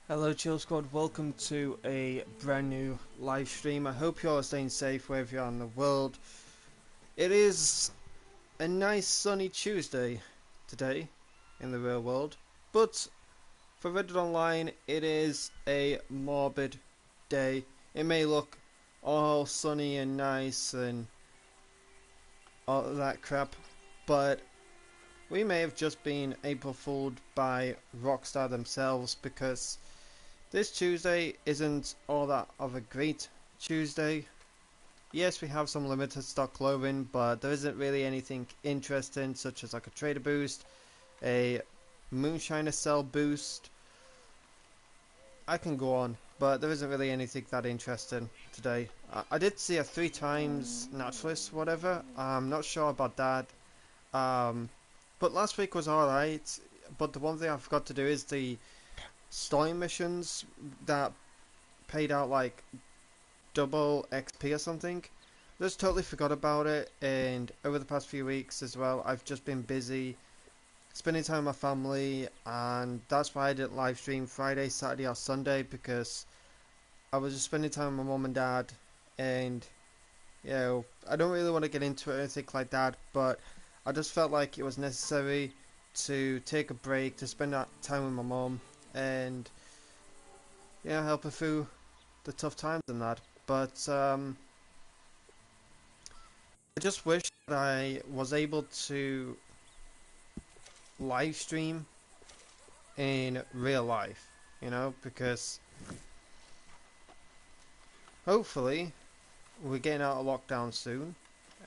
Hello Chill Squad, welcome to a brand new live stream. I hope you all are staying safe wherever you are in the world. It is a nice sunny Tuesday today in the real world, but for Reddit Online it is a morbid day. It may look all sunny and nice and all that crap, but we may have just been April fooled by Rockstar themselves, because this Tuesday isn't all that of a great Tuesday. Yes, we have some limited stock clothing, but there isn't really anything interesting, such as like a trader boost, a moonshiner cell boost. I can go on, but there isn't really anything that interesting today. I did see a 3 times naturalist, whatever. I'm not sure about that. But last week was alright. But the one thing I forgot to do is the story missions that paid out like double XP or something. Just totally forgot about it, and over the past few weeks as well, I've just been busy spending time with my family, and that's why I didn't live stream Friday, Saturday, or Sunday, because I was just spending time with my mum and dad, and I don't really want to get into it or anything like that, but I just felt like it was necessary to take a break, to spend that time with my mum, and help her through the tough times and that. But I just wish that I was able to live stream in real life, because hopefully we're getting out of lockdown soon,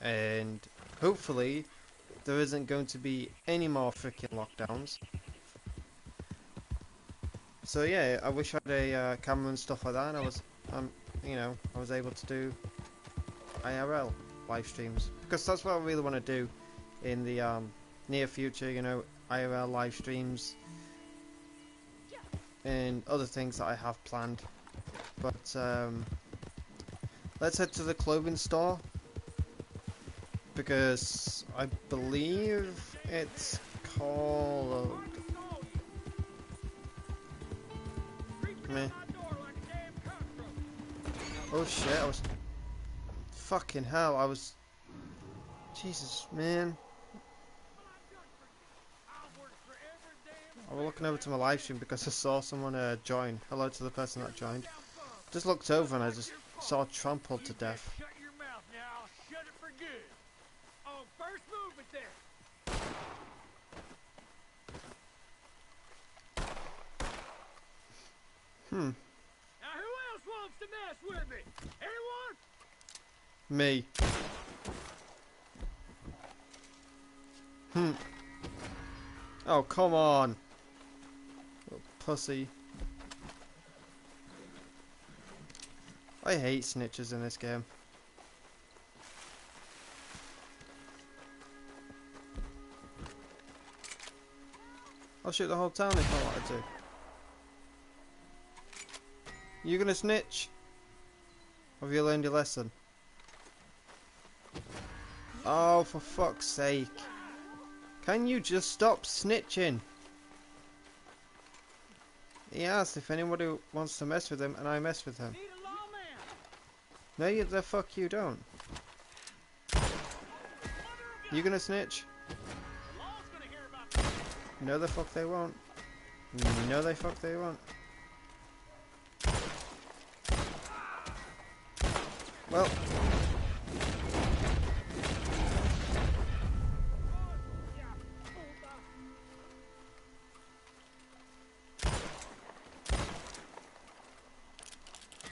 and hopefully there isn't going to be any more freaking lockdowns. So yeah, I wish I had a camera and stuff like that, and I was able to do IRL live streams, because that's what I really want to do in the near future. IRL live streams and other things that I have planned. But let's head to the clothing store, because I believe it's called meh. Oh shit, I was fucking hell, I was Jesus, man. I was looking over to my live stream because I saw someone join. Hello to the person that joined. Just looked over and I just saw trampled to death. Shut your mouth now. I'll shut it for good. Oh, first movement there. Now who else wants to mess with me? Anyone? Me. Oh, come on. Little pussy. I hate snitches in this game. I'll shoot the whole town if I wanted to. You gonna snitch? Or have you learned your lesson? Oh, for fuck's sake. Can you just stop snitching? He asked if anybody wants to mess with him, and I mess with him. Need a lawman. No, the fuck you don't. You gonna snitch? The law's gonna hear about this. No, the fuck they won't. No, they fuck they won't. Well.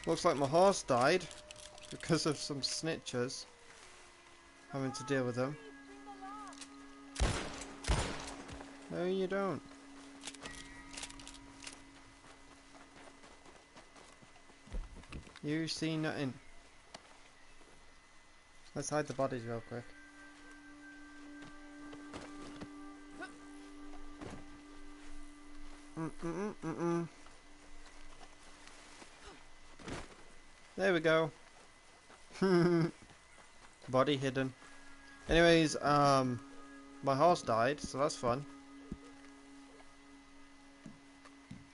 Looks like my horse died because of some snitchers having to deal with them. No, you don't. You see nothing. Let's hide the bodies real quick. There we go. Body hidden. Anyways, my horse died, so that's fun.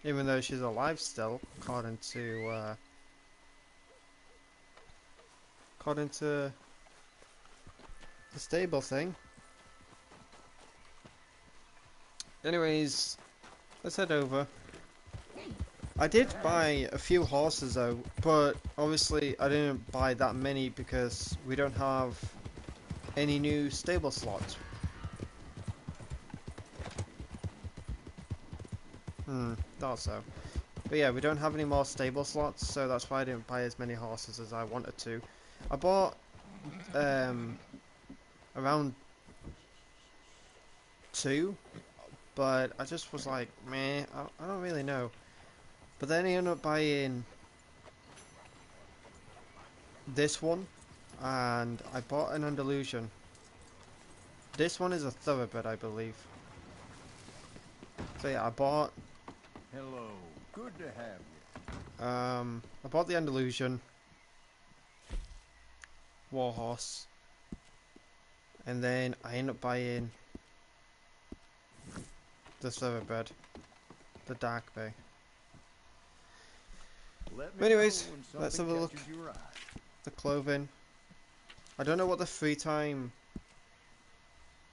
Even though she's alive still, according to the stable thing. Anyways, let's head over. I did buy a few horses though, but obviously I didn't buy that many because we don't have any new stable slots. Thought so. But yeah, we don't have any more stable slots, so that's why I didn't buy as many horses as I wanted to. I bought around 2, but I just was like, meh, I don't really know. But then I ended up buying this one, and I bought an Andalusian. This one is a thoroughbred, I believe. So yeah, I bought Hello. Good to have you. I bought the Andalusian warhorse, and then I ended up buying the thoroughbred, the dark bay. Let me But anyways, know when let's have a something look. catches your eye. The clothing. I don't know what the free time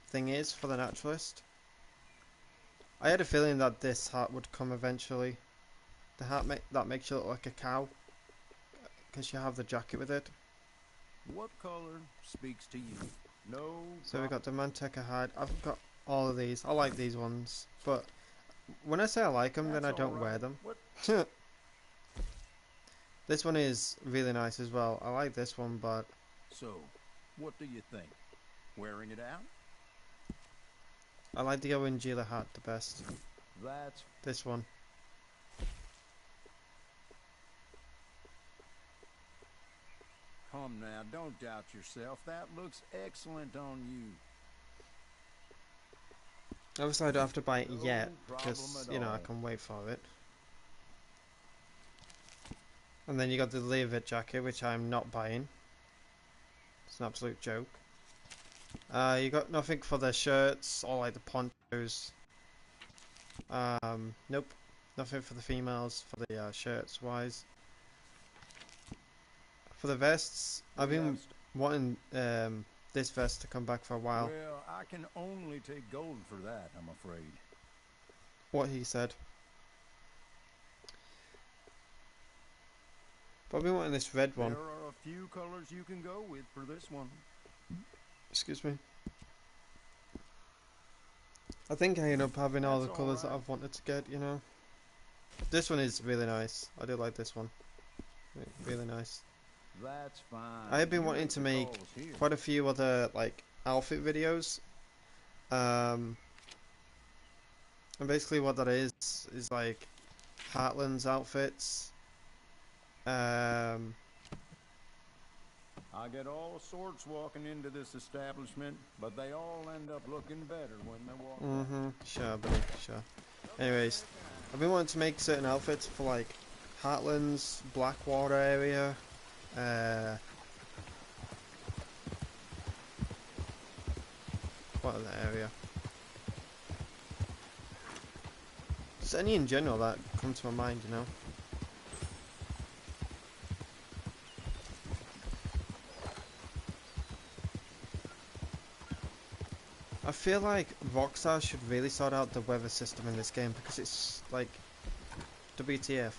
thing is for the naturalist. I had a feeling that this hat would come eventually. The hat that makes you look like a cow, because you have the jacket with it. What color speaks to you? No. So we got the Manteca hide. I've got all of these. I like these ones, but when I say I like them, then I don't wear them. What? This one is really nice as well. I like this one, but So, what do you think? Wearing it out? I like the Orangila hat the best. That's This one. Come now, don't doubt yourself. That looks excellent on you. Obviously, I don't have to buy it No yet problem because at you know I all. can wait for it. And then you got the leather jacket, which I'm not buying. It's an absolute joke. You got nothing for the shirts or like the ponchos. Nope, nothing for the females for the shirts wise. For the vests, I've been wanting this vest to come back for a while. Well, I can only take gold for that, I'm afraid. What he said. But I've been wanting this red one. There are a few colors you can go with for this one. Excuse me. I think I end up having all the That's colours that alright. I've wanted to get, you know. This one is really nice. I do like this one. Really nice. That's fine. I have been You wanting make to the make calls here. quite a few other like outfit videos. And basically what that is like Heartland's outfits. I get all sorts walking into this establishment, but they all end up looking better when they walk out. Sure, buddy, sure. Anyways, I've been wanting to make certain outfits for like Heartland's Blackwater area. What other area? Just any in general that come to my mind, you know. I feel like Rockstar should really sort out the weather system in this game because it's like WTF.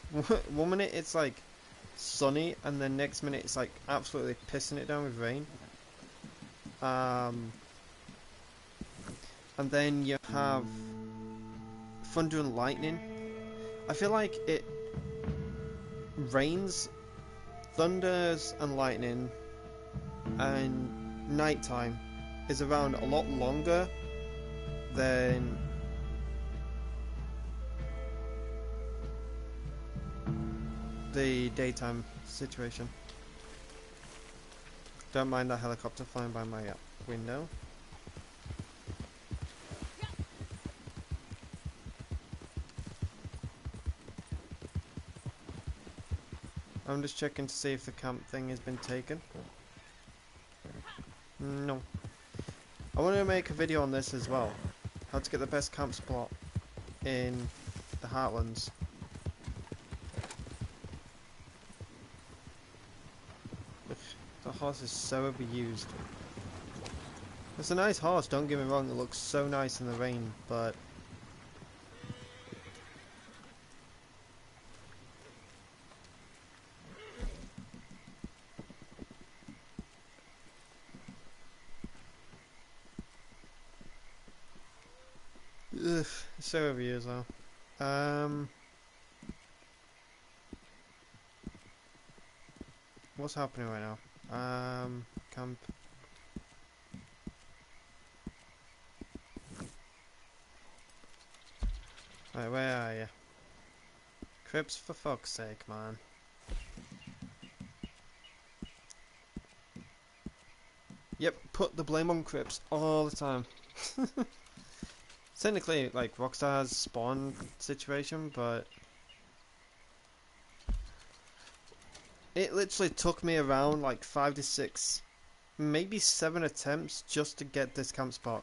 One minute it's like sunny and then next minute it's like absolutely pissing it down with rain. And then you have thunder and lightning. I feel like it rains, thunders and lightning, and nighttime is around a lot longer than the daytime situation. Don't mind that helicopter flying by my window. I'm just checking to see if the camp thing has been taken. No. I want to make a video on this as well. How to get the best camp spot in the Heartlands. The horse is so overused. It's a nice horse, don't get me wrong, it looks so nice in the rain, but... Ugh, it's so overused though. What's happening right now? Camp. Right, where are you? Crips, for fuck's sake, man. Yep, put the blame on Crips all the time. Technically, like, Rockstar's spawn situation, but... It literally took me around, like, 5 to 6, maybe 7 attempts just to get this camp spot.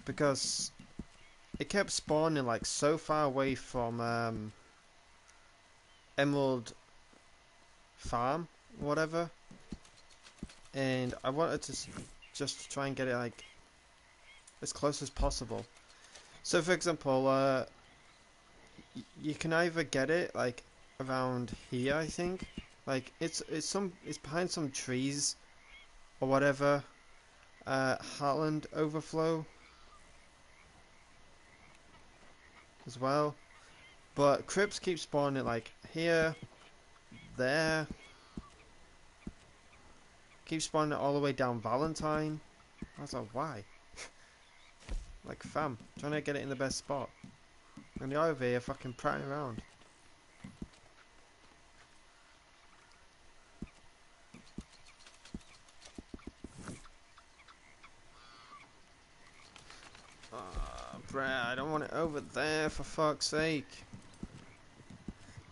Because it kept spawning, like, so far away from, Emerald Farm, whatever. And I wanted to just try and get it, like, as close as possible. So, for example, you can either get it like around here, I think. Like it's behind some trees or whatever. Heartland overflow as well. But Crips keep spawning like here, there. Keep spawning all the way down Valentine. I was like, why? Like, fam, trying to get it in the best spot. And you're over here fucking prattling around. Bruh, I don't want it over there, for fuck's sake.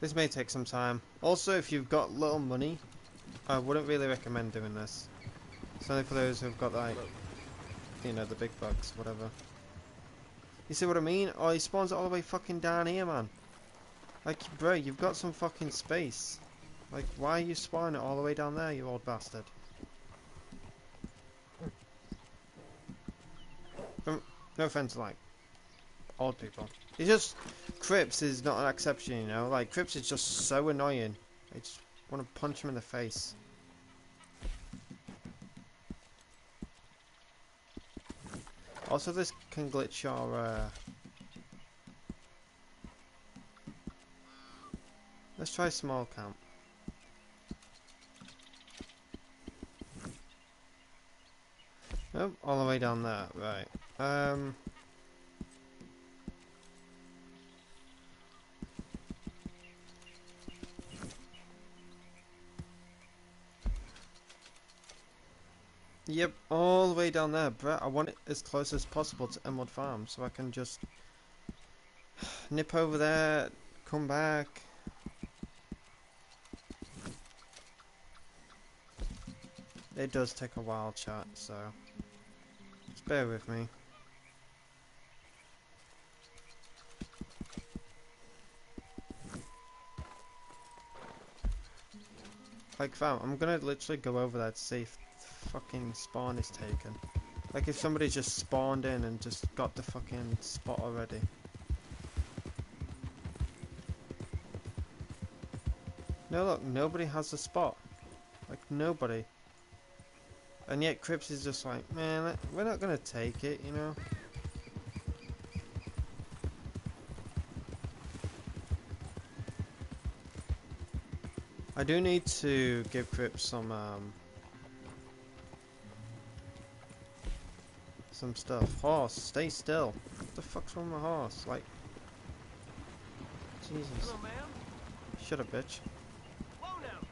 This may take some time. Also, if you've got little money, I wouldn't really recommend doing this. It's only for those who've got, like, you know, the big bucks, whatever. You see what I mean? Oh, he spawns all the way fucking down here, man. Like, bro, you've got some fucking space. Like, why are you spawning it all the way down there, you old bastard? No offense to, like, old people. It's just, Crips is not an exception, you know? Like, Crips is just so annoying. I just want to punch him in the face. Also, this can glitch your, Let's try small camp. Oh, all the way down there, right. Yep, all the way down there, Brett. I want it as close as possible to Emerald Farm, so I can just nip over there, come back. It does take a while, chat, so just bear with me. Like, fam, I'm gonna literally go over there to see if the fucking spawn is taken. Like, if somebody just spawned in and just got the fucking spot already. No, look, nobody has a spot. Like, nobody. And yet Crips is just like, man, we're not gonna take it, you know? I do need to give Crips some stuff. Horse, stay still. What the fuck's wrong with my horse? Like, Jesus. Hello, ma'am. Shut up, bitch. Whoa now.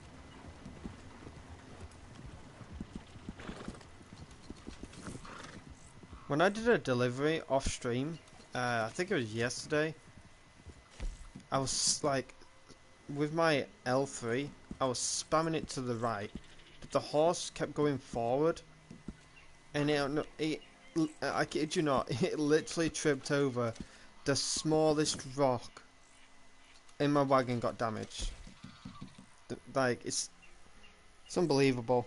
When I did a delivery off stream, I think it was yesterday, I was like, with my L3, I was spamming it to the right, but the horse kept going forward, and I kid you not, it literally tripped over the smallest rock in my wagon, got damaged. Like, it's unbelievable.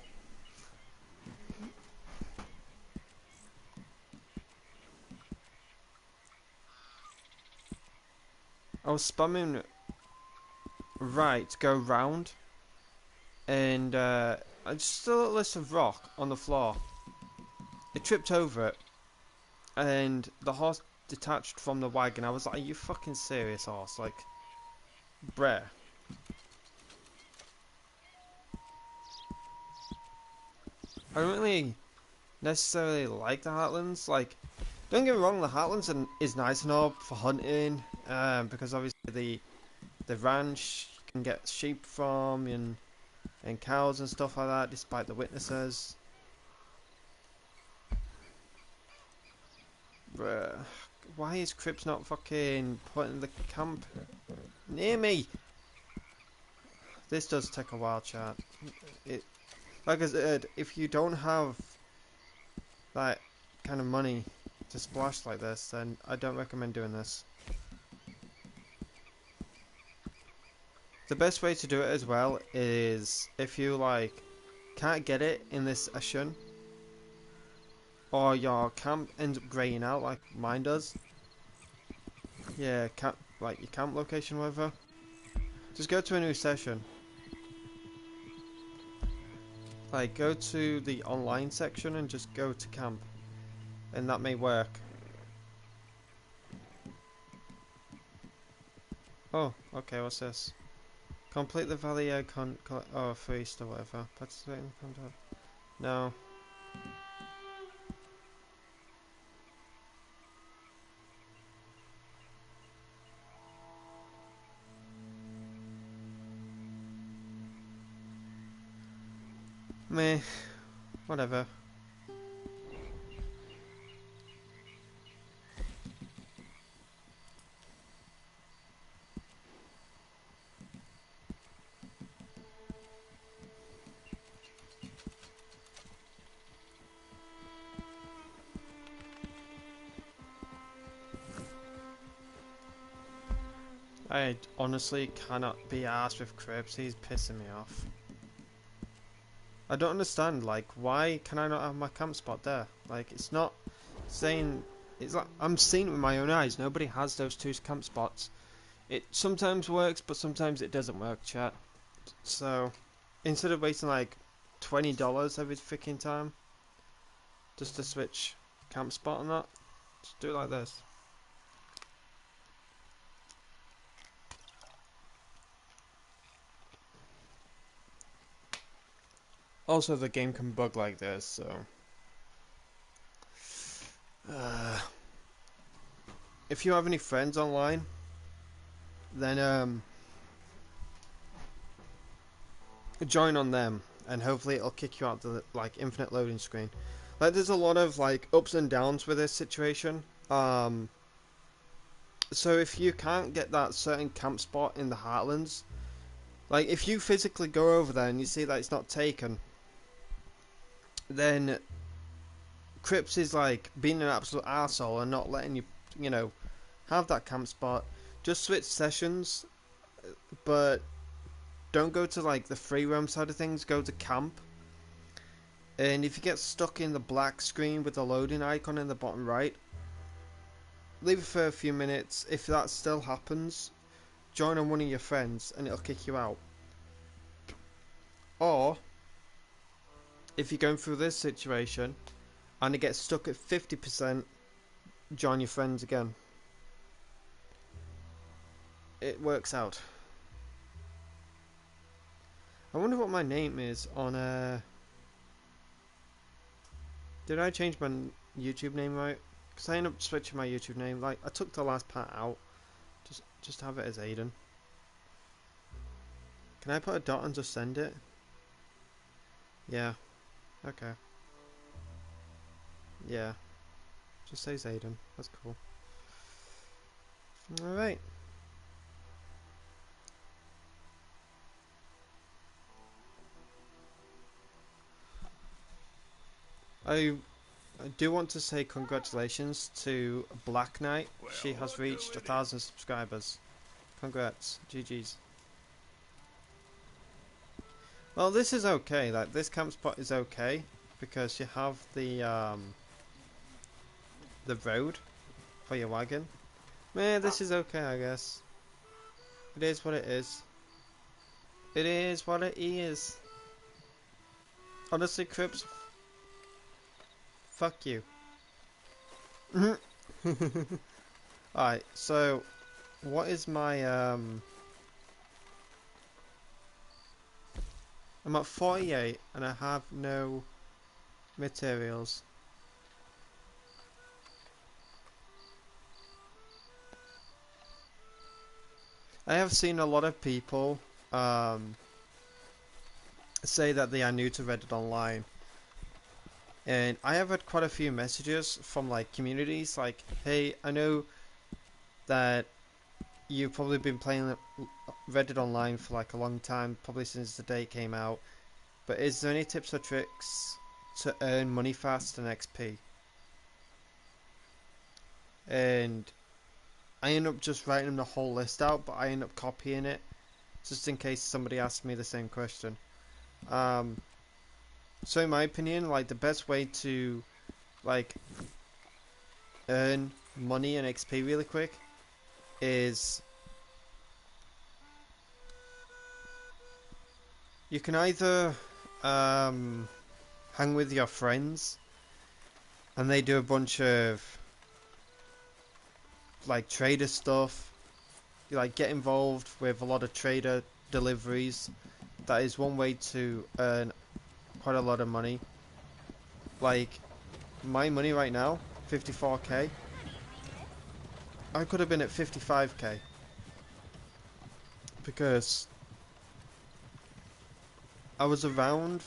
I was spamming right to go round, and I just saw a list of rock on the floor. It tripped over it, and the horse detached from the wagon. I was like, "Are you fucking serious, horse? Like, bruh." I don't really necessarily like the Heartlands. Like, don't get me wrong, the Heartlands is nice and all for hunting, because obviously the ranch you can get sheep from and cows and stuff like that, despite the witnesses. Bruh, why is Crips not fucking putting the camp near me? This does take a while, chat. It, like I said, if you don't have that kind of money to splash like this, then I don't recommend doing this. The best way to do it as well is if you like can't get it in this session, or your camp ends up graying out like mine does. Yeah, camp, like your camp location, whatever. Just go to a new session. Like go to the online section and just go to camp, and that may work. Oh, okay. What's this? Complete the Valley Egg Hunt. Oh, feast or whatever. Participate in the content. No. Meh. Whatever. I honestly cannot be arsed with Cripps. He's pissing me off. I don't understand. Like, why can I not have my camp spot there? Like, it's not saying. It's like I'm seeing it with my own eyes. Nobody has those two camp spots. It sometimes works, but sometimes it doesn't work, chat. So, instead of wasting like $20 every freaking time just to switch camp spot and that, just do it like this. Also, the game can bug like this, so. If you have any friends online, then join on them, and hopefully it'll kick you out the like infinite loading screen. Like, there's a lot of like ups and downs with this situation. So if you can't get that certain camp spot in the Heartlands, like if you physically go over there and you see that it's not taken, then Crips is like being an absolute arsehole and not letting you, you know, have that camp spot. Just switch sessions, but don't go to like the free roam side of things. Go to camp, and if you get stuck in the black screen with the loading icon in the bottom right, leave it for a few minutes. If that still happens, join on one of your friends and it'll kick you out. Or if you're going through this situation and it gets stuck at 50%, join your friends again. It works out. I wonder what my name is on did I change my YouTube name right? Because I ended up switching my YouTube name. Like, I took the last part out. Just have it as Aidan. Can I put a dot and just send it? Yeah. Okay. Yeah. Just says Aidan. That's cool. Alright. I do want to say congratulations to Black Knight. She has reached 1,000 subscribers. Congrats. GG's. Well, this is okay. Like, this camp spot is okay because you have the road for your wagon. Man, this is okay, I guess. It is what it is. It is what it is. Honestly, Crips, fuck you. Alright, so what is my I'm at 48 and I have no materials. I have seen a lot of people say that they are new to Reddit Online, and I have had quite a few messages from like communities like, hey, I know that you've probably been playing Reddit Online for like a long time, probably since the day it came out, but is there any tips or tricks to earn money fast and XP? And I end up just writing the whole list out, but I end up copying it just in case somebody asks me the same question. So in my opinion, like the best way to like earn money and XP really quick is you can either hang with your friends and they do a bunch of like trader stuff. You like get involved with a lot of trader deliveries. That is one way to earn quite a lot of money. Like my money right now, 54k. I could have been at 55k because I was around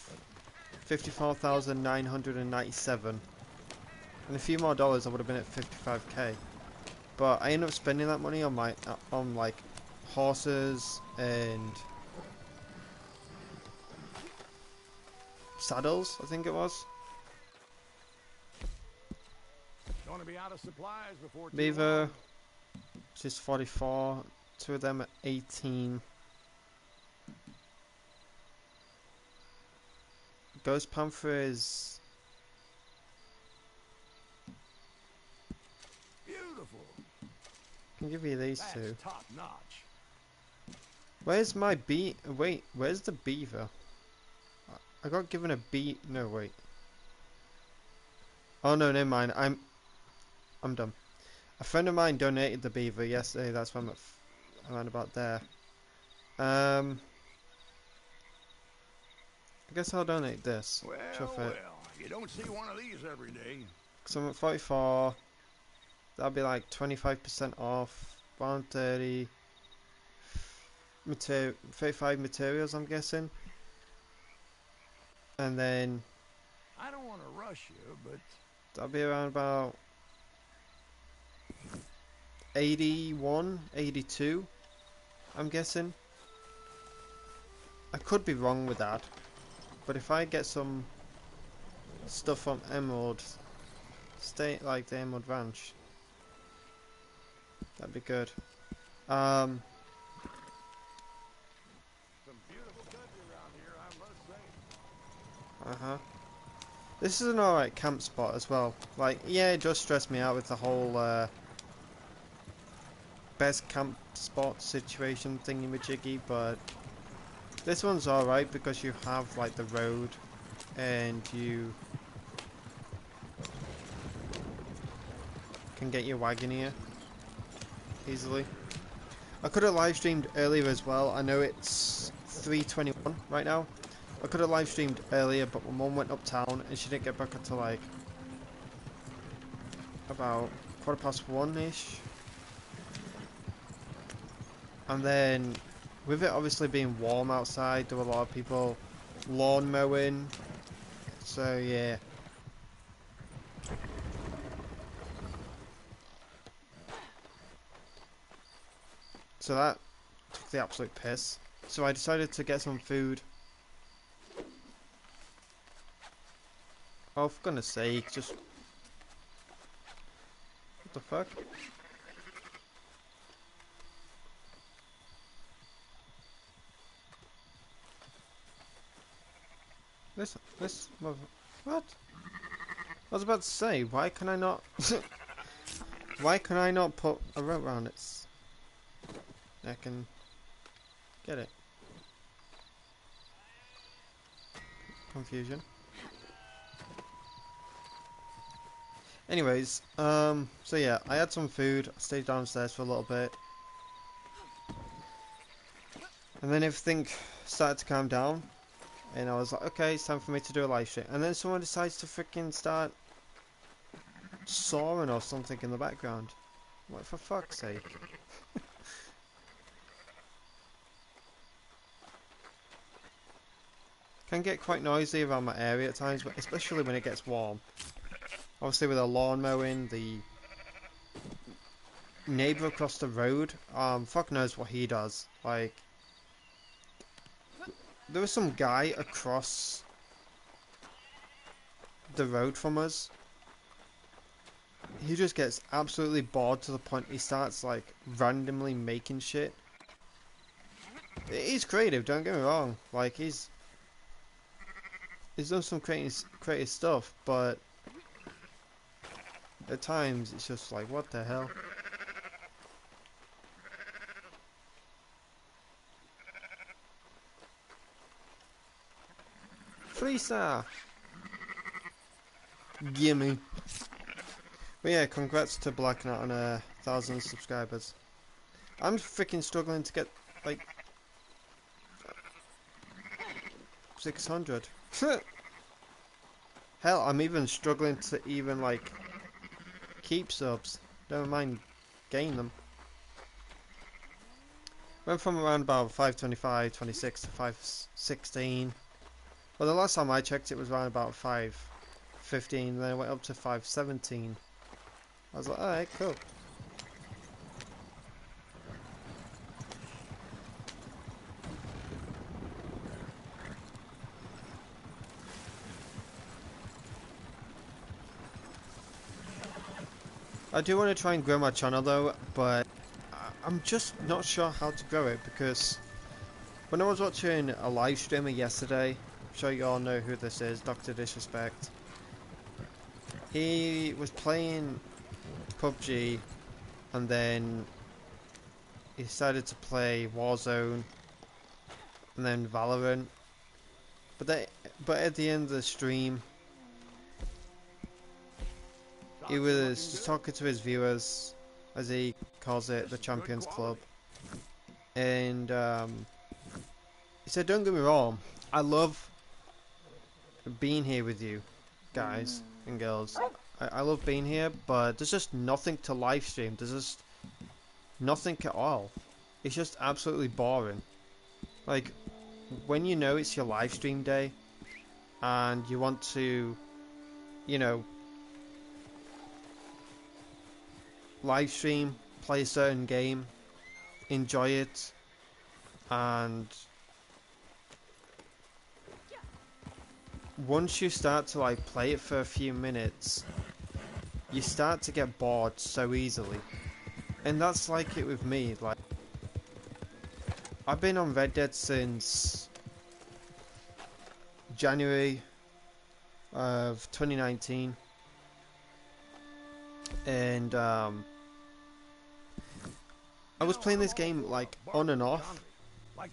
54,997, and a few more dollars I would have been at 55k. But I ended up spending that money on my on like horses and saddles, I think it was. Gonna be out of supplies before too Beaver, long. which is 44. Two of them at 18. Ghost Panther is Beautiful. can give you these That's two. top notch. Where's my wait, where's the beaver? I got given a no wait. Oh no, never mind. I'm dumb. A friend of mine donated the beaver yesterday, that's why I'm around about there. I guess I'll donate this. Well, Chuff it. you don't see one of these every day. Because I'm at 44. That'll be like 25% off. 130. 35 materials, I'm guessing. And then I don't want to rush you, but that'll be around about 81, 82, I'm guessing. I could be wrong with that, but if I get some stuff from Emerald, like the Emerald Ranch, that'd be good. some beautiful country around here, I must say. This is an alright camp spot as well. Like, yeah, it does stress me out with the whole best camp spot situation thingy-majiggy, but this one's alright because you have like the road and you can get your wagon here easily. I could have live streamed earlier as well. I know it's 3:21 right now. I could have live streamed earlier, but my mum went uptown and she didn't get back until like about 1:15ish. And then with it obviously being warm outside, there were a lot of people lawn mowing. So yeah. So that took the absolute piss. So I decided to get some food. Oh, for goodness sake, just... What the fuck? This mother... What? I was about to say, why can I not... Why can I not put a rope around its neck and... Get it. Confusion. Anyways, so yeah, I had some food, I stayed downstairs for a little bit. And then everything started to calm down. And I was like, okay, it's time for me to do a live stream. And then someone decides to freaking start sawing or something in the background. Like, for fuck's sake. Can get quite noisy around my area at times, but especially when it gets warm. Obviously with a lawn mowing, the neighbour across the road, fuck knows what he does. Like, there was some guy across the road from us. He just gets absolutely bored to the point he starts like randomly making shit. He's creative, don't get me wrong. Like he's done some creative stuff, but at times it's just like, what the hell? Freestar! Gimme. But yeah, congrats to Blacking Out on 1,000 subscribers. I'm freaking struggling to get like 600. Hell, I'm even struggling to even like keep subs. Never mind gain them. Went from around about 525, 26 to 516. Well, the last time I checked it was around about 515, then it went up to 517. I was like, alright, cool. I do want to try and grow my channel though, but I'm just not sure how to grow it, because when I was watching a live streamer yesterday, I'm sure you all know who this is, Dr. Disrespect. He was playing PUBG and then he decided to play Warzone and then Valorant. But at the end of the stream, he was just talking to his viewers, as he calls it, the Champions Club. And he said, don't get me wrong, I love being here with you guys and girls. I love being here, but there's just nothing to live stream. There's just nothing at all. It's just absolutely boring. Like, when you know it's your live stream day and you want to, you know, live stream, play a certain game, enjoy it, and once you start to like play it for a few minutes, you start to get bored so easily. And that's like it with me. Like, I've been on Red Dead since January of 2019, and I was playing this game like on and off. I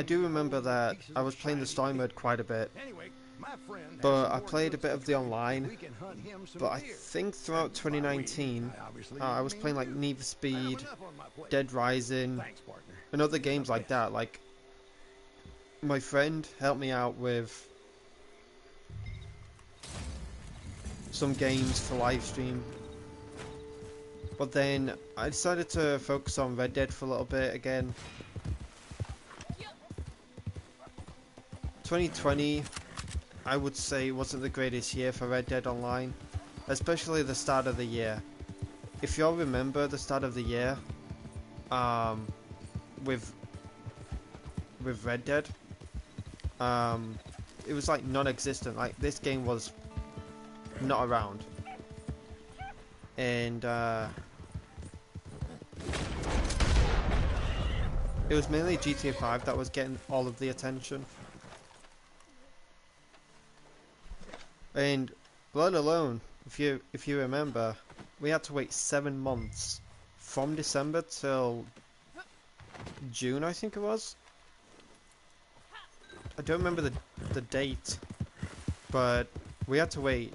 do remember that I was playing the story mode quite a bit, but I played a bit of the online. But I think throughout 2019, I was playing like Need for Speed, Dead Rising, and other games like that. Like, my friend helped me out with some games to live stream. But then I decided to focus on Red Dead for a little bit again. 2020, I would say, wasn't the greatest year for Red Dead Online, especially the start of the year. If you all remember the start of the year, with Red Dead, it was like non-existent. Like, this game was not around, and it was mainly GTA 5 that was getting all of the attention. And let alone, if you remember, we had to wait 7 months from December till June, I think it was. I don't remember the date, but we had to wait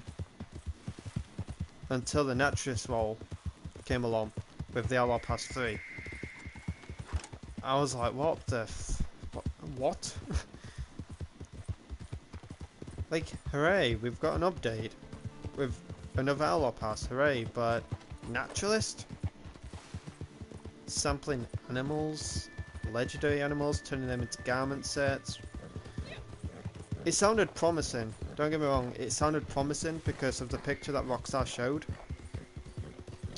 until the Naturalist role came along with the Outlaw Pass 3. I was like, what the what? Like, hooray, we've got an update with another Outlaw Pass, hooray, but Naturalist? Sampling animals, legendary animals, turning them into garment sets. It sounded promising, don't get me wrong, it sounded promising because of the picture that Rockstar showed.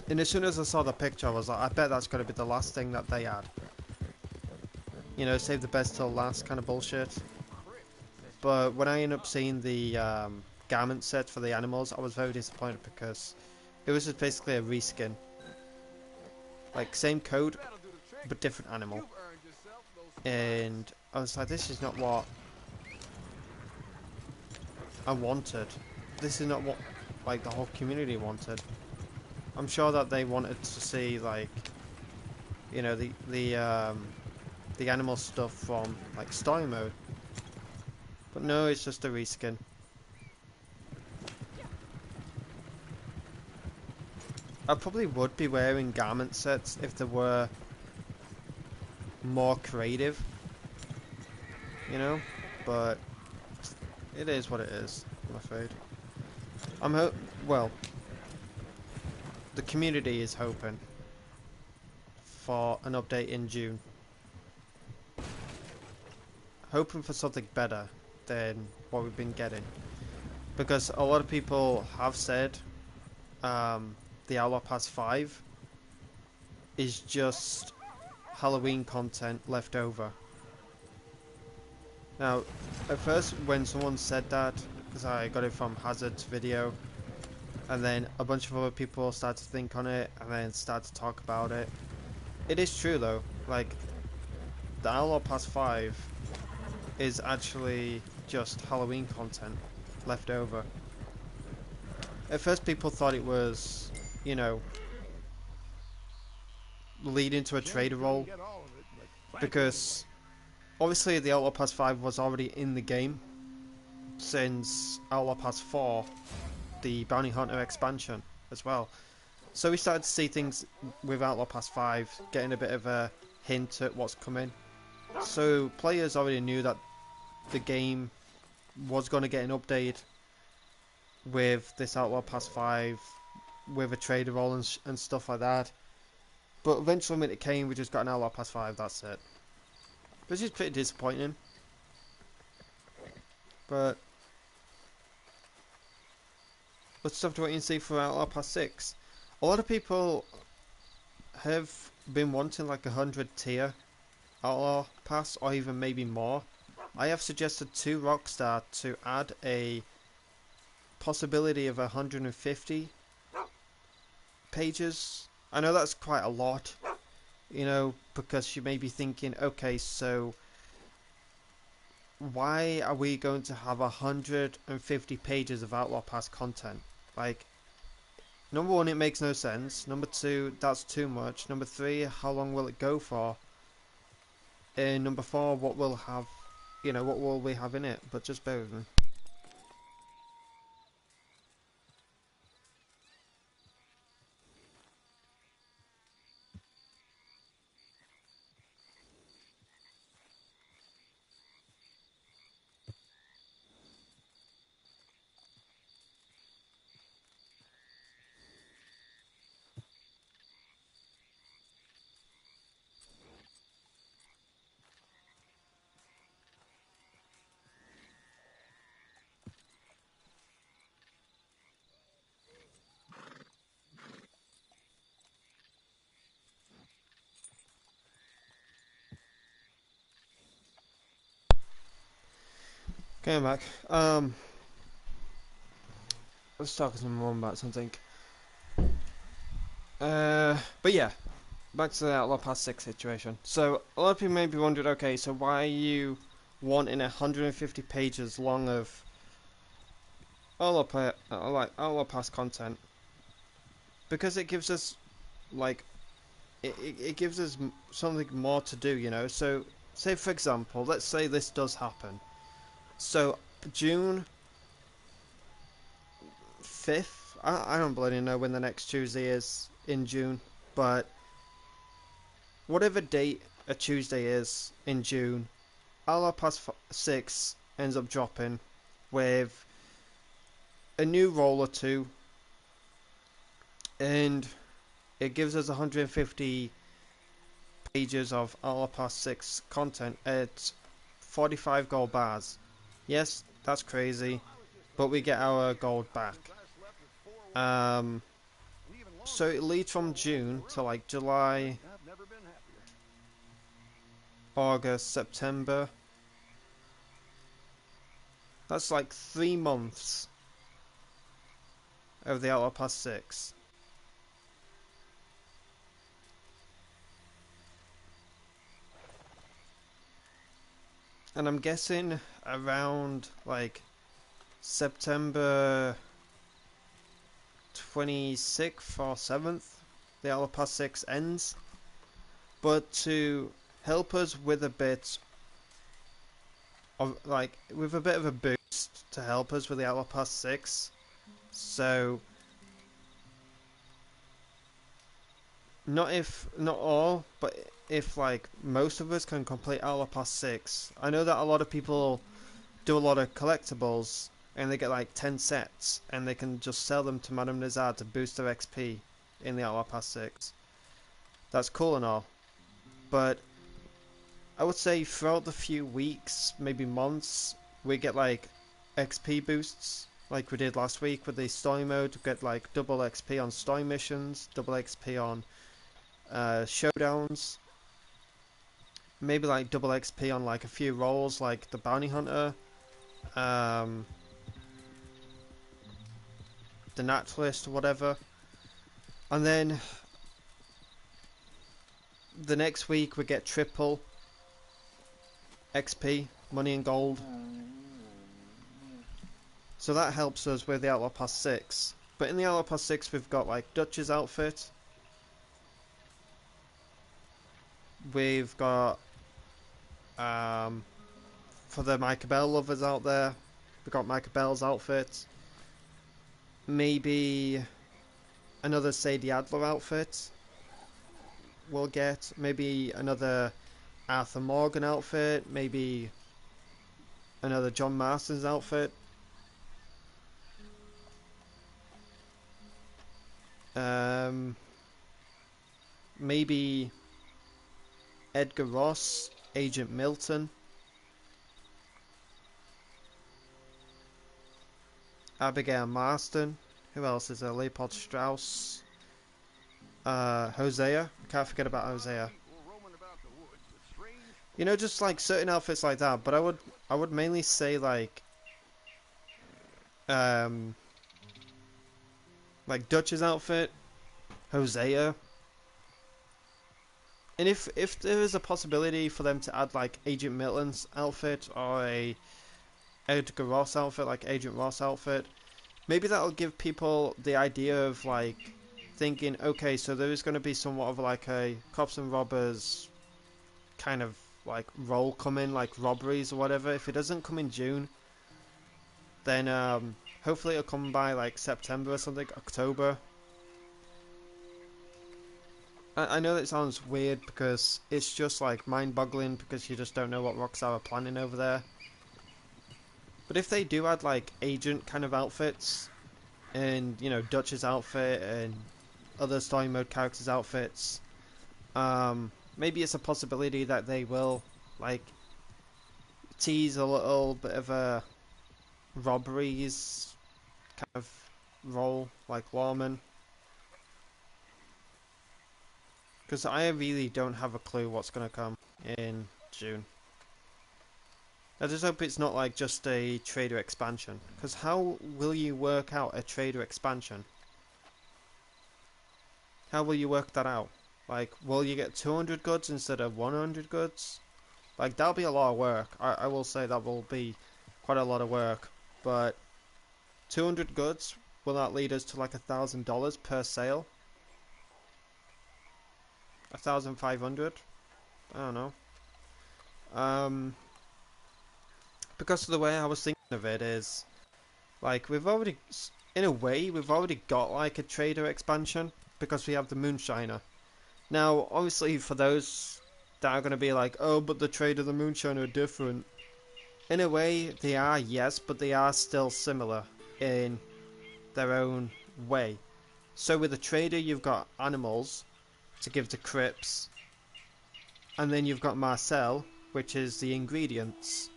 And as soon as I saw the picture, I was like, I bet that's going to be the last thing that they add. You know, save the best till last kind of bullshit. But when I ended up seeing the garment set for the animals, I was very disappointed because it was just basically a reskin. Like, same code, but different animal. And I was like, this is not what I wanted. This is not what, like, the whole community wanted. I'm sure that they wanted to see, like, you know, the animal stuff from, like, story mode. But no, it's just a reskin. I probably would be wearing garment sets if they were more creative, you know, but it is what it is, I'm afraid. Well, the community is hoping for an update in June. Hoping for something better than what we've been getting. Because a lot of people have said the Outlaw Pass 5 is just Halloween content left over. Now, at first when someone said that, because I got it from Hazard's video, and then a bunch of other people started to think on it, and then started to talk about it. It is true though, like, the Outlaw Pass 5 is actually just Halloween content left over. At first people thought it was, you know, leading to a trader role, because obviously the Outlaw Pass 5 was already in the game since Outlaw Pass 4, the Bounty Hunter expansion as well. So we started to see things with Outlaw Pass 5 getting a bit of a hint at what's coming. So players already knew that the game was going to get an update with this Outlaw Pass 5, with a trader role and stuff like that. But eventually when it came, we just got an Outlaw Pass 5, that's it. Which is pretty disappointing. But let's have to wait and see for Outlaw Pass 6. A lot of people have been wanting like 100 tier Outlaw Pass, or even maybe more. I have suggested to Rockstar to add a possibility of 150 pages. I know that's quite a lot, you know, because you may be thinking, okay, so why are we going to have 150 pages of Outlaw Pass content? Like, number one, it makes no sense. Number two, that's too much. Number three, how long will it go for? And number four, what will have, you know, what will we have in it? But just bear with me. Going back. Let's talk to more about something. But yeah, back to the Outlaw Pass 6 situation. So, a lot of people may be wondering, okay, so why are you wanting 150 pages long of Outlaw Pass content? Because it gives us, like, it gives us something more to do, you know. So, say for example, let's say this does happen. So, June 5th, I don't bloody know when the next Tuesday is in June, but whatever date a Tuesday is in June, Hour Past 6 ends up dropping with a new role or two, and it gives us 150 pages of Hour Past 6 content at 45 gold bars. Yes, that's crazy, but we get our gold back. Um, so it leads from June to like July, August, September. That's like 3 months of the Outlaw Pass 6. And I'm guessing around like September 26th or 7th, the Outlaw Pass 6 ends. But to help us with a bit of like, with a bit of a boost to help us with the Outlaw Pass 6, so not all, but if like most of us can complete Outlaw Pass 6. I know that a lot of people do a lot of collectibles and they get like 10 sets and they can just sell them to Madame Nazar to boost their XP in the Outlaw Pass 6. That's cool and all, but I would say throughout the few weeks, maybe months, we get like XP boosts like we did last week with the story mode. We get like double XP on story missions, double XP on showdowns, maybe like double XP on like a few roles like the bounty hunter, um, the naturalist or whatever. And then the next week we get triple XP, money and gold. So that helps us with the Outlaw Pass 6. But in the Outlaw Pass 6 we've got like Dutch's outfit. We've got for the Micah Bell lovers out there, we've got Micah Bell's outfit. Maybe another Sadie Adler outfit we'll get. Maybe another Arthur Morgan outfit. Maybe another John Marston's outfit. Maybe Edgar Ross, Agent Milton, Abigail Marston. Who else is there? Leopold Strauss. Hosea. Can't forget about Hosea. You know, just like certain outfits like that. But I would mainly say like Dutch's outfit, Hosea. And if there is a possibility for them to add like Agent Milton's outfit or a Edgar Ross outfit, like Agent Ross outfit, maybe that'll give people the idea of like thinking, okay, so there is going to be somewhat of like a cops and robbers kind of like role coming, like robberies or whatever. If it doesn't come in June, then hopefully it'll come by like September or something, October. I know that sounds weird because it's just like mind-boggling because you just don't know what Rockstar are planning over there. But if they do add like agent kind of outfits, and you know Dutch's outfit and other story mode characters' outfits, maybe it's a possibility that they will like tease a little bit of a robberies kind of role like lawman. Because I really don't have a clue what's going to come in June. I just hope it's not like just a trader expansion. Because how will you work out a trader expansion? How will you work that out? Like, will you get 200 goods instead of 100 goods? Like, that'll be a lot of work. I will say that will be quite a lot of work. But 200 goods, will that lead us to like $1,000 per sale? 1,500. I don't know. Because of the way I was thinking of it is, like, we've already, in a way, we've already got like a trader expansion because we have the Moonshiner. Now, obviously, for those that are going to be like, oh, but the trader and the Moonshiner are different. In a way, they are, yes, but they are still similar in their own way. So with the trader, you've got animals to give to Crips, and then you've got Marcel, which is the ingredients.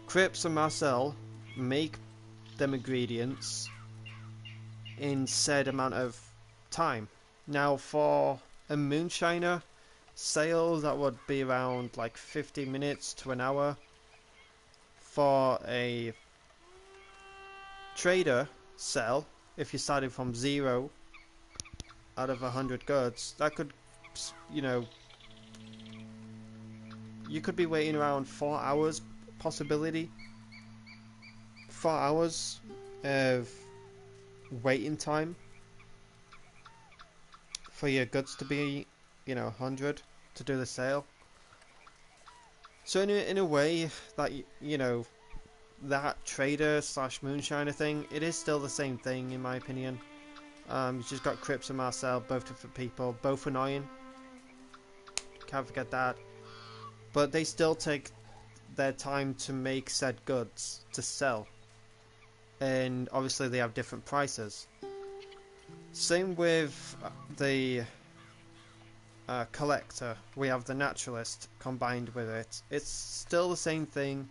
Crips and Marcel make them ingredients in said amount of time. Now for a Moonshiner sale, that would be around like 50 minutes to an hour. For a trader sell, if you started from 0 out of 100 goods, that could, you know, you could be waiting around 4 hours possibility. 4 hours of waiting time for your goods to be, you know, 100 to do the sale. So in a way, that, you know, that trader slash Moonshiner thing, it is still the same thing in my opinion. You've just got Crips and Marcel, both different people, both annoying. Can't forget that. But they still take their time to make said goods to sell. And obviously they have different prices. Same with the collector. We have the naturalist combined with it. It's still the same thing.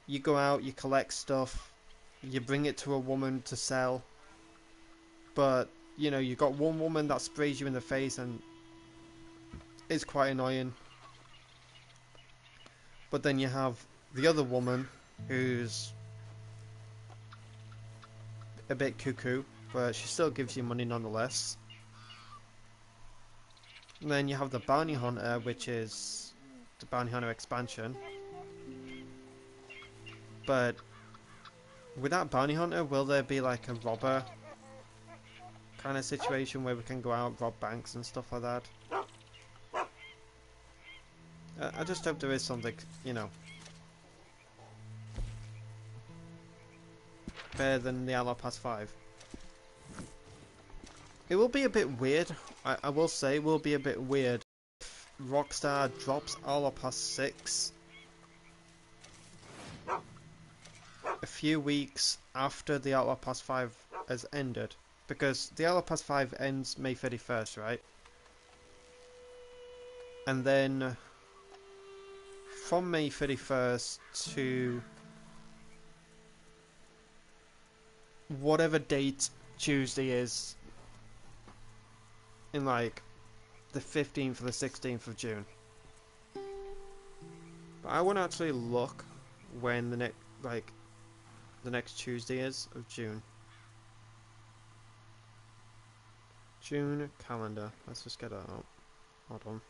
You go out, you collect stuff, you bring it to a woman to sell. But, you know, you got one woman that sprays you in the face and it's quite annoying. But then you have the other woman who's a bit cuckoo, but she still gives you money nonetheless. And then you have the bounty hunter, which is the bounty hunter expansion. But with that bounty hunter, will there be like a robber kind of situation where we can go out, rob banks and stuff like that? I just hope there is something, you know, better than the Outlaw Pass 5. It will be a bit weird, I will say, it will be a bit weird if Rockstar drops Outlaw Pass 6 a few weeks after the Outlaw Pass 5 has ended. Because the Outlaw Pass 5 ends May 31st, right? And then from May 31st to whatever date Tuesday is in like the 15th or the 16th of June. But I want to actually look when the next Tuesday is of June. June calendar. Let's just get that out. Hold on.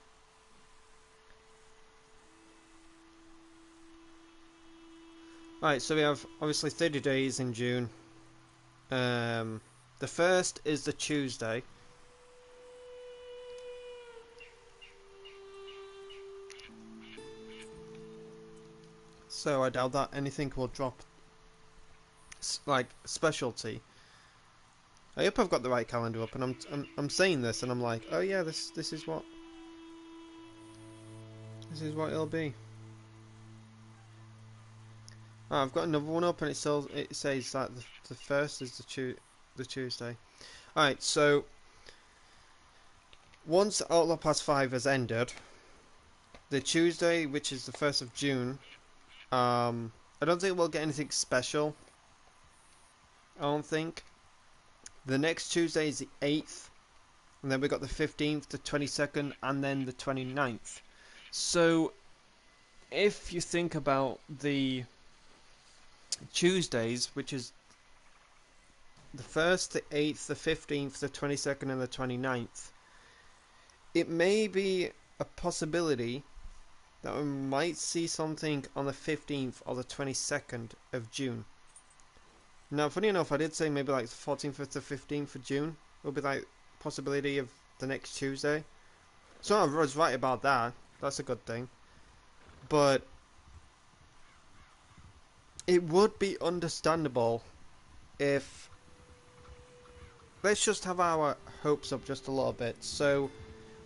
Right, so we have obviously 30 days in June. The first is the Tuesday. So I doubt that anything will drop like specialty. I hope I've got the right calendar up, and I'm saying this, and I'm like, oh yeah, this is what it'll be. Oh, I've got another one up, and it says that the first is the Tuesday. All right, so once Outlaw Pass 5 has ended, the Tuesday, which is the 1st of June, I don't think we'll get anything special. I don't think. The next Tuesday is the 8th, and then we got the 15th, the 22nd, and then the 29th. So, if you think about the Tuesdays, which is the 1st, the 8th, the 15th, the 22nd, and the 29th, it may be a possibility that we might see something on the 15th or the 22nd of June. Now, funny enough, I did say maybe like the 14th to 15th of June will be like possibility of the next Tuesday. So I was right about that. That's a good thing. But it would be understandable if, let's just have our hopes up just a little bit. So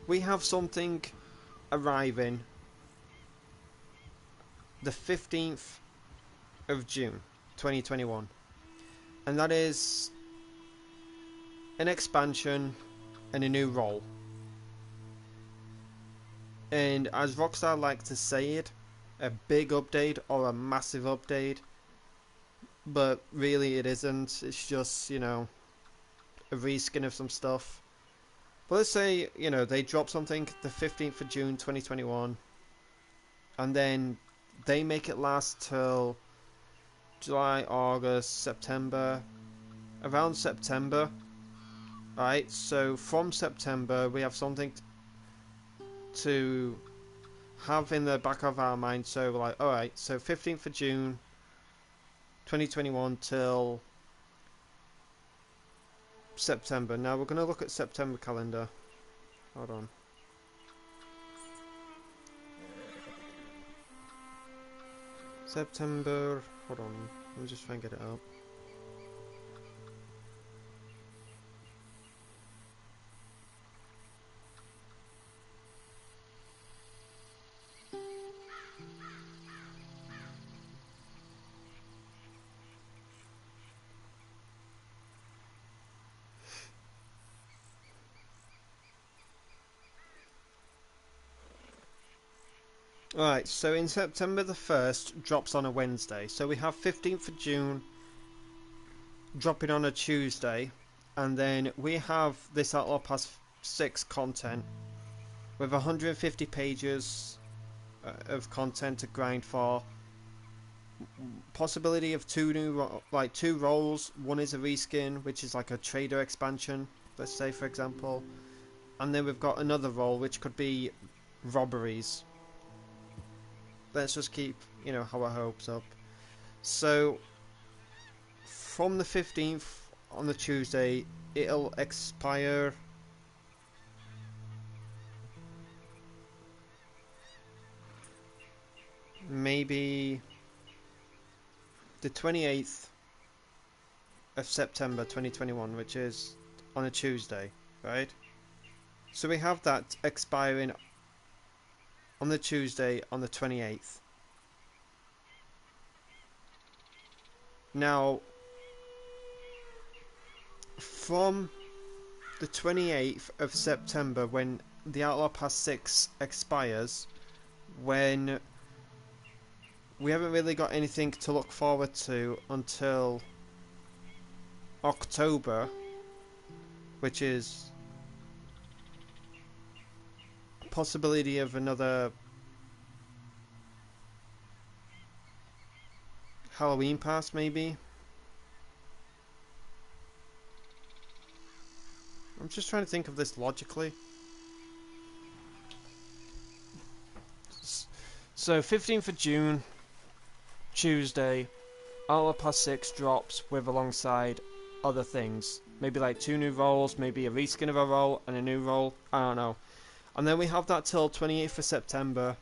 we have something arriving the 15th of June 2021, and that is an expansion and a new role. And as Rockstar like to say it, a big update or a massive update, but really it isn't. It's just, you know, a reskin of some stuff. But let's say, you know, they drop something the 15th of June 2021, and then they make it last till July, August, September, around September. Right, so from September we have something to have in the back of our mind. So we're like, alright, so 15th of June 2021 till September. Now we're going to look at September calendar. Hold on. September, hold on, let me just try and get it up. Alright, so in September the 1st drops on a Wednesday. So we have 15th of June dropping on a Tuesday. And then we have this Outlaw Pass 6 content with 150 pages of content to grind for. Possibility of two roles. One is a reskin, which is like a trader expansion, let's say, for example. And then we've got another role, which could be robberies. Let's just keep, you know, our hopes up. So from the 15th on the Tuesday, it'll expire maybe the 28th of September 2021, which is on a Tuesday, right? So we have that expiring on the Tuesday on the 28th. Now, from the 28th of September, when the Outlaw Pass 6 expires, when we haven't really got anything to look forward to until October, which is a possibility of another Halloween pass, maybe. I'm just trying to think of this logically. So 15th of June, Tuesday, Outlaw Pass 6 drops with alongside other things. Maybe like 2 new roles, maybe a reskin of a role and a new role, I don't know. And then we have that till 28th of September.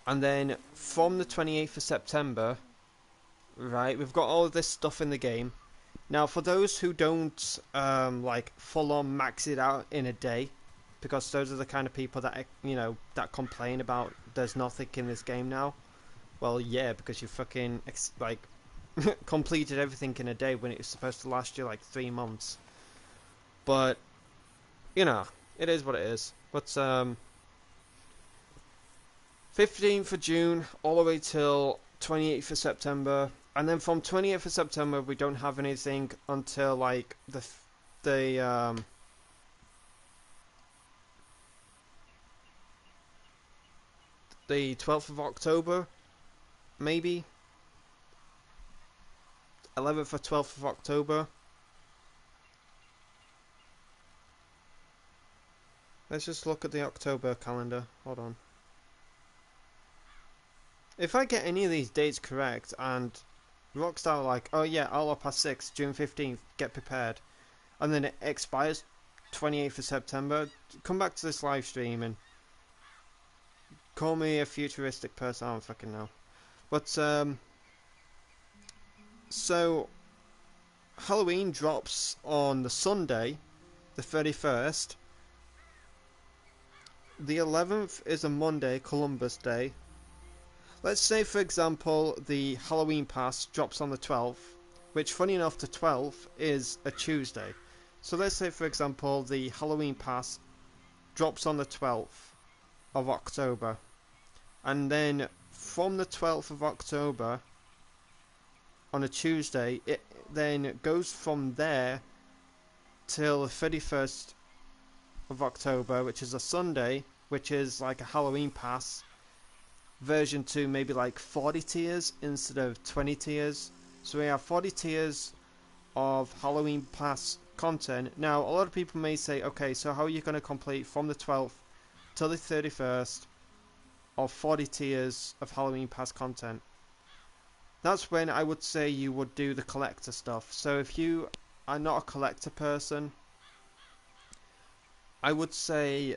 And then from the 28th of September, right, we've got all of this stuff in the game. Now, for those who don't like full on max it out in a day, because those are the kind of people that, you know, that complain about there's nothing in this game now. Well, yeah, because you fucking like completed everything in a day when it was supposed to last you like 3 months. But you know, it is what it is. But 15th of June all the way till 28th of September. And then from 28th of September, we don't have anything until like the 12th of October, maybe 11th or 12th of October. Let's just look at the October calendar. Hold on. If I get any of these dates correct and Rockstar are like, oh yeah, Outlaw Pass 6, June 15th, get prepared, and then it expires 28th of September, come back to this live stream and call me a futuristic person. I don't fucking know. But so Halloween drops on the Sunday, the 31st. The 11th is a Monday, Columbus Day. Let's say, for example, the Halloween Pass drops on the 12th, which, funny enough, the 12th is a Tuesday. So let's say, for example, the Halloween Pass drops on the 12th of October. And then from the 12th of October, on a Tuesday, it then goes from there till the 31st of October, which is a Sunday, which is like a Halloween Pass version 2, maybe like 40 tiers instead of 20 tiers. So we have 40 tiers of Halloween Pass content. Now, a lot of people may say, okay, so how are you going to complete from the 12th till the 31st of 40 tiers of Halloween Pass content? That's when I would say you would do the collector stuff. So if you are not a collector person, I would say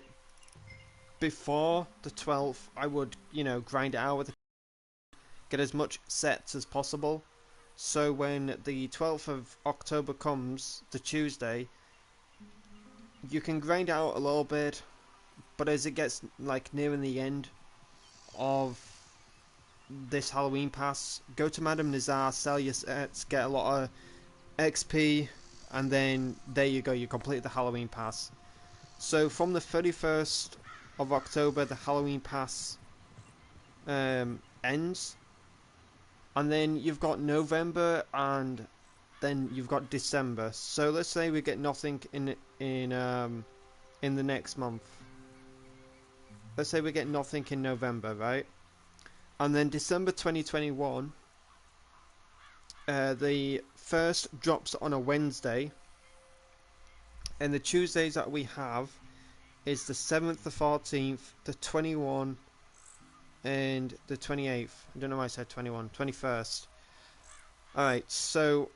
before the 12th, I would, grind it out with get as much sets as possible. So when the 12th of October comes, the Tuesday, you can grind out a little bit, but as it gets like nearing the end of this Halloween Pass, go to Madame Nazar, sell your sets, get a lot of XP, and then there you go, you complete the Halloween Pass. So from the 31st of October, the Halloween Pass ends, and then you've got November, and then you've got December. So let's say we get nothing in the next month. Let's say we get nothing in November, right? And then December 2021, the first drops on a Wednesday, and the Tuesdays that we have is the 7th, the 14th, the 21st, and the 28th. I don't know why I said 21. 21st. Alright, so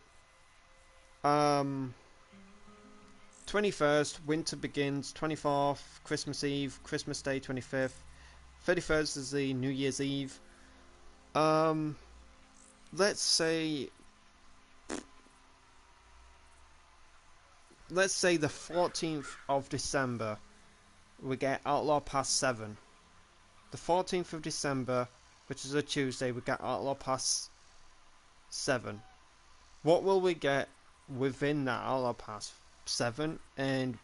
21st, winter begins. 24th, Christmas Eve, Christmas Day, 25th. 31st is the New Year's Eve. Let's say the 14th of December, we get Outlaw Pass 7. The 14th of December, which is a Tuesday, we get Outlaw Pass 7. What will we get within that Outlaw Pass 7? And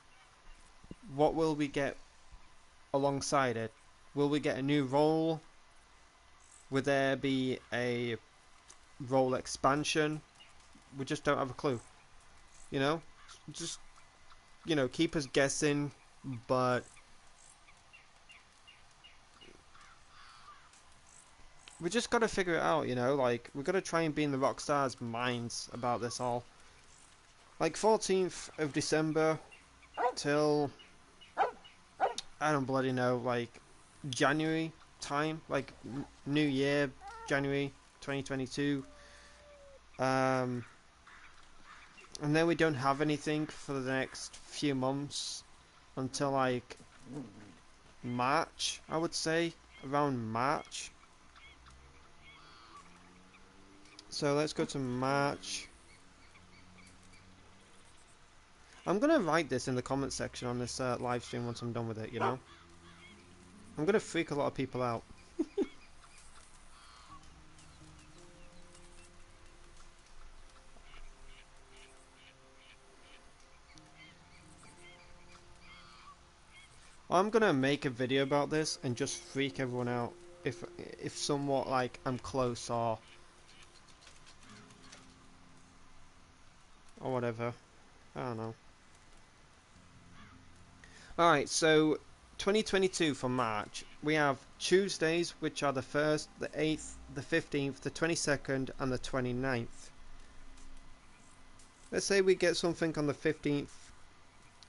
what will we get alongside it? Will we get a new role? Will there be a role expansion? We just don't have a clue. Just, keep us guessing, but we just gotta figure it out, like, we gotta try and be in the Rockstar's minds about this all. Like, 14th of December till, I don't bloody know, like, January time, like, New Year, January 2022, and then we don't have anything for the next few months until, like, March, I would say, around March. So let's go to March. I'm going to write this in the comment section on this live stream once I'm done with it, I'm going to freak a lot of people out. I'm going to make a video about this and just freak everyone out if somewhat, like, I'm close or whatever. I don't know. Alright, so 2022 for March, we have Tuesdays, which are the 1st, the 8th, the 15th, the 22nd, and the 29th. Let's say we get something on the 15th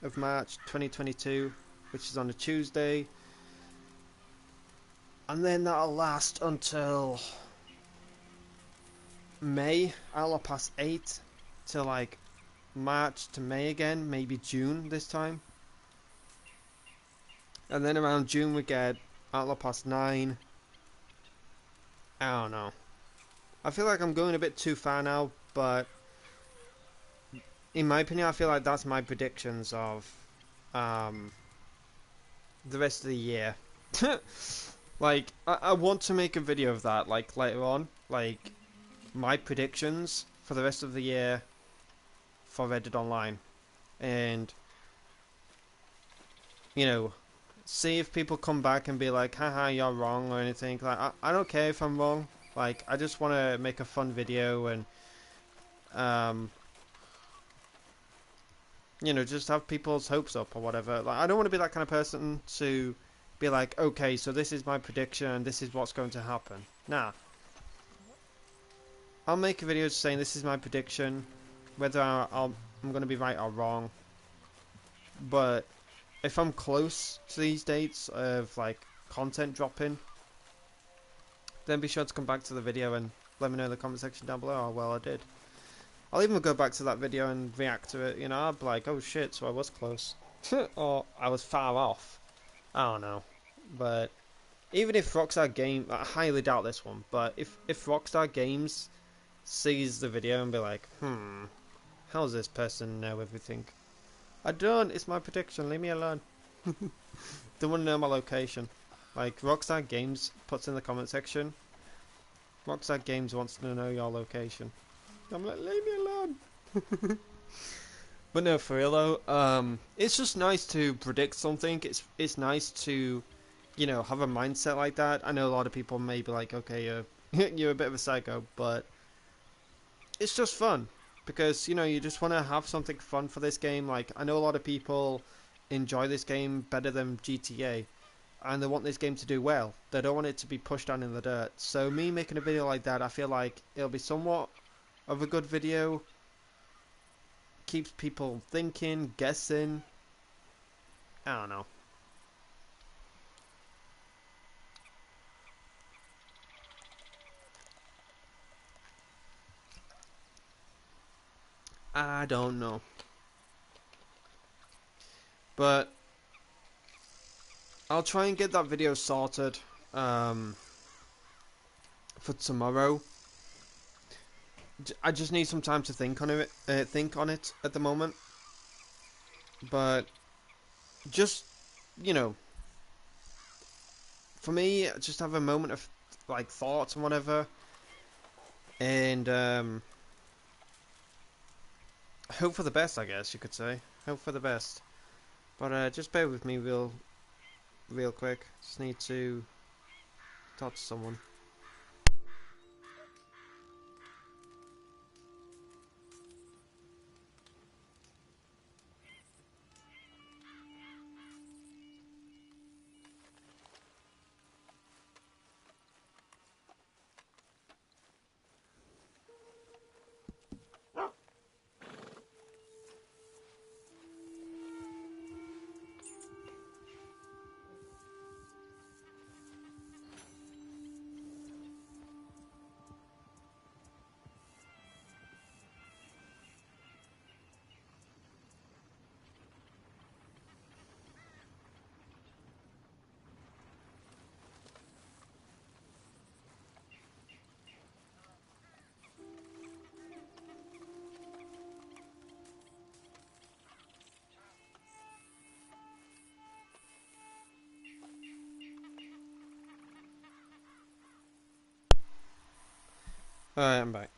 of March 2022, which is on a Tuesday, and then that'll last until May. I'll pass 8 till, like, March to May again, maybe June this time. And then around June we get Outlaw Pass 9. I don't know. I feel like I'm going a bit too far now, but in my opinion, I feel like that's my predictions of the rest of the year. Like, I want to make a video of that, like, later on. Like, my predictions for the rest of the year for Red Dead Online. And, you know, see if people come back and be like, haha, you're wrong or anything. Like, I don't care if I'm wrong. Like, I just want to make a fun video and, you know, just have people's hopes up or whatever. Like, I don't want to be that kind of person to be like, okay, so this is my prediction and this is what's going to happen. Nah. I'll make a video saying this is my prediction, whether I'm going to be right or wrong. But if I'm close to these dates of, like, content dropping, then be sure to come back to the video and let me know in the comment section down below how well I did. I'll even go back to that video and react to it, you know, I'll be like, oh shit, so I was close. Or I was far off. I don't know. But even if Rockstar Games, I highly doubt this one, but if Rockstar Games sees the video and be like, how does this person know everything? I don't, it's my prediction, leave me alone. Don't want to know my location. Like, Rockstar Games puts in the comment section, Rockstar Games wants to know your location. I'm like, leave me alone. But no, for real though, it's just nice to predict something. It's nice to, you know, have a mindset like that. I know a lot of people may be like, okay, you're a bit of a psycho, but it's just fun. Because, you know, you just want to have something fun for this game. Like, I know a lot of people enjoy this game better than GTA. And they want this game to do well. They don't want it to be pushed down in the dirt. So me making a video like that, I feel like it'll be somewhat of a good video. Keeps people thinking, guessing. I don't know. I don't know. But I'll try and get that video sorted for tomorrow. I just need some time to think on it. At the moment. But just, you know, for me, just have a moment of like thoughts and whatever, and hope for the best. I guess you could say hope for the best. But just bear with me real quick. Just need to talk to someone. Alright, I'm back.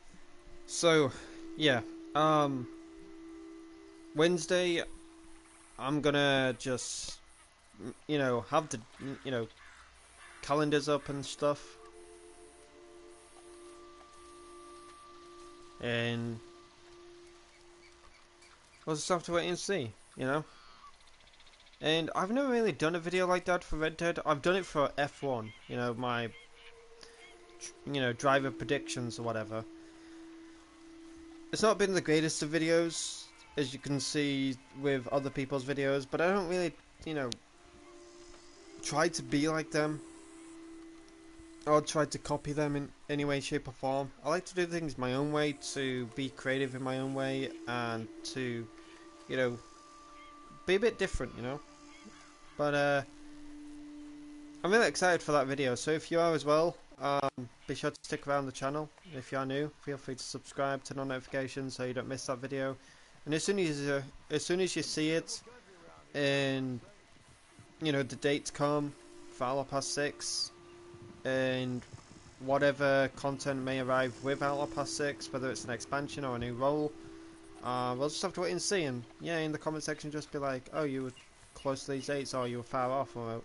So, yeah, Wednesday, I'm gonna just, you know, have the, you know, calendars up and stuff. And we'll just have to wait and see, you know. And I've never really done a video like that for Red Dead. I've done it for F1, you know, my, you know, driver predictions or whatever. It's not been the greatest of videos, as you can see with other people's videos, but I don't really, you know, try to be like them. I'll try to copy them in any way, shape or form. I like to do things my own way, to be creative in my own way, and to, you know, be a bit different, you know. But I'm really excited for that video, so if you are as well, be sure to stick around the channel. If you are new, feel free to subscribe, turn on notifications so you don't miss that video. And as soon as you see it, and you know the dates come for Outlaw Pass 6, and whatever content may arrive with Outlaw Pass 6, whether it's an expansion or a new role, we'll just have to wait and see. And yeah, in the comment section, just be like, "Oh, you were close to these dates, or you were far off," or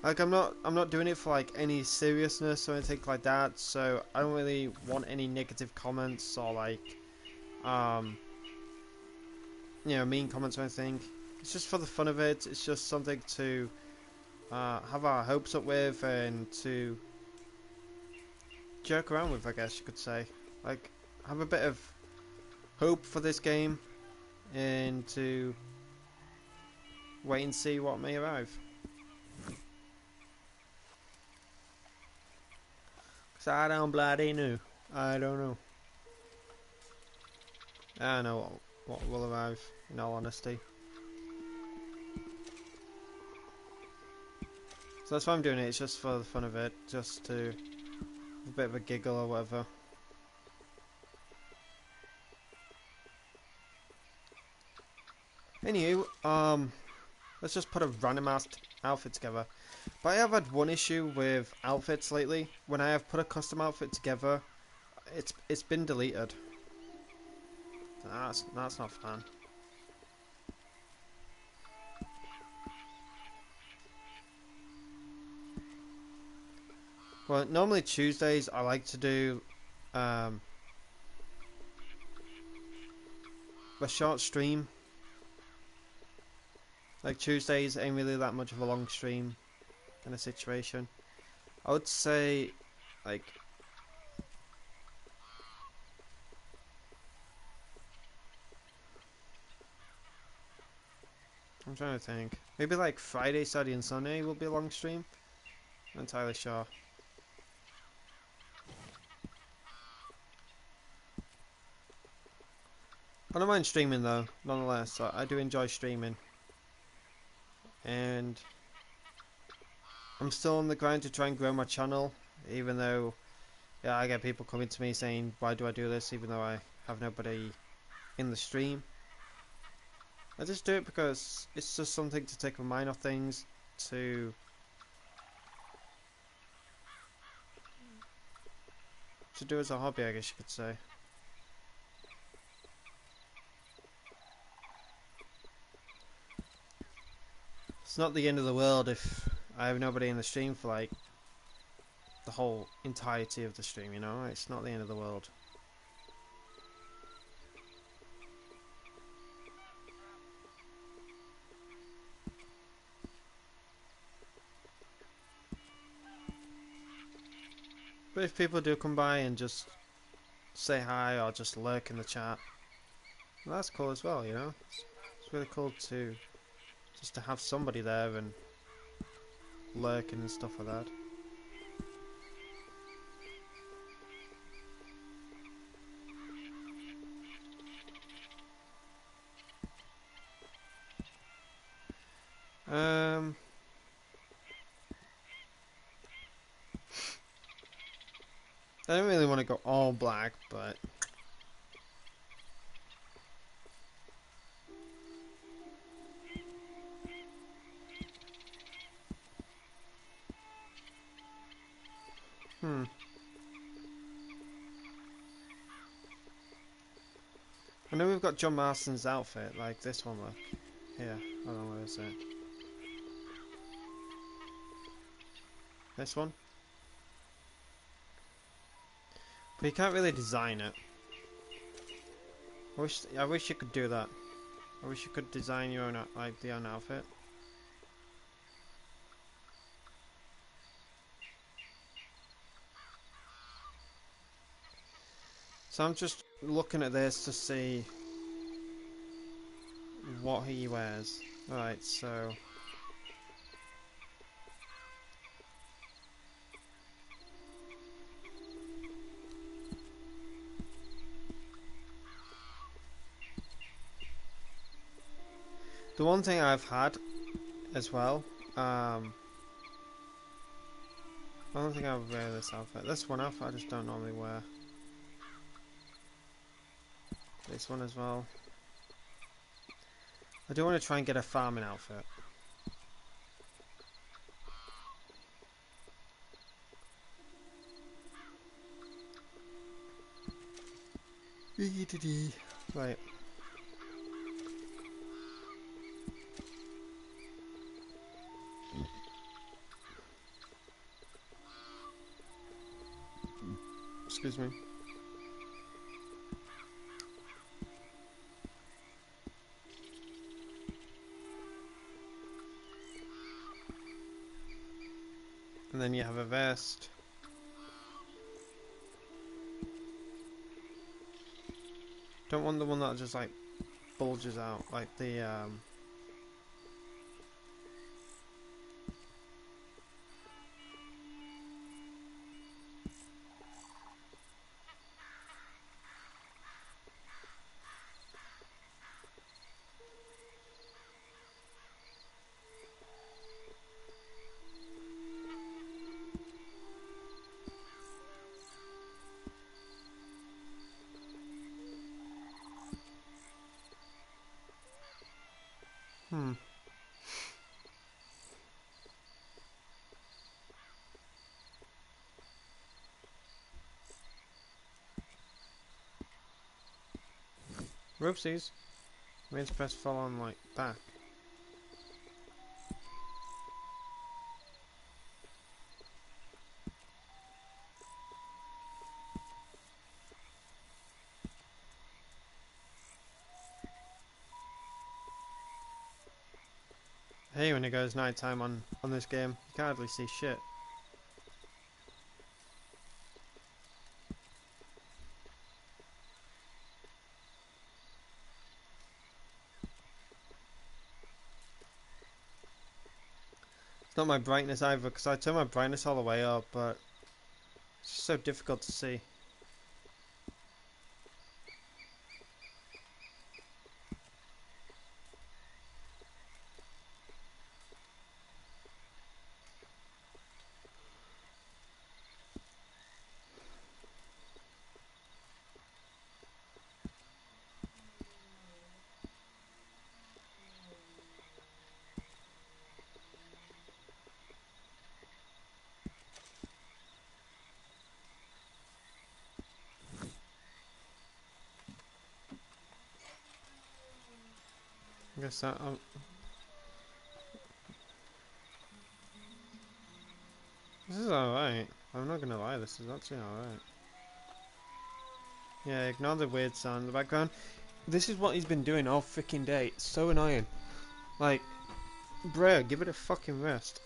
like I'm not doing it for like any seriousness or anything like that. So I don't really want any negative comments or like, you know, mean comments or anything. It's just for the fun of it. It's just something to have our hopes up with and to joke around with, I guess you could say. Like, have a bit of hope for this game and to wait and see what may arrive. Cause I don't bloody know. I don't know. I know what will arrive, in all honesty. So that's why I'm doing it. It's just for the fun of it, just to have a bit of a giggle or whatever. Anywho, let's just put a random ass outfit together. But I have had one issue with outfits lately. When I have put a custom outfit together, it's been deleted. That's not fun. Well, normally Tuesdays I like to do a short stream. Like Tuesdays ain't really that much of a long stream kind of situation. I would say like I'm trying to think. Maybe like Friday, Saturday and Sunday will be a long stream. Not entirely sure. I don't mind streaming though, nonetheless. I do enjoy streaming. And I'm still on the grind to try and grow my channel, even though yeah, I get people coming to me saying, why do I do this even though I have nobody in the stream. I just do it because it's just something to take my mind off things, to do as a hobby, I guess you could say. It's not the end of the world if I have nobody in the stream for like the whole entirety of the stream, you know? It's not the end of the world. But if people do come by and just say hi or just lurk in the chat, well, that's cool as well, you know? It's really cool to just to have somebody there and lurking and stuff like that. I don't really want to go all black, but I know we've got John Marston's outfit, like this one, look. Here, hold on, where is it? This one? But you can't really design it. I wish you could do that. I wish you could design your own, like, the own outfit. So I'm just looking at this to see what he wears. Right, so The one thing I've had as well, I don't think I would wear this outfit. This one outfit I just don't normally wear. This one as well. I do want to try and get a farming outfit. Right. Excuse me. And then you have a vest. Don't want the one that just like bulges out, like the Whoopsies. Made to press fall on like back. Hey, when it goes night time on this game, you can't hardly see shit. It's not my brightness either, because I turn my brightness all the way up, but it's just so difficult to see. I guess that. This is alright. I'm not gonna lie, this is actually alright. Yeah, ignore the weird sound in the background. This is what he's been doing all freaking day. It's so annoying. Like, bruh, give it a fucking rest.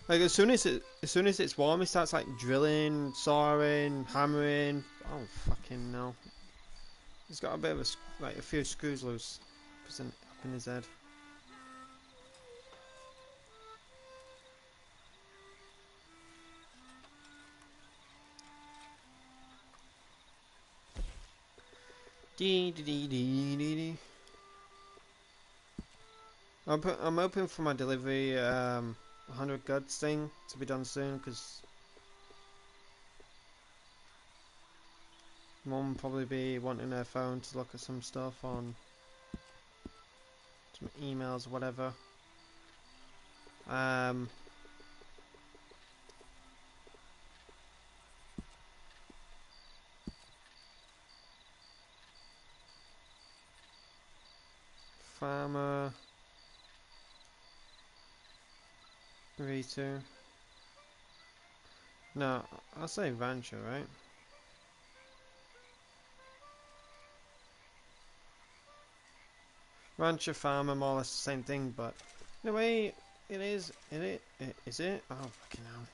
Like as soon as it's warm, he starts like drilling, sawing, hammering. Oh fucking no! He's got a bit of a few screws loose, up in his head. Dee dee dee dee dee dee. I'm hoping for my delivery 100 goods thing to be done soon, because Mum will probably be wanting her phone to look at some stuff on some emails or whatever. Farmer V2. No, I'll say Rancher, right? Rancher, farmer, more or less the same thing, but in a way, it is. Is it? Oh fucking hell!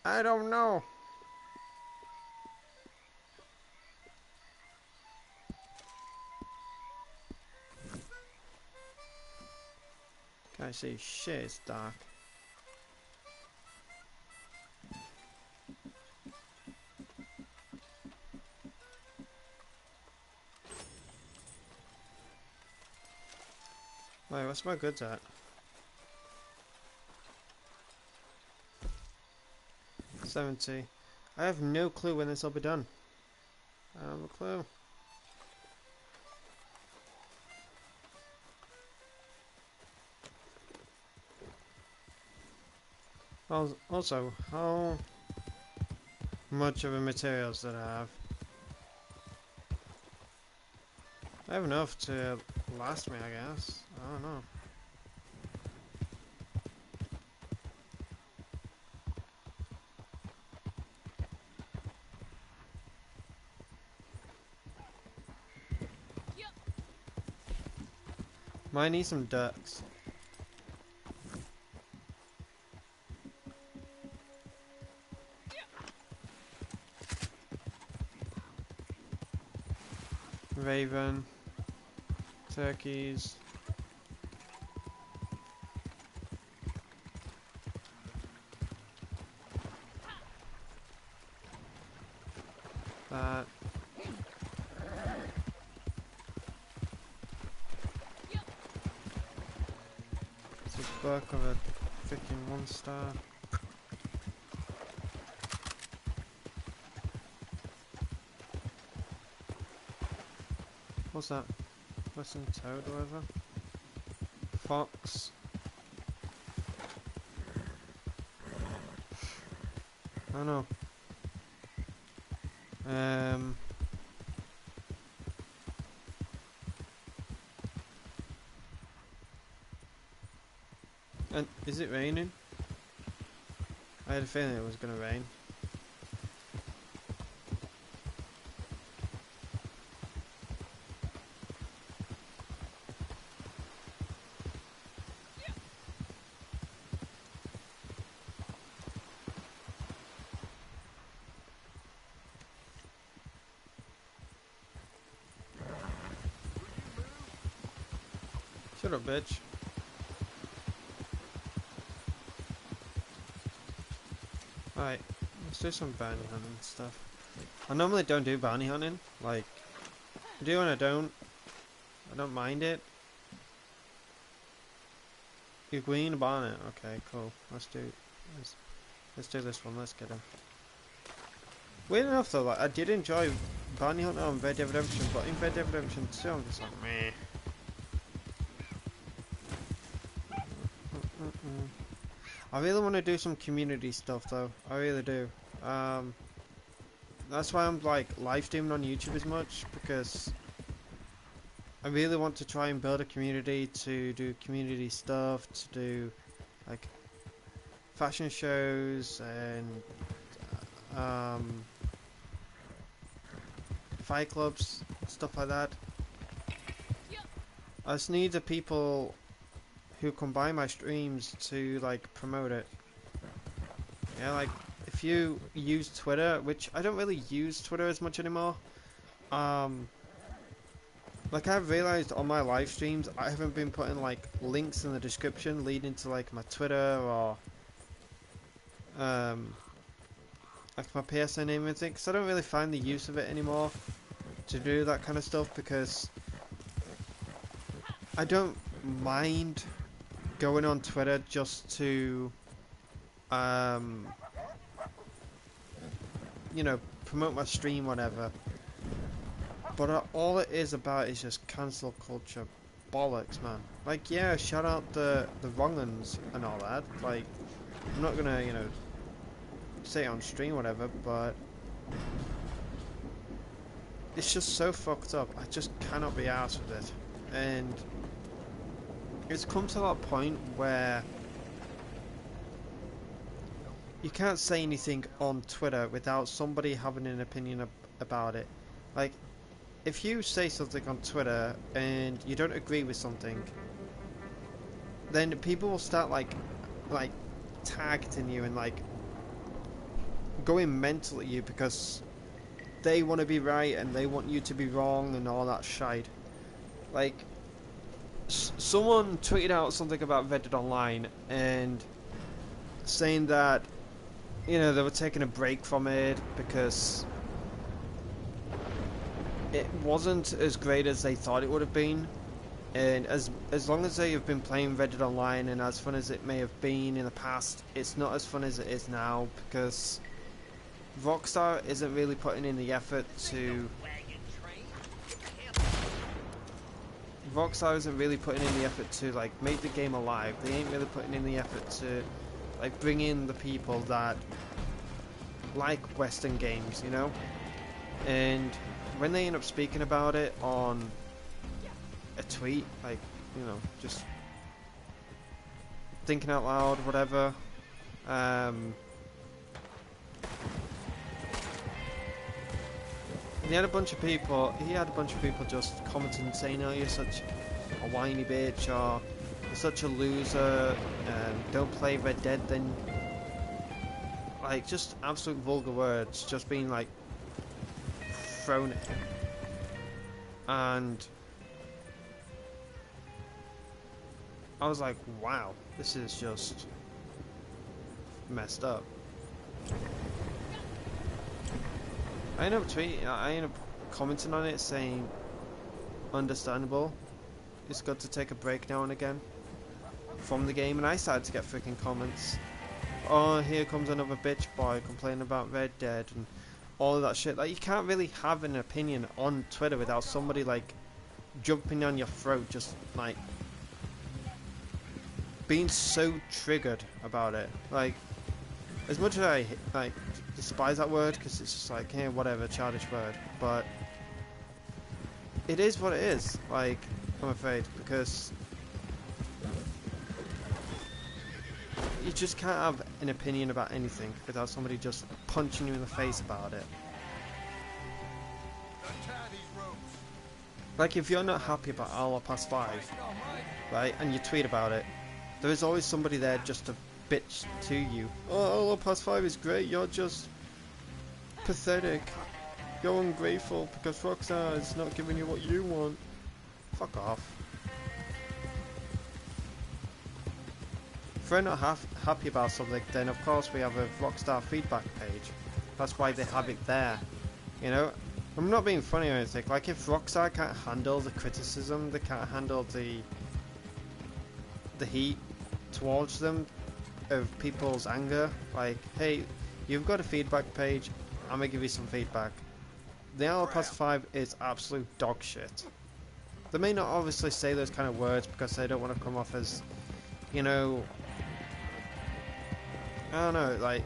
I don't know. Can't see shit. It's dark. Where's my goods at? 70. I have no clue when this will be done. I don't have a clue. Also, how much of the materials that I have? I have enough to last me, I guess. I don't know. Might need some ducks. Raven. Turkeys. That. It's a buck of a freaking 1-star. What's that? Western toad or whatever? Fox. I don't know. And is it raining? I had a feeling it was gonna rain. Shut up, bitch. Alright, let's do some bounty hunting stuff. I normally don't do bounty hunting. Like, I do and I don't. I don't mind it. You're green about it. Okay, cool. Let's do this one. Let's get him. Weird enough though, like, I did enjoy bounty hunting on Red Dead Redemption, but in Red Dead Redemption 2 I'm just like, meh. I really want to do some community stuff though. I really do. That's why I'm like live streaming on YouTube as much, because I really want to try and build a community to do community stuff, to do like fashion shows and fight clubs, stuff like that. I just need the people who come by my streams to like promote it. Yeah, like if you use Twitter, which I don't really use Twitter as much anymore. Like I've realized on my live streams I haven't been putting like links in the description leading to like my Twitter or like my PSN name and everything, because I don't really find the use of it anymore to do that kind of stuff, because I don't mind going on Twitter just to you know, promote my stream, whatever. But all it is about is just cancel culture bollocks, man. Like, yeah, shout out the wrong'uns and all that. Like, I'm not gonna, you know, say it on stream or whatever, but it's just so fucked up. I just cannot be arsed with it. And it's come to that point where you can't say anything on Twitter without somebody having an opinion about it. Like, if you say something on Twitter and you don't agree with something, then people will start like targeting you and like going mental at you because they want to be right and they want you to be wrong and all that shite. Like, someone tweeted out something about Reddit Online and saying that, you know, they were taking a break from it because it wasn't as great as they thought it would have been. And as long as they have been playing Reddit Online, and as fun as it may have been in the past, it's not as fun as it is now, because Rockstar isn't really putting in the effort to... Rockstar isn't really putting in the effort to, like, make the game alive. They ain't really putting in the effort to, like, bring in the people that like Western games, you know? And when they end up speaking about it on a tweet, like, you know, just thinking out loud, whatever, he had a bunch of people just commenting saying, oh, you're such a whiny bitch, or you're such a loser, don't play Red Dead then. Like, just absolute vulgar words just being, like, thrown at him. And I was like, wow, this is just messed up. I ended up commenting on it saying, understandable, it's good to take a break now and again from the game, and I started to get freaking comments. Oh, here comes another bitch boy complaining about Red Dead and all of that shit. Like, you can't really have an opinion on Twitter without somebody, like, jumping on your throat, just, like, being so triggered about it. Like, as much as I, like, despise that word, because it's just like, hey, whatever, childish word, but it is what it is, like, I'm afraid, because you just can't have an opinion about anything without somebody just punching you in the face about it. Like, if you're not happy about Hour Past 5, right, and you tweet about it, there is always somebody there just to bitch to you. Oh, Hour Past 5 is great, you're just pathetic. You're ungrateful because Rockstar is not giving you what you want. Fuck off. If we're not happy about something, then of course we have a Rockstar feedback page. That's why they have it there. You know? I'm not being funny or anything. Like, if Rockstar can't handle the criticism, they can't handle the heat towards them of people's anger, like, hey, you've got a feedback page, I'm gonna give you some feedback. The Hour Past 5 is absolute dog shit. They may not obviously say those kind of words because they don't want to come off as, you know, I don't know, like,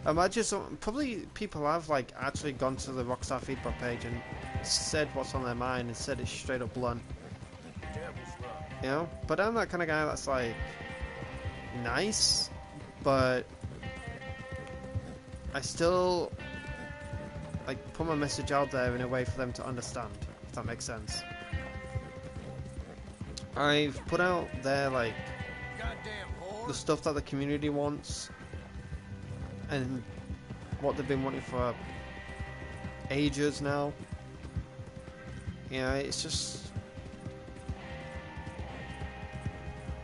imagine probably people have, like, actually gone to the Rockstar feedback page and said what's on their mind and said it straight up blunt. You know? But I'm that kind of guy that's, like, nice, but I still, like, put my message out there in a way for them to understand, if that makes sense. I've put out there, like, the stuff that the community wants and what they've been wanting for ages now. You know, it's just,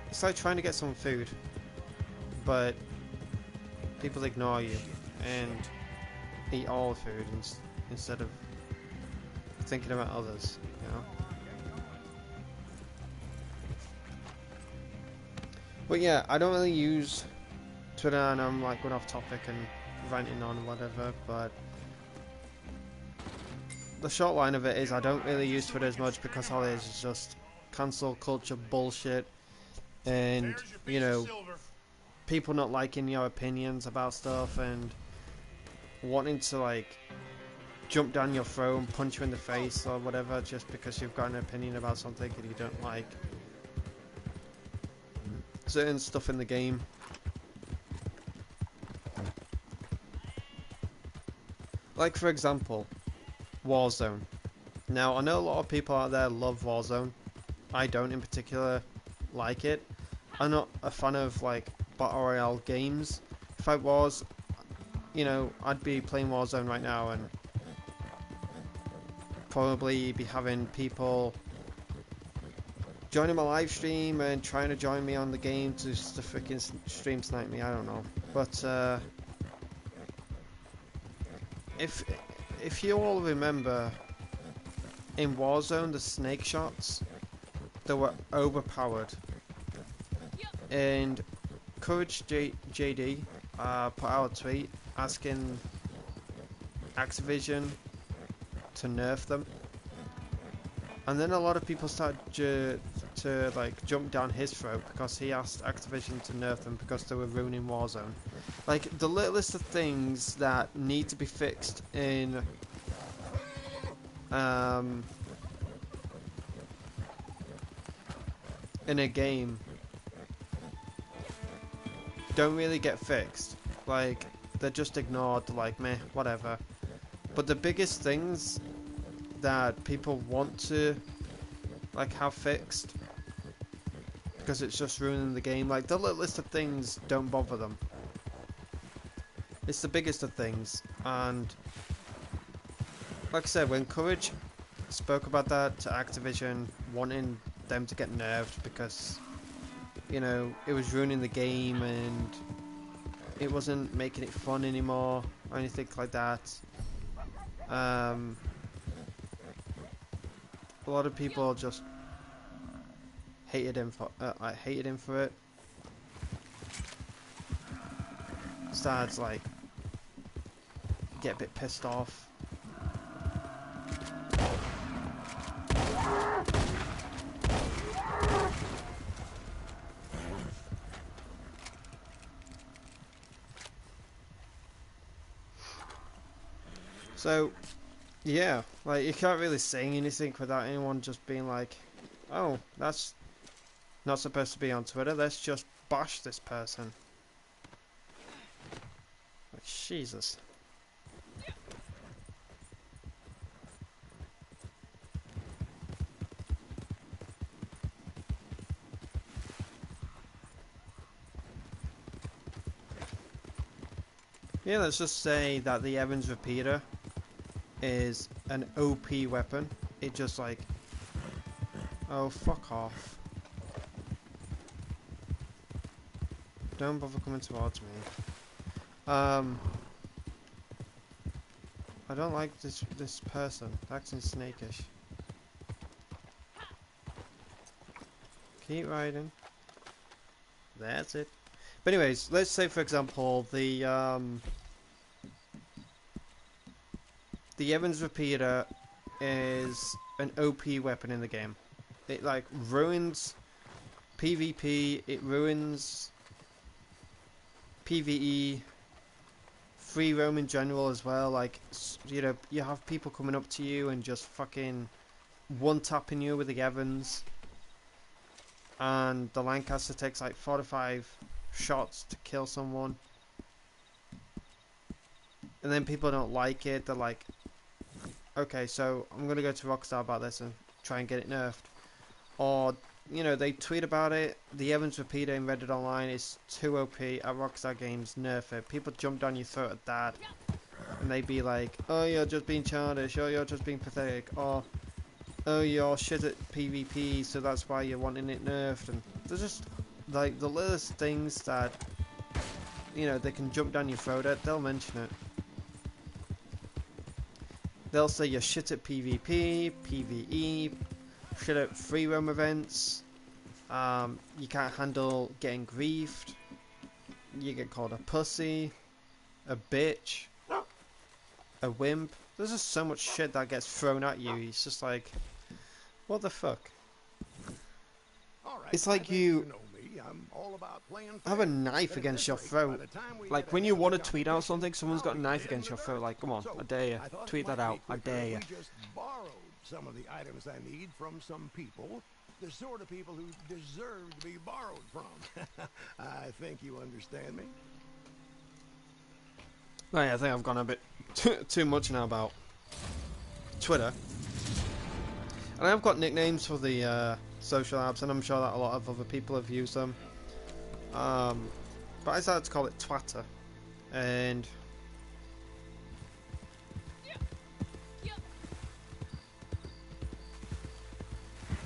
it's like trying to get some food, but people ignore you and eat all the food instead of thinking about others, you know. But yeah, I don't really use Twitter, and I'm like going off topic and ranting on and whatever, but the short line of it is I don't really use Twitter as much because all it is just cancel culture bullshit and, you know, people not liking your opinions about stuff and wanting to, like, jump down your throat and punch you in the face or whatever just because you've got an opinion about something and you don't like certain stuff in the game. Like, for example, Warzone. Now, I know a lot of people out there love Warzone. I don't in particular like it. I'm not a fan of, like, Battle Royale games. If I was, you know, I'd be playing Warzone right now and probably be having people joining my live stream and trying to join me on the game to freaking stream snipe me. I don't know, but if you all remember in Warzone the snake shots, they were overpowered. And Courage JD put out a tweet asking Activision to nerf them, and then a lot of people started to like jump down his throat because he asked Activision to nerf them because they were ruining Warzone. Like the littlest of things that need to be fixed in a game don't really get fixed. Like they're just ignored, like meh, whatever. But the biggest things that people want to like have fixed, because it's just ruining the game, like the littlest of things don't bother them. It's the biggest of things. And like I said, when Courage spoke about that to Activision, wanting them to get nerfed because, you know, it was ruining the game and it wasn't making it fun anymore or anything like that. A lot of people just hated him for it. Started like get a bit pissed off. So, yeah, like you can't really say anything without anyone just being like, "Oh, that's not supposed to be on Twitter. Let's just bash this person." Like, Jesus. Yeah, let's just say that the Evans repeater is an OP weapon. It just like, oh fuck off. Don't bother coming towards me. I don't like this person. Acting snakish. Keep riding. That's it. But anyways, let's say for example the Evans repeater is an OP weapon in the game. It like ruins PvP, it ruins PvE, free roam in general as well. Like, you know, you have people coming up to you and just fucking one-tapping you with the Evans, and the Lancaster takes like 4 to 5 shots to kill someone, and then people don't like it. They're like, okay, so I'm gonna go to Rockstar about this and try and get it nerfed. Or, you know, they tweet about it. The Evans repeater in Reddit Online is too OP at Rockstar Games, nerf it. People jump down your throat at that, and they be like, oh, you're just being childish, or you're just being pathetic, or oh, you're shit at PvP, so that's why you're wanting it nerfed. And there's just like the littlest things that, you know, they can jump down your throat at. They'll mention it. They'll say you're shit at PvP, PvE, shit at free roam events, you can't handle getting griefed, you get called a pussy, a bitch, a wimp. There's just so much shit that gets thrown at you. It's just like, what the fuck? It's like you have a knife against your throat. Like when you want to tweet out something, someone's got a knife against your throat. Like, come on, I dare you. Tweet that out. I dare you. Just borrowed some of the items I need from some people, the sort of people who deserve to be borrowed from. I think you understand me. Right, I think I've gone a bit too much now about Twitter. And I've got nicknames for the social apps, and I'm sure that a lot of other people have used them. But I decided to call it Twatter. And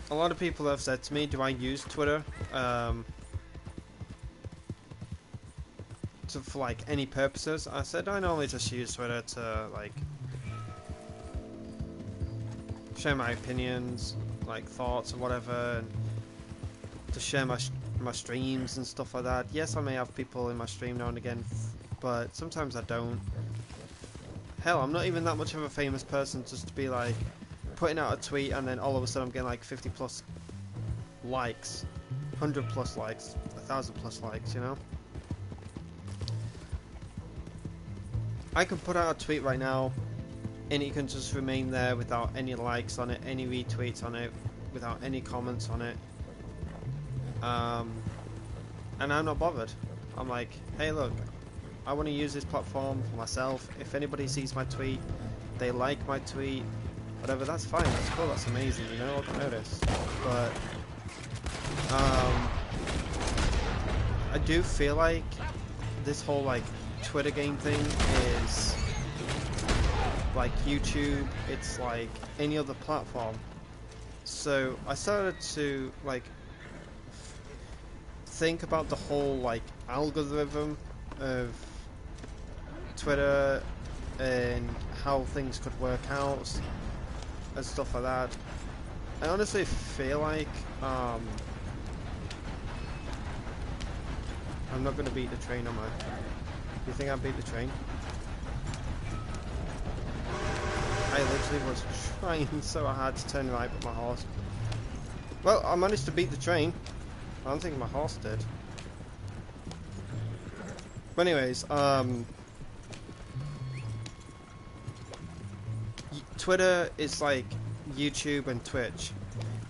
a lot of people have said to me, do I use Twitter for like any purposes? I said I normally just use Twitter to like share my opinions, like thoughts or whatever, and to share my streams and stuff like that. Yes, I may have people in my stream now and again, but sometimes I don't. Hell, I'm not even that much of a famous person just to be like putting out a tweet and then all of a sudden I'm getting like 50 plus likes, 100 plus likes, 1,000 plus likes, you know? I can put out a tweet right now and it can just remain there without any likes on it, any retweets on it, without any comments on it. And I'm not bothered. I'm like, hey look, I want to use this platform for myself. If anybody sees my tweet, they like my tweet, whatever, that's fine, that's cool, that's amazing, you know, I'll notice. But I do feel like this whole like Twitter game thing is like YouTube, it's like any other platform. So I started to like think about the whole like algorithm of Twitter and how things could work out and stuff like that. I honestly feel like I'm not going to beat the train, am I? You think I beat the train? I literally was trying so hard to turn right with my horse. Well, I managed to beat the train. I don't think my horse did. But anyways, Twitter is like YouTube and Twitch.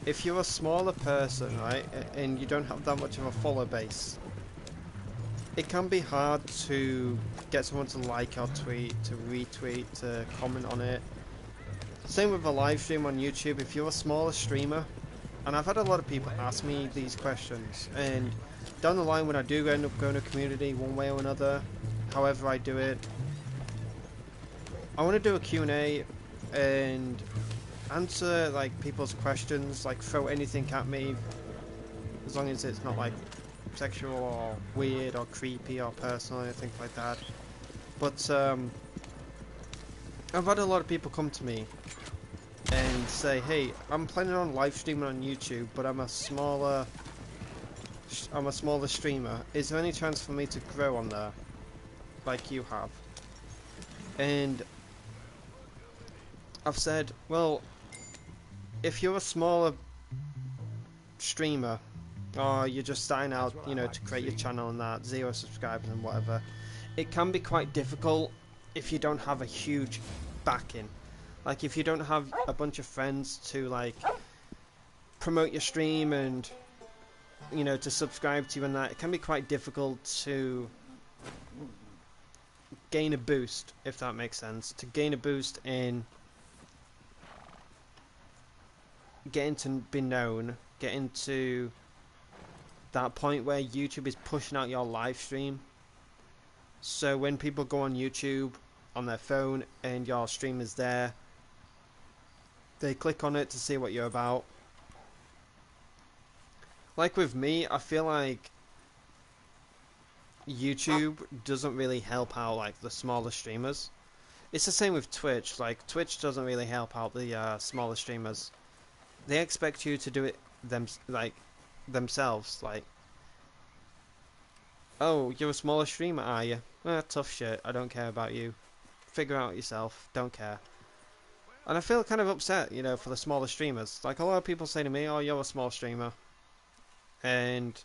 If you're a smaller person, right, and you don't have that much of a follower base, it can be hard to get someone to like your tweet, to retweet, to comment on it. Same with a live stream on YouTube. If you're a smaller streamer, and I've had a lot of people ask me these questions, and down the line when I do end up going to community one way or another, however I do it, I want to do a Q&A and answer like people's questions, like throw anything at me, as long as it's not like sexual or weird or creepy or personal or anything like that. But I've had a lot of people come to me and say, hey, I'm planning on live streaming on YouTube, but I'm a smaller streamer. Is there any chance for me to grow on there like you have? And I've said, well, if you're a smaller streamer, or you're just starting out, you know, to create your channel and that, 0 subscribers and whatever, it can be quite difficult if you don't have a huge backing. Like, if you don't have a bunch of friends to, like, promote your stream and, you know, to subscribe to you and that, it can be quite difficult to gain a boost, if that makes sense. To gain a boost in getting to be known, getting to that point where YouTube is pushing out your live stream. So when people go on YouTube on their phone and your stream is there, they click on it to see what you're about. Like with me, I feel like YouTube doesn't really help out like the smaller streamers. It's the same with Twitch. Like, Twitch doesn't really help out the smaller streamers. They expect you to do it themselves. Like, oh, you're a smaller streamer, are you? Tough shit. I don't care about you. Figure out yourself. Don't care. And I feel kind of upset, you know, for the smaller streamers. Like, a lot of people say to me, oh, you're a small streamer. And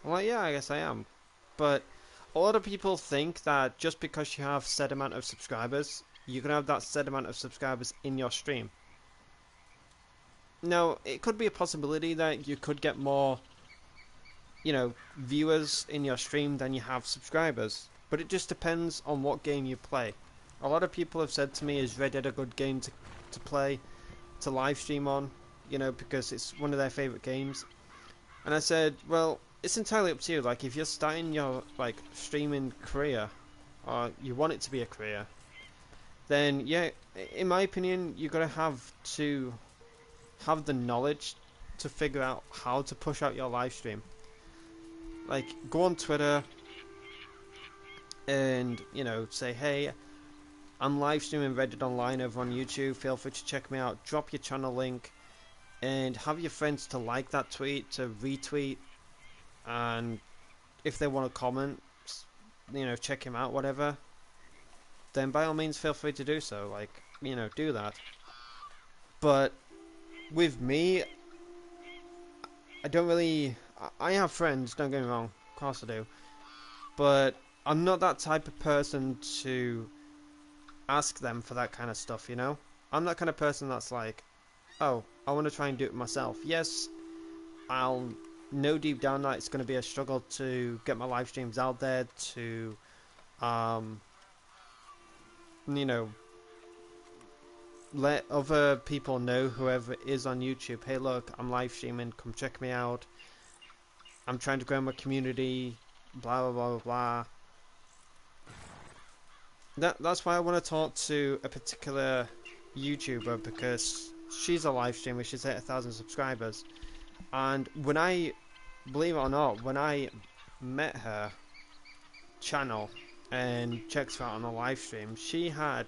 I'm like, yeah, I guess I am. But a lot of people think that just because you have said amount of subscribers, you can have that said amount of subscribers in your stream. Now, it could be a possibility that you could get more, you know, viewers in your stream than you have subscribers. But it just depends on what game you play. A lot of people have said to me, is Red Dead a good game to play, to live stream on, you know, because it's one of their favourite games. And I said, well, it's entirely up to you. Like, if you're starting your, like, streaming career, or you want it to be a career, then, yeah, in my opinion, you're going to have the knowledge to figure out how to push out your live stream. Like, go on Twitter and, you know, say, hey, I'm live streaming Red Dead Online over on YouTube, feel free to check me out, drop your channel link, and have your friends to like that tweet, to retweet, and if they want to comment, you know, check him out, whatever, then by all means feel free to do so. Like, you know, do that. But with me, I don't really. I have friends, don't get me wrong, of course I do. But I'm not that type of person to ask them for that kind of stuff, you know? I'm that kind of person that's like, oh, I want to try and do it myself. Yes, I'll know deep down that it's going to be a struggle to get my live streams out there, to, um, you know, let other people know, whoever is on YouTube, hey, look, I'm live streaming, come check me out. I'm trying to grow my community, blah, blah, blah, blah, blah. That's why I want to talk to a particular YouTuber, because she's a live streamer, she's hit 1,000 subscribers. And when I, believe it or not, when I met her channel and checked her out on a live stream, she had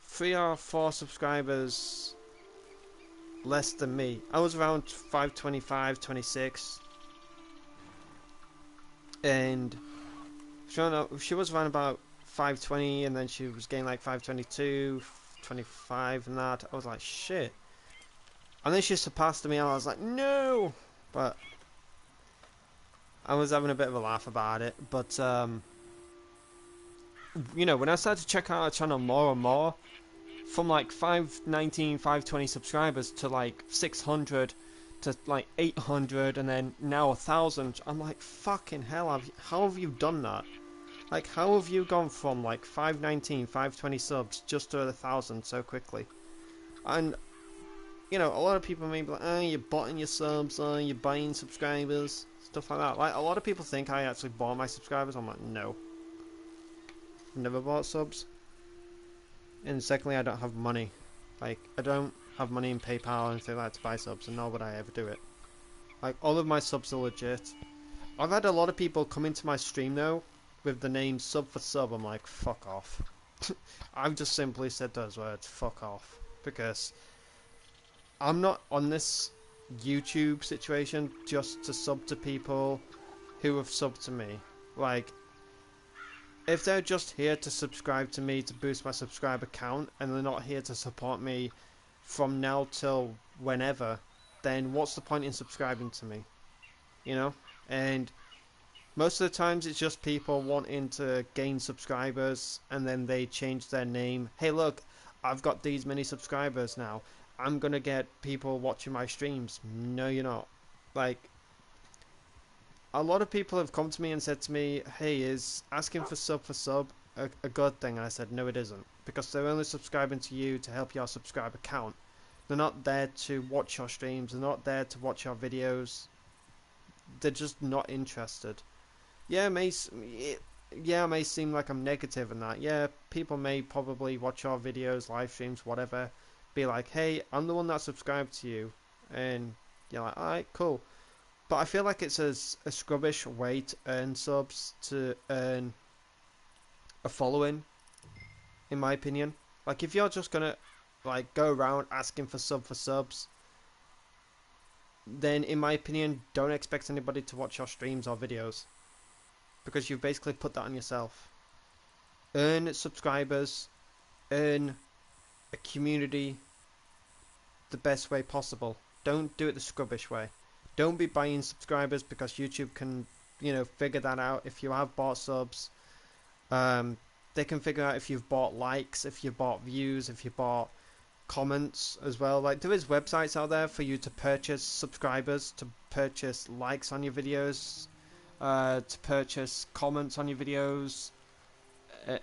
3 or 4 subscribers less than me. I was around 525, 26, and she was around about 520, and then she was getting like 522, 25 and that. I was like, shit. And then she surpassed me and I was like, no! But I was having a bit of a laugh about it. But, you know, when I started to check out her channel more and more, from like 519, 520 subscribers to like 600 to like 800 and then now 1,000, I'm like, fucking hell, how have you done that? Like, how have you gone from like 519, 520 subs just to 1,000 so quickly? And, you know, a lot of people may be like, oh, you're botting your subs, oh, you're buying subscribers, stuff like that. Like, a lot of people think I actually bought my subscribers. I'm like, no. Never bought subs. And secondly, I don't have money. Like, I don't have money in PayPal or anything like that to buy subs, and nor would I ever do it. Like, all of my subs are legit. I've had a lot of people come into my stream, though, with the name sub for sub. I'm like, fuck off. I've just simply said those words, fuck off. Because I'm not on this YouTube situation just to sub to people who have subbed to me. Like, if they're just here to subscribe to me to boost my subscriber count, and they're not here to support me from now till whenever, then what's the point in subscribing to me? You know? And most of the times it's just people wanting to gain subscribers, and then they change their name. Hey, look, I've got these many subscribers now. I'm gonna get people watching my streams. No, you're not. Like, a lot of people have come to me and said to me, hey, is asking for sub a good thing? And I said, no, it isn't. Because they're only subscribing to you to help your subscriber count. They're not there to watch your streams. They're not there to watch your videos. They're just not interested. Yeah, it may seem like I'm negative in that. Yeah, people may probably watch your videos, live streams, whatever, be like, hey, I'm the one that subscribed to you. And you're like, alright, cool. But I feel like it's a scrubbish way to earn subs, to earn a following, in my opinion. Like, if you're just gonna, like, go around asking for subs, then, in my opinion, don't expect anybody to watch your streams or videos. Because you've basically put that on yourself. Earn subscribers, earn a community the best way possible. Don't do it the scrubbish way. Don't be buying subscribers, because YouTube can, you know, figure that out. If you have bought subs, they can figure out if you've bought likes, if you've bought views, if you bought comments as well. Like, there is websites out there for you to purchase subscribers, to purchase likes on your videos, to purchase comments on your videos,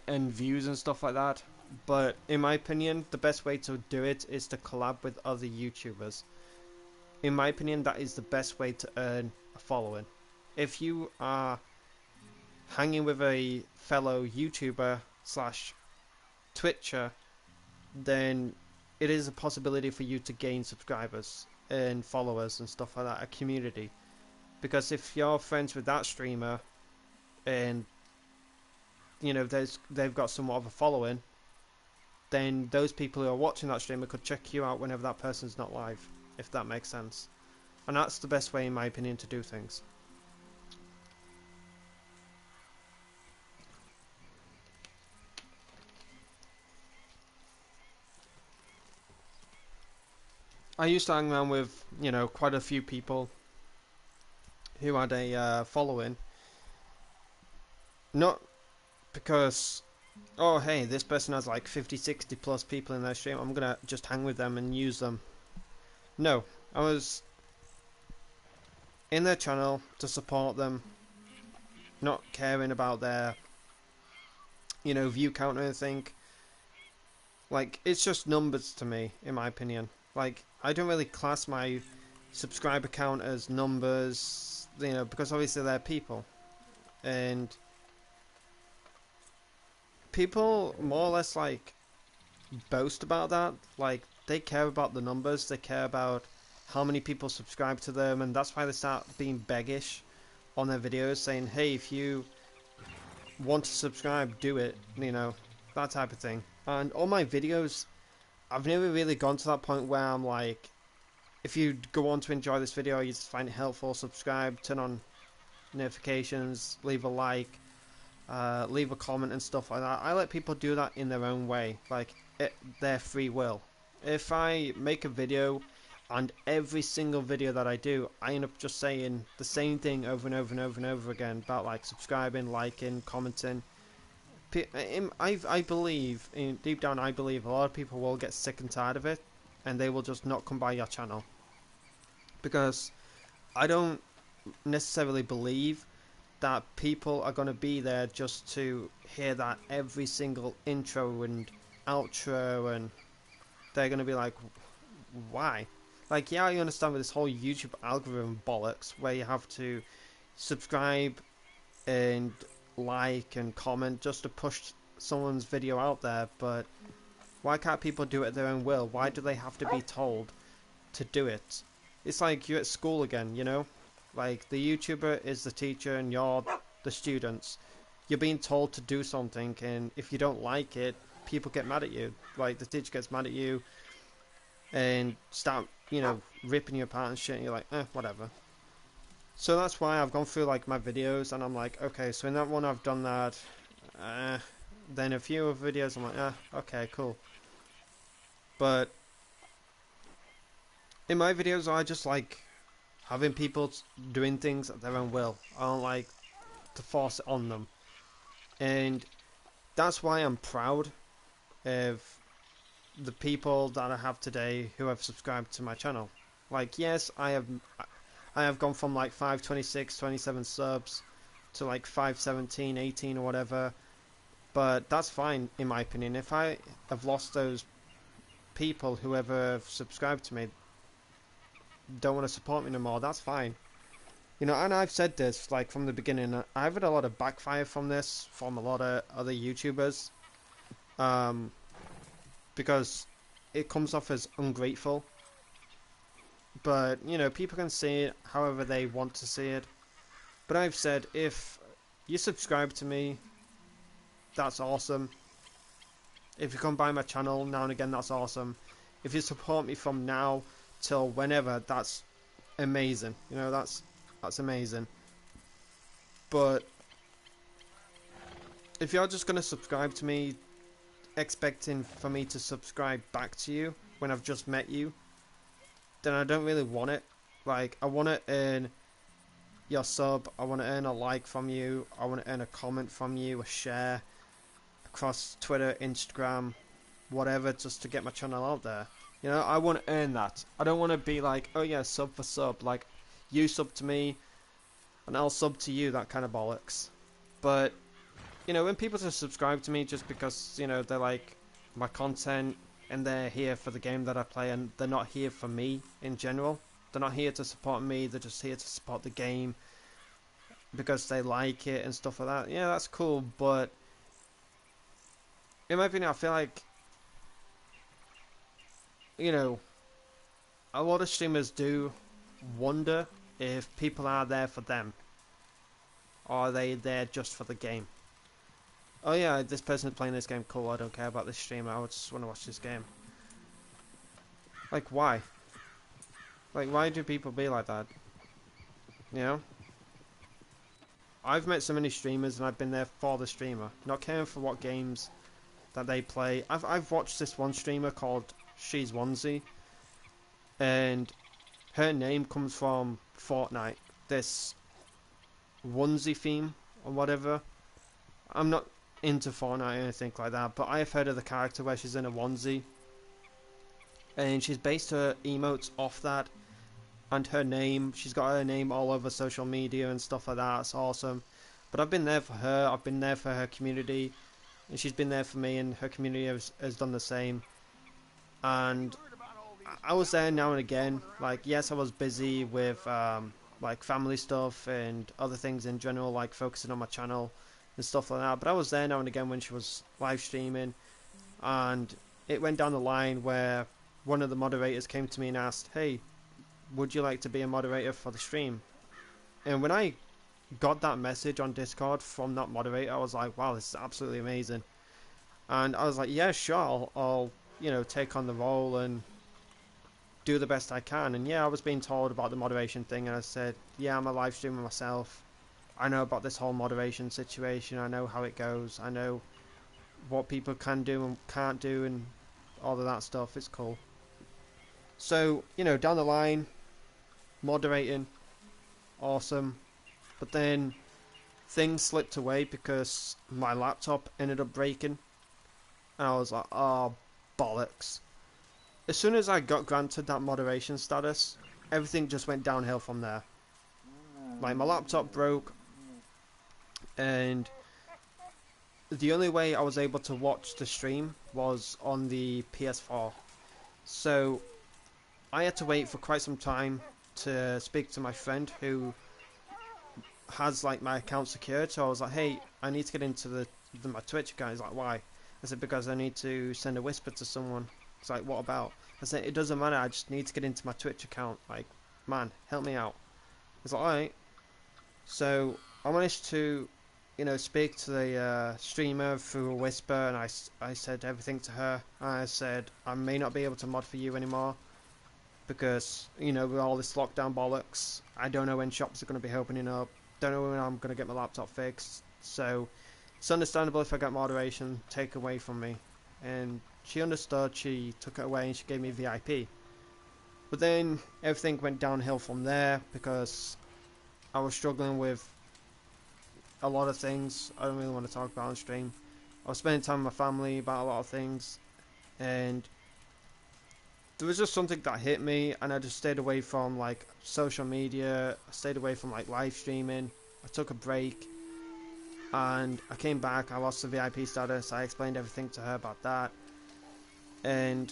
and views and stuff like that. But in my opinion, the best way to do it is to collab with other YouTubers. In my opinion, that is the best way to earn a following. If you are hanging with a fellow YouTuber slash Twitcher, then it is a possibility for you to gain subscribers and followers and stuff like that, a community. Because if you're friends with that streamer and, you know, they've got somewhat of a following, then those people who are watching that streamer could check you out whenever that person's not live, if that makes sense. And that's the best way, in my opinion, to do things. I used to hang around with, you know, quite a few people who had a following. Not because, oh hey, this person has like 50, 60 plus people in their stream, I'm gonna just hang with them and use them. No, I was in their channel to support them, not caring about their, you know, view count or anything. Like, it's just numbers to me, in my opinion. Like, I don't really class my subscriber count as numbers, you know, because obviously they're people. And people more or less, like, boast about that. Like, they care about the numbers, they care about how many people subscribe to them, and that's why they start being beggish on their videos, saying, hey, if you want to subscribe, do it, you know, that type of thing. And all my videos, I've never really gone to that point where I'm like, if you go on to enjoy this video, you just find it helpful, subscribe, turn on notifications, leave a like, leave a comment and stuff like that. I let people do that in their own way, like their free will. If I make a video and every single video that I do, I end up just saying the same thing over and over and over and over again about like subscribing, liking, commenting. I believe, deep down, I believe a lot of people will get sick and tired of it, and they will just not come by your channel. Because I don't necessarily believe that people are going to be there just to hear that every single intro and outro, and they're going to be like, why? Like, yeah, I understand with this whole YouTube algorithm bollocks, where you have to subscribe and like and comment just to push someone's video out there, but why can't people do it at their own will? Why do they have to be told to do it? It's like you're at school again, you know? Like, the YouTuber is the teacher and you're the students. You're being told to do something, and if you don't like it, people get mad at you. Like, the teacher gets mad at you and start, you know, ripping you apart and shit, and you're like, whatever. So that's why I've gone through like my videos, and I'm like, okay, so in that one I've done that. Then a few other videos I'm like, okay, cool. But in my videos, I just like having people doing things at their own will. I don't like to force it on them, and that's why I'm proud of the people that I have today who have subscribed to my channel. Like, yes, I have gone from like 526, 27 subs to like 517, 18 or whatever. But that's fine, in my opinion. If I have lost those people, whoever have subscribed to me, don't want to support me no more, that's fine. You know, and I've said this like from the beginning. I've had a lot of backfire from this, from a lot of other YouTubers. Because it comes off as ungrateful. But, you know, people can see it however they want to see it. But I've said, if you subscribe to me, that's awesome. If you come by my channel now and again, that's awesome. If you support me from now till whenever, that's amazing. You know, that's amazing. But if you're just going to subscribe to me, expecting for me to subscribe back to you when I've just met you, then I don't really want it. Like, I want to earn your sub, I want to earn a like from you, I want to earn a comment from you, a share across Twitter, Instagram, whatever, just to get my channel out there. You know, I want to earn that. I don't want to be like, oh yeah, sub for sub, like, you sub to me and I'll sub to you, that kind of bollocks. But, you know, when people just subscribe to me just because, you know, they like my content and they're here for the game that I play, and they're not here for me in general. They're not here to support me, they're just here to support the game because they like it and stuff like that. Yeah, that's cool, but in my opinion, I feel like, you know, a lot of streamers do wonder if people are there for them. Or are they there just for the game? Oh yeah, this person is playing this game, cool, I don't care about this streamer, I just want to watch this game. Like, why? Like, why do people be like that? You know? I've met so many streamers and I've been there for the streamer, not caring for what games that they play. I've watched this one streamer called She's Onesie, and her name comes from Fortnite. This onesie theme or whatever. I'm not into Fortnite or anything like that, but I have heard of the character where she's in a onesie, and she's based her emotes off that. And her name, she's got her name all over social media and stuff like that. It's awesome. But I've been there for her. I've been there for her community, and she's been there for me, and her community has done the same. And I was there now and again. Like, yes, I was busy with like family stuff and other things in general, like focusing on my channel and stuff like that. But I was there now and again when she was live streaming, and it went down the line where one of the moderators came to me and asked, "Hey, would you like to be a moderator for the stream?" And when I got that message on Discord from that moderator, I was like, "Wow, this is absolutely amazing." And I was like, "Yeah, sure, I'll take on the role and do the best I can." And yeah, I was being told about the moderation thing, and I said, "Yeah, I'm a live streamer myself. I know about this whole moderation situation. I know how it goes. I know what people can do and can't do, and all of that stuff. It's cool." So, down the line, moderating, awesome. But then things slipped away because my laptop ended up breaking. And I was like, oh, bollocks. As soon as I got granted that moderation status, everything just went downhill from there. Like, my laptop broke, and the only way I was able to watch the stream was on the PS4. So I had to wait for quite some time to speak to my friend who has like my account secured. So I was like, "Hey, I need to get into my Twitch account." He's like, "Why?" I said, "Because I need to send a whisper to someone." He's like, "What about?" I said, "It doesn't matter. I just need to get into my Twitch account. Like, man, help me out." He's like, "Alright." So I managed to, speak to the streamer through a whisper, and I said everything to her. I said, "I may not be able to mod for you anymore because, with all this lockdown bollocks, I don't know when shops are going to be opening up. Don't know when I'm going to get my laptop fixed. So it's understandable if I get moderation taken away from me." And she understood. She took it away and she gave me VIP. But then everything went downhill from there because I was struggling with a lot of things I don't really want to talk about on stream. I was spending time with my family about a lot of things, and there was just something that hit me, and I just stayed away from like social media. I stayed away from like live streaming. I took a break, and I came back. I lost the VIP status. I explained everything to her about that, and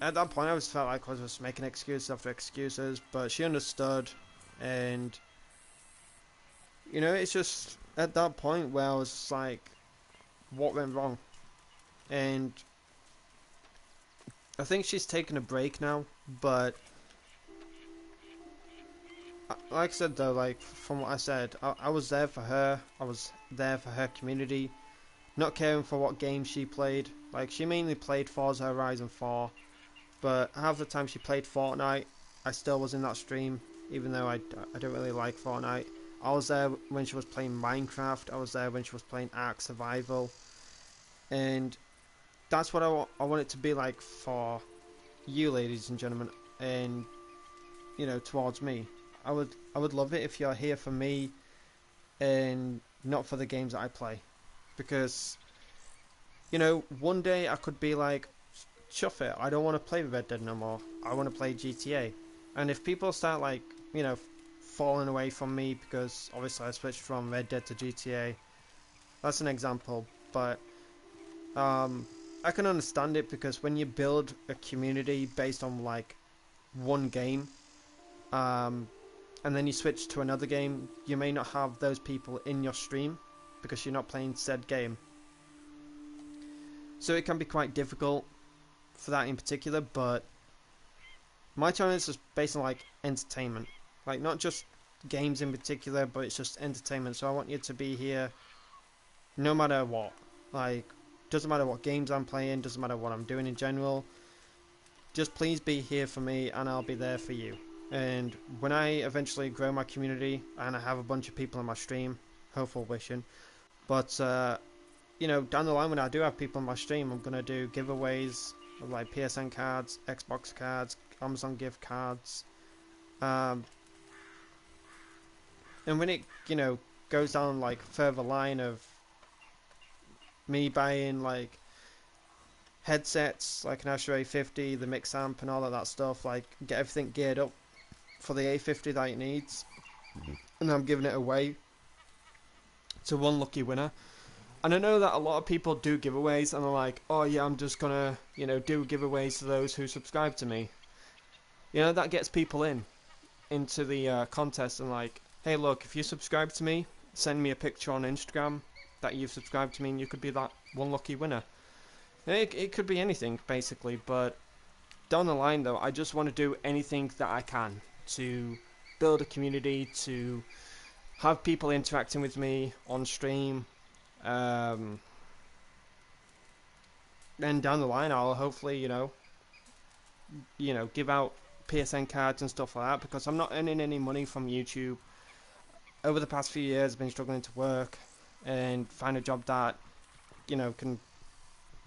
at that point I just felt like I was just making excuses after excuses, but she understood. And it's just at that point where I was just like, what went wrong? And I think she's taking a break now, but like I said though, like from what I said, I was there for her. I was there for her community, not caring for what game she played. Like, she mainly played Forza Horizon 4, but half the time she played Fortnite, I still was in that stream, even though I don't really like Fortnite. I was there when she was playing Minecraft. I was there when she was playing Ark Survival, and that's what I want it to be like for you, ladies and gentlemen, and towards me. I would love it if you're here for me and not for the games that I play, because one day I could be like, chuff it, I don't want to play Red Dead no more. I want to play GTA. And if people start like falling away from me because obviously I switched from Red Dead to GTA, that's an example, but I can understand it, because when you build a community based on like one game, and then you switch to another game, you may not have those people in your stream because you're not playing said game. So it can be quite difficult for that in particular, but my channel is just based on like entertainment, like not just games in particular, but it's just entertainment. So I want you to be here no matter what. Like, doesn't matter what games I'm playing, doesn't matter what I'm doing in general. Just please be here for me, and I'll be there for you. And when I eventually grow my community and I have a bunch of people on my stream, hopeful wishing, but you know, down the line when I do have people on my stream, I'm gonna do giveaways of like PSN cards, Xbox cards, Amazon gift cards, um, and when it, you know, goes down like further line of me buying like headsets like an Astro A50, the mix amp and all of that stuff, like get everything geared up for the A50 that it needs, and I'm giving it away to one lucky winner. And I know that a lot of people do giveaways and are like, oh yeah, I'm just gonna, you know, do giveaways to those who subscribe to me. You know, that gets people into the contest and like, hey look, if you subscribe to me, send me a picture on Instagram that you've subscribed to me and you could be that one lucky winner. And it could be anything, basically, but down the line though, I just want to do anything that I can to build a community, to have people interacting with me on stream. Then down the line, I'll hopefully, give out PSN cards and stuff like that, because I'm not earning any money from YouTube. Over the past few years, I've been struggling to work and find a job that, can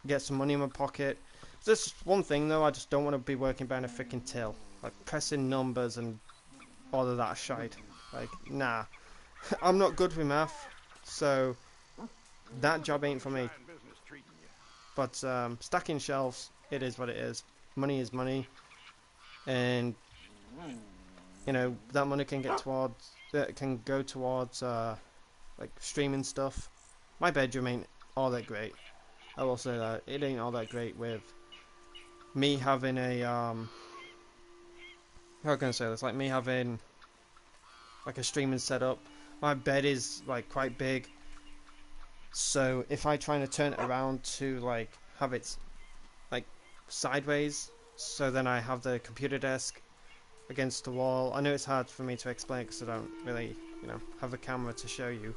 get some money in my pocket. There's one thing though, I just don't want to be working behind a freaking till, like pressing numbers and all of that shite. Like, nah. I'm not good with math, so that job ain't for me. But stacking shelves, it is what it is. Money is money, and that money can go towards like streaming stuff. My bedroom ain't all that great. I will say that it ain't all that great with me having a how can I say this? Like me having like a streaming setup. My bed is like quite big, so if I try to turn it around to like have it like sideways, so then I have the computer desk against the wall. I know it's hard for me to explain because I don't really, have a camera to show you.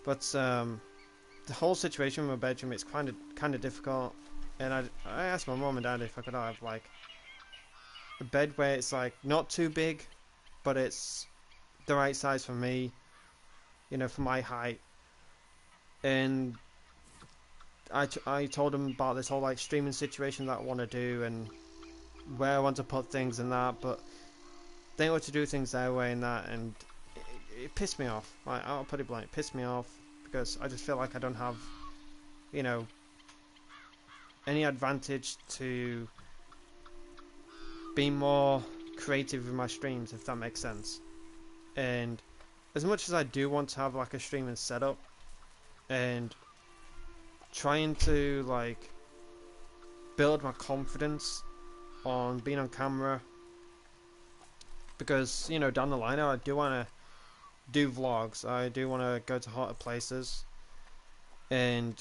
But the whole situation with my bedroom is kind of difficult, and I asked my mom and dad if I could have like a bed where it's like not too big, but it's the right size for me, for my height. And I told them about this whole like streaming situation that I want to do and where I want to put things and that, but they want to do things their way and that, and it pissed me off. I'll put it blunt, it pissed me off because I just feel like I don't have, any advantage to being more creative with my streams, if that makes sense. And as much as I do want to have like a streaming setup and trying to like build my confidence on being on camera, because down the line I do want to do vlogs, I do want to go to hotter places, and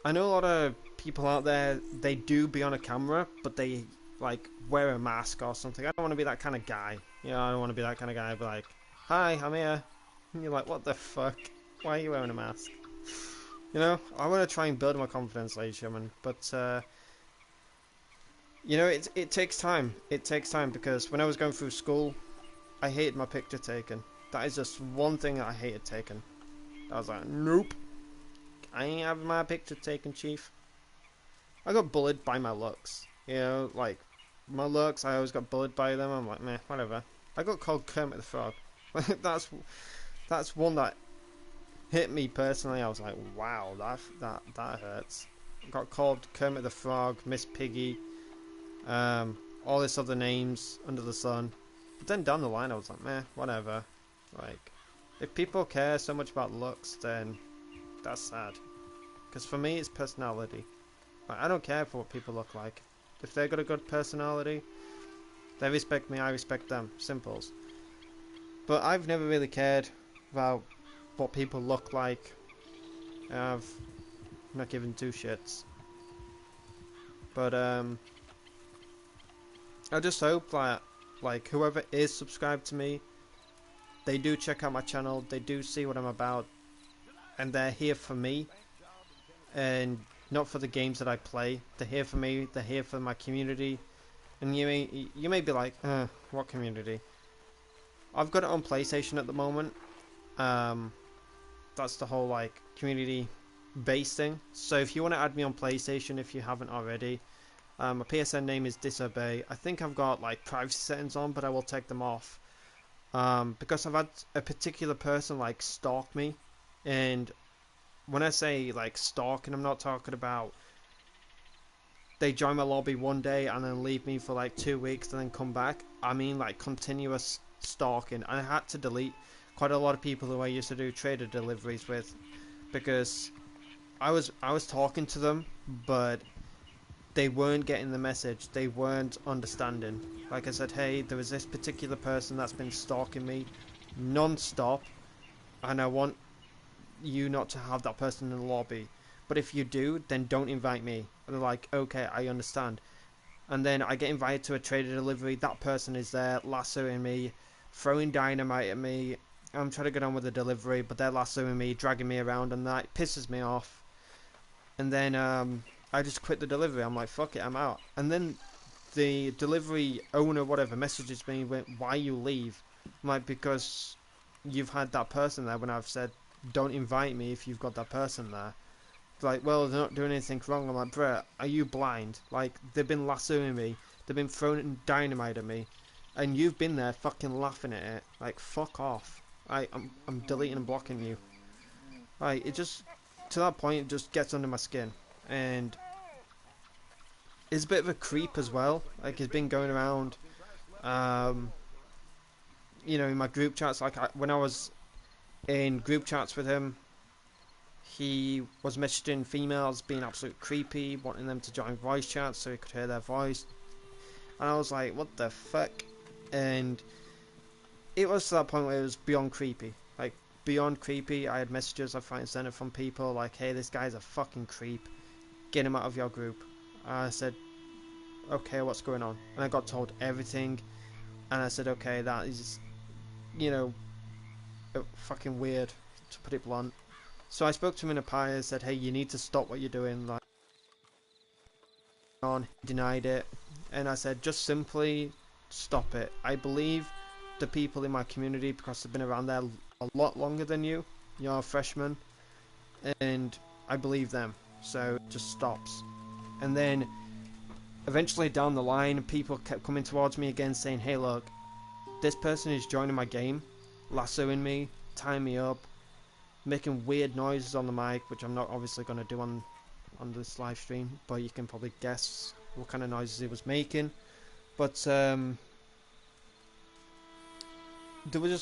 I know a lot of people out there, they do be on a camera but they like wear a mask or something. I don't want to be that kind of guy. I don't want to be that kind of guy. Be like, hi, I'm here, and you're like, what the fuck, why are you wearing a mask? I want to try and build my confidence, ladies and gentlemen, but it takes time. It takes time, because when I was going through school, I hated my picture taken. That is just one thing that I hated taken. I was like, nope, I ain't having my picture taken, chief. I got bullied by my looks. Like, my looks, I always got bullied by them. I'm like, meh, whatever. I got called Kermit the Frog. That's one that hit me personally. I was like, wow, that hurts. I got called Kermit the Frog, Miss Piggy, all this other names under the sun. But then down the line I was like, meh, whatever. Like, if people care so much about looks, then that's sad. Because for me, it's personality. Like, I don't care for what people look like. If they've got a good personality, they respect me, I respect them. Simples. But I've never really cared about what people look like. I'm not giving two shits. But I just hope that like whoever is subscribed to me, they do check out my channel, they do see what I'm about, and they're here for me and not for the games that I play. They're here for me, they're here for my community, And you may be like, what community? I've got it on PlayStation at the moment. Um, that's the whole like community based thing. So if you want to add me on PlayStation, if you haven't already, my PSN name is Disobey. I think I've got like privacy settings on, but I will take them off. Because I've had a particular person like stalk me, and when I say like stalking, I'm not talking about they join my lobby one day and then leave me for like 2 weeks and then come back. I mean like continuous stalking. I had to delete quite a lot of people who I used to do trader deliveries with because I was talking to them, but they weren't getting the message. They weren't understanding. Like I said, hey, there was this particular person that's been stalking me non-stop, and I want you not to have that person in the lobby. But if you do, then don't invite me. And they're like, okay, I understand. And then I get invited to a trader delivery. That person is there, lassoing me, throwing dynamite at me. I'm trying to get on with the delivery, but they're lassoing me, dragging me around, and that pisses me off. And then I just quit the delivery. I'm like, fuck it, I'm out. And then the delivery owner, whatever, messages me, went, why you leave? I'm like, because you've had that person there when I've said, don't invite me if you've got that person there. Like, well, they're not doing anything wrong. I'm like, bruh, are you blind? Like, they've been lassoing me. They've been throwing dynamite at me. And you've been there fucking laughing at it. Like, fuck off. I'm deleting and blocking you. Like, it just, to that point, it just gets under my skin. And it's a bit of a creep as well. Like, he's been going around, in my group chats. Like, when I was in group chats with him, he was messaging females, being absolute creepy, wanting them to join voice chats so he could hear their voice. And I was like, what the fuck? And it was to that point where it was beyond creepy. Like, beyond creepy. I had messages left, right, and centre from people like, hey, this guy's a fucking creep. Get him out of your group. I said, okay, what's going on? And I got told everything. And I said, okay, that is, fucking weird, to put it blunt. So I spoke to him in a pie and said, hey, you need to stop what you're doing. Like, on, he denied it. And I said, just simply stop it. I believe the people in my community, because they've been around there a lot longer than you. You're a freshman. And I believe them. So it just stops. And then eventually down the line, people kept coming towards me again saying, hey, look, this person is joining my game, lassoing me, tying me up, making weird noises on the mic, which I'm not obviously going to do on this live stream, but you can probably guess what kind of noises he was making. But there was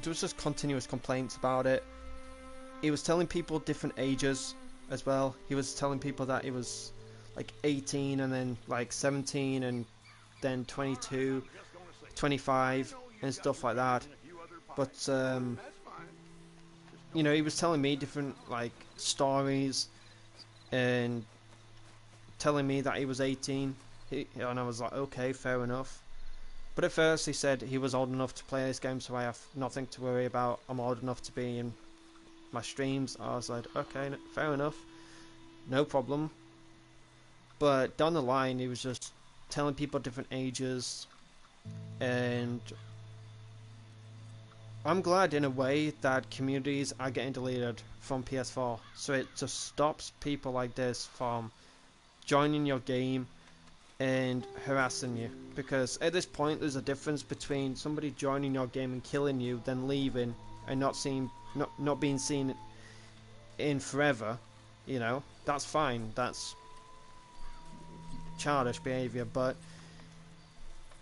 just continuous complaints about it. He was telling people different ages as well. He was telling people that he was like 18 and then like 17 and then 22, 25 and stuff like that. But he was telling me different like stories and telling me that he was 18, and I was like, okay, fair enough. But at first he said he was old enough to play this game, so I have nothing to worry about. I'm old enough to be in my streams. I was like, okay, fair enough, no problem. But down the line, he was just telling people different ages, and I'm glad in a way that communities are getting deleted from PS4, so it just stops people like this from joining your game and harassing you. Because at this point, there's a difference between somebody joining your game and killing you, then leaving and not being seen in forever. That's fine. That's childish behaviour, but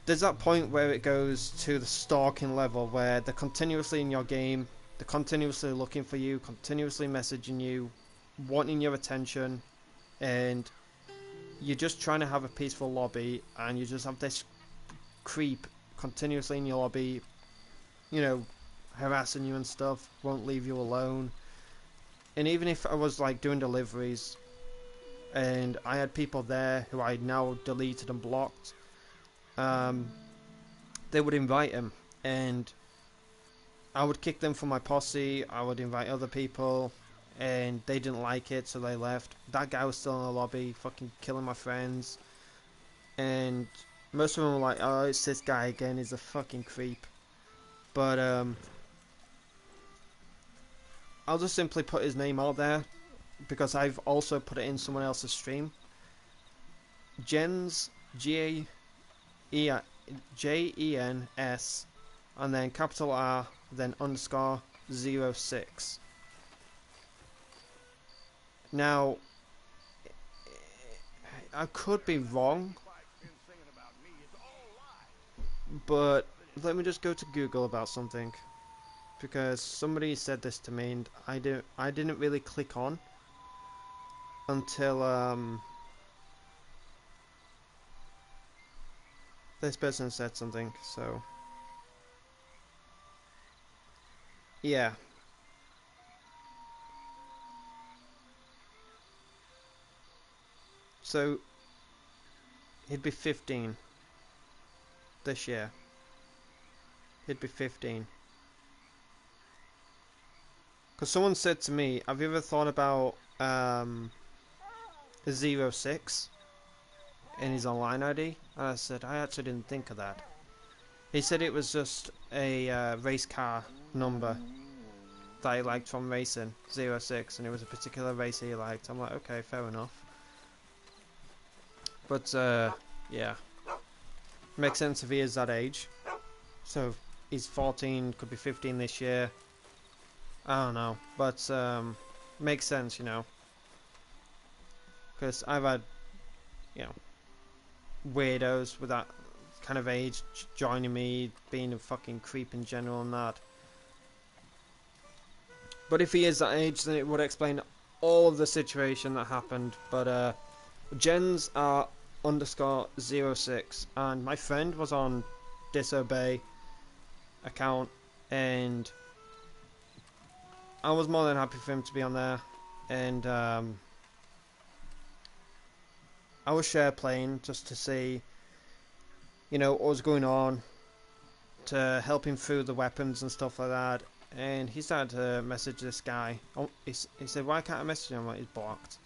there's that point where it goes to the stalking level where they're continuously in your game, they're continuously looking for you, continuously messaging you, wanting your attention, and you're just trying to have a peaceful lobby, and you just have this creep continuously in your lobby, harassing you and stuff, won't leave you alone. And even if I was like doing deliveries and I had people there who I now deleted and blocked, they would invite him, and I would kick them from my posse. I would invite other people, and they didn't like it, so they left. That guy was still in the lobby, fucking killing my friends, and Most of them were like, oh, it's this guy again, he's a fucking creep. But, I'll just simply put his name out there, because I've also put it in someone else's stream. Jens, Jens, and then capital R, then underscore 06. Now, I could be wrong, but let me just go to Google about something, because somebody said this to me and I didn't really click on until this person said something. So yeah, so he'd be 15 this year. He'd be 15. Because someone said to me, have you ever thought about 06 in his online ID? And I said, I actually didn't think of that. He said it was just a race car number that he liked from racing, 06, and it was a particular race he liked. I'm like, okay, fair enough. But, yeah. Makes sense if he is that age. So, he's 14, could be 15 this year. I don't know, but makes sense, you know. Because I've had, you know, weirdos with that kind of age joining me, being a fucking creep in general and that. But if he is that age, then it would explain all of the situation that happened. But Jens are underscore 06, and my friend was on Disobey account, and I was more than happy for him to be on there, and I was share playing just to see, you know, what was going on, to help him through the weapons and stuff like that. And he started to message this guy. Oh, he said, why can't I message him? Like, he's blocked.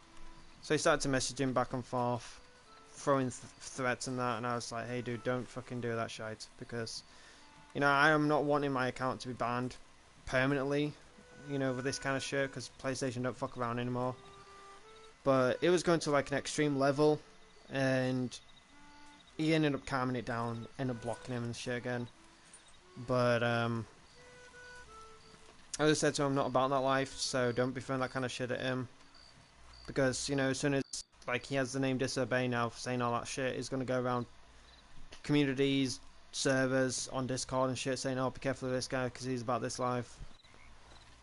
So he started to message him back and forth, throwing threats and that, and I was like, hey dude, don't fucking do that shite, because, you know, I am not wanting my account to be banned permanently, you know, with this kind of shit, because PlayStation don't fuck around anymore. But it was going to like an extreme level, and he ended up calming it down, ended up blocking him and shit again. But I just said to him, I'm not about that life, so don't be throwing that kind of shit at him, because, you know, as soon as like he has the name Disobey now for saying all that shit, he's gonna go around communities, servers on Discord and shit saying, oh, be careful of this guy because he's about this life.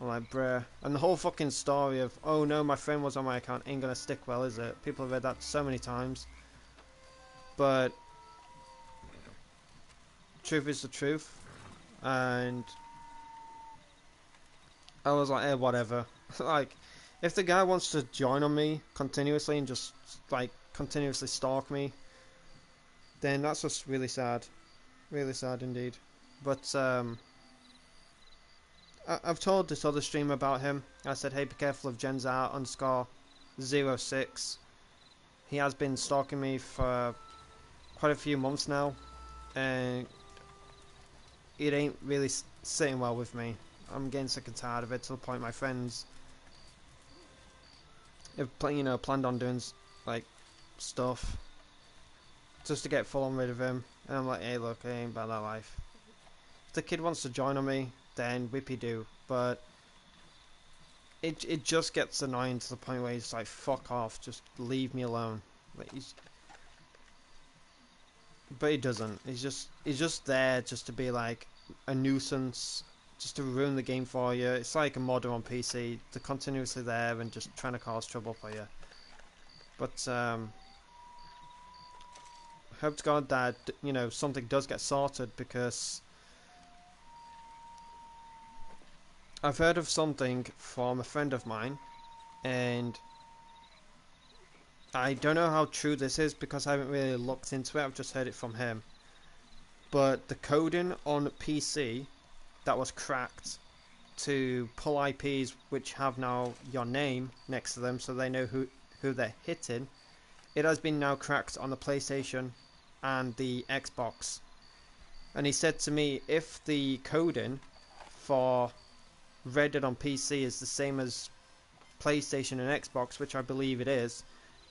I'm like, bruh. And the whole fucking story of, oh no, my friend was on my account, ain't gonna stick well, is it? People have read that so many times. But truth is the truth. And I was like, eh, whatever. Like, if the guy wants to join on me continuously and just, like, continuously stalk me, then that's just really sad. Really sad indeed. But, I've told this other streamer about him. I said, hey, be careful of Genzar underscore 06. He has been stalking me for quite a few months now, and it ain't really sitting well with me. I'm getting sick and tired of it, to the point my friends have, you know, planned on doing like stuff just to get full on rid of him. And I'm like, hey, look, I ain't about that life. If the kid wants to join on me, then whippy do. But it just gets annoying to the point where he's like, fuck off, just leave me alone. Like, but he doesn't. He's just there just to be like a nuisance, just to ruin the game for you. It's like a modder on PC. They're continuously there and just trying to cause trouble for you. But hope to God that, you know, something does get sorted, because I've heard of something from a friend of mine, and I don't know how true this is because I haven't really looked into it. I've just heard it from him. But the coding on PC that was cracked to pull IPs which have now your name next to them, so they know who they're hitting, it has been now cracked on the PlayStation and the Xbox. And he said to me, if the coding for Red Dead on PC is the same as PlayStation and Xbox, which I believe it is,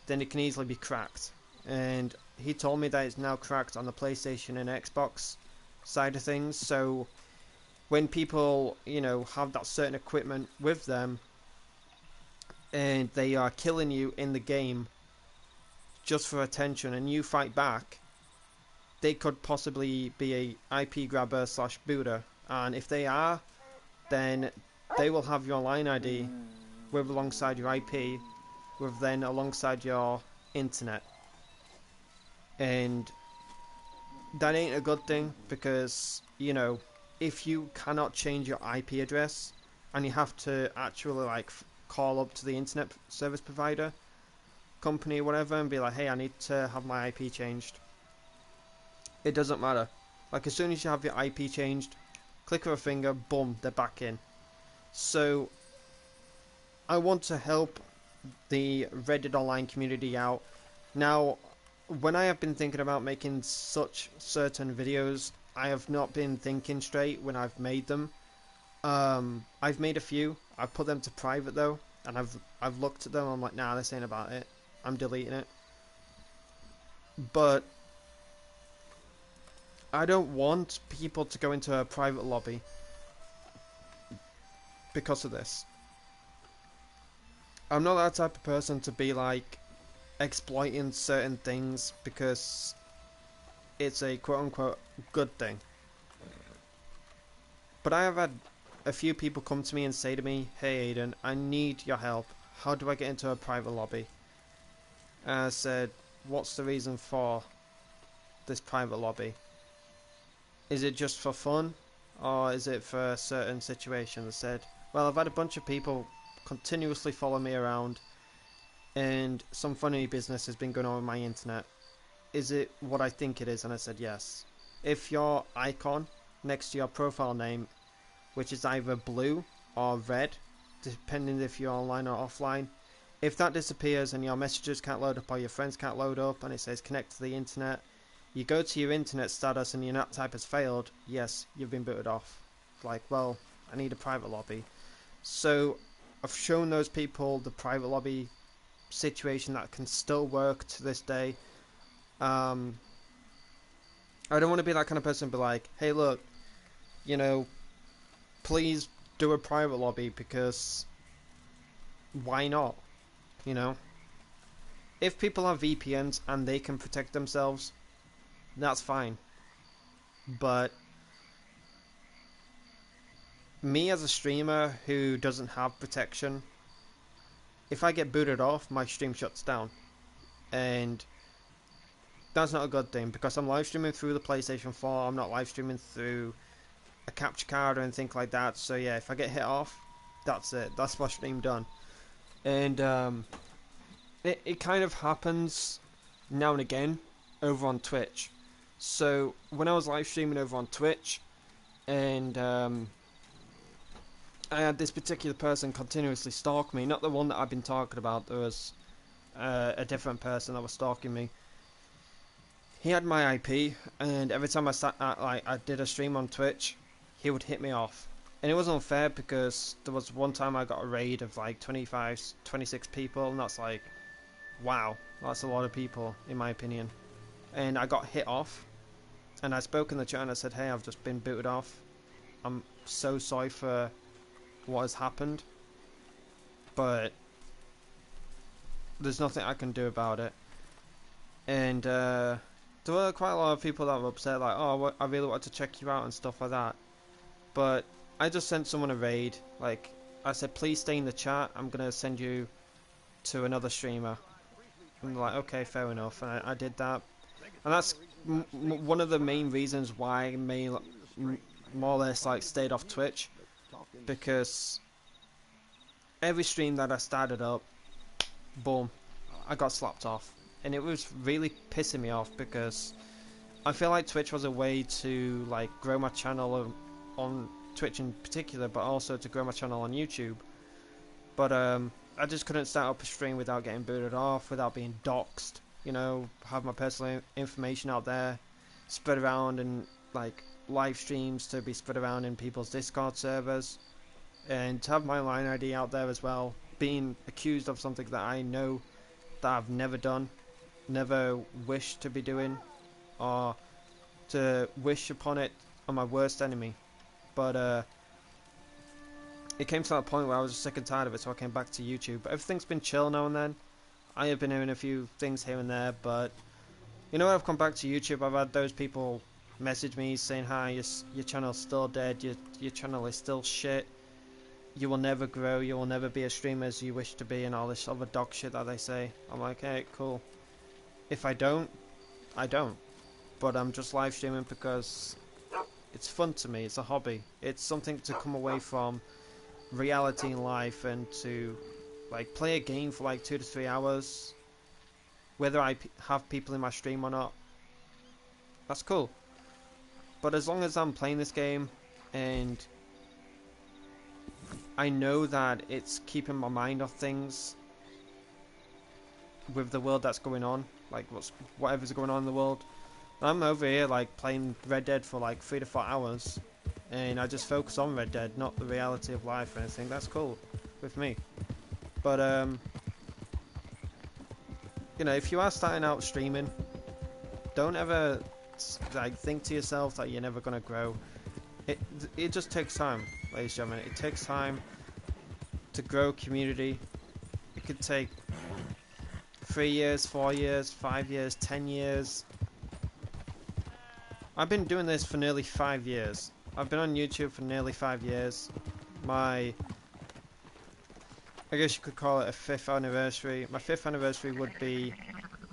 then it can easily be cracked. And he told me that it's now cracked on the PlayStation and Xbox side of things. So when people, have that certain equipment with them and they are killing you in the game just for attention and you fight back, they could possibly be a IP grabber / booter. And if they are, then they will have your line ID with alongside your IP, with then alongside your internet. And that ain't a good thing, because, if you cannot change your IP address and you have to actually call up to the internet service provider company or whatever and be like, hey, I need to have my IP changed, it doesn't matter. Like, as soon as you have your IP changed, click of a finger, boom, they're back in. So I want to help the Red Dead Online community out. Now, when I have been thinking about making such certain videos, I have not been thinking straight when I've made them. I've made a few. I've put them to private though, and I've looked at them. I'm like, nah, this ain't about it. I'm deleting it. But I don't want people to go into a private lobby because of this. I'm not that type of person to be like exploiting certain things because it's a quote-unquote good thing. But I have had a few people come to me and say to me, hey Aidan, I need your help. How do I get into a private lobby? And I said, what's the reason for this private lobby? Is it just for fun, or is it for a certain situation? I said, well, I've had a bunch of people continuously follow me around, and some funny business has been going on with my internet. Is it what I think it is? And I said yes. If your icon next to your profile name, which is either blue or red, depending if you're online or offline, if that disappears and your messages can't load up or your friends can't load up and it says connect to the internet, you go to your internet status and your NAT type has failed, yes, you've been booted off. Like, well, I need a private lobby. So I've shown those people the private lobby situation that can still work to this day. I don't want to be that kind of person to be like, hey look, please do a private lobby, because why not? If people have VPNs and they can protect themselves, that's fine. But me as a streamer who doesn't have protection, if I get booted off, my stream shuts down. And that's not a good thing, because I'm live streaming through the PlayStation 4, I'm not live streaming through a capture card or anything like that. So yeah, if I get hit off, that's it. That's my stream done. And it kind of happens now and again over on Twitch. So when I was live streaming over on Twitch, and I had this particular person continuously stalk me, not the one that I've been talking about, there was a different person that was stalking me. He had my IP, and every time I did a stream on Twitch, he would hit me off. And it was unfair, because there was one time I got a raid of like 25, 26 people, and that's like, wow, that's a lot of people in my opinion. And I got hit off, and I spoke in the chat and I said, hey, I've just been booted off. I'm so sorry for what has happened, but there's nothing I can do about it. And there were quite a lot of people that were upset, like, oh, I really wanted to check you out and stuff like that. But I just sent someone a raid. Like, I said, please stay in the chat, I'm going to send you to another streamer. And like, okay, fair enough. And I did that. And that's one of the main reasons why I more or less like stayed off Twitch. Because every stream that I started up, boom, I got slapped off. And it was really pissing me off, because I feel like Twitch was a way to like grow my channel on Twitch in particular, but also to grow my channel on YouTube. But I just couldn't start up a stream without getting booted off, without being doxxed. you know, have my personal information out there, spread around, and like live streams to be spread around in people's Discord servers, and to have my line ID out there as well, being accused of something that I know that I've never done, never wished to be doing, or to wish upon it on my worst enemy. But it came to that point where I was sick and tired of it, so I came back to YouTube. But everything's been chill now and then. I have been hearing a few things here and there, but you know, when I've come back to YouTube, I've had those people message me saying, "Hi, your channel's still dead. Your channel is still shit. You will never grow. You will never be a streamer as you wish to be," and all this other dog shit that they say. I'm like, hey, cool. If I don't, I don't. But I'm just live streaming because it's fun to me. It's a hobby. It's something to come away from reality in life and to like play a game for like 2 to 3 hours. Whether I have people in my stream or not, that's cool. But as long as I'm playing this game and I know that it's keeping my mind off things with the world that's going on, like whatever's going on in the world. I'm over here like playing Red Dead for like 3 to 4 hours, and I just focus on Red Dead, not the reality of life or anything. That's cool with me. But you know, if you are starting out streaming, don't ever like think to yourself that you're never gonna grow. It just takes time, ladies and gentlemen. It takes time to grow a community. It could take 3 years, 4 years, 5 years, 10 years. I've been doing this for nearly 5 years. I've been on YouTube for nearly 5 years. I guess you could call it a 5th anniversary. My 5th anniversary would be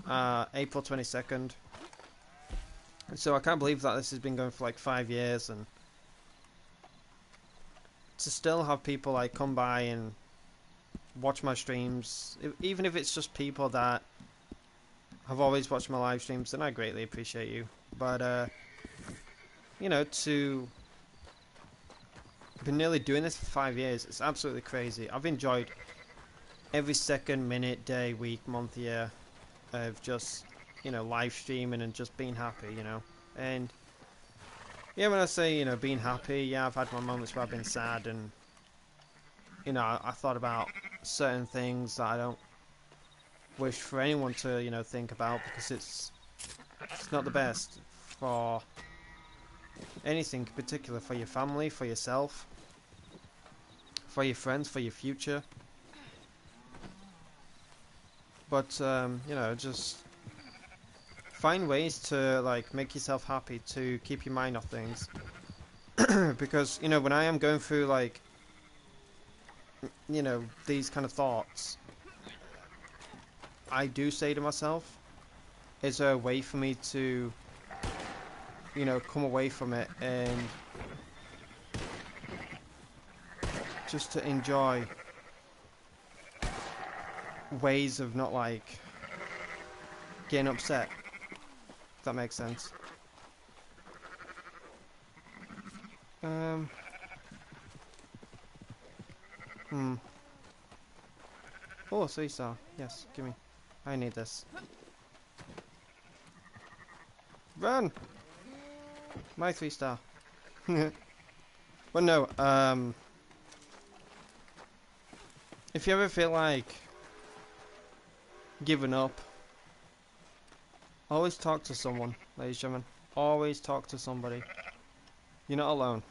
April 22nd. So I can't believe that this has been going for like 5 years, and to still have people like come by and watch my streams, even if it's just people that have always watched my live streams, then I greatly appreciate you. But you know, to been nearly doing this for 5 years, it's absolutely crazy. I've enjoyed every second, minute, day, week, month, year of just, you know, live streaming and just being happy, you know. And yeah, when I say, you know, being happy, yeah, I've had my moments where I've been sad, and you know, I thought about certain things that I don't wish for anyone to, you know, think about, because it's not the best for anything in particular, for your family, for yourself, for your friends, for your future. But you know, just find ways to like make yourself happy, to keep your mind off things. Because, you know, when I am going through like, you know, these kind of thoughts, I do say to myself, is there a way for me to, you know, come away from it and just to enjoy ways of not like getting upset, if that makes sense. Oh, 3-star. Yes, give me. I need this. Run! My 3-star. But no, if you ever feel like giving up, always talk to someone, ladies and gentlemen. Always talk to somebody. You're not alone.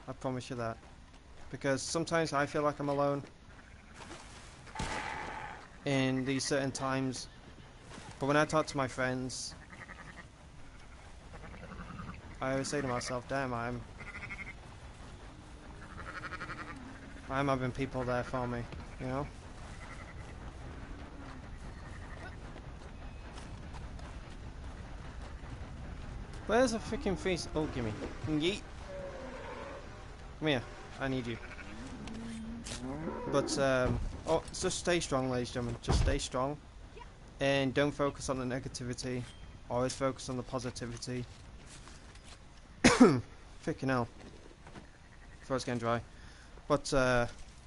I promise you that. Because sometimes I feel like I'm alone in these certain times. But when I talk to my friends, I always say to myself, damn, I'm having people there for me, you know? Where's a freaking face? Oh, gimme. Yeet. Come here. I need you. But, oh, just stay strong, ladies and gentlemen. Just stay strong. And don't focus on the negativity. Always focus on the positivity. Freaking hell. Throat's getting dry. But,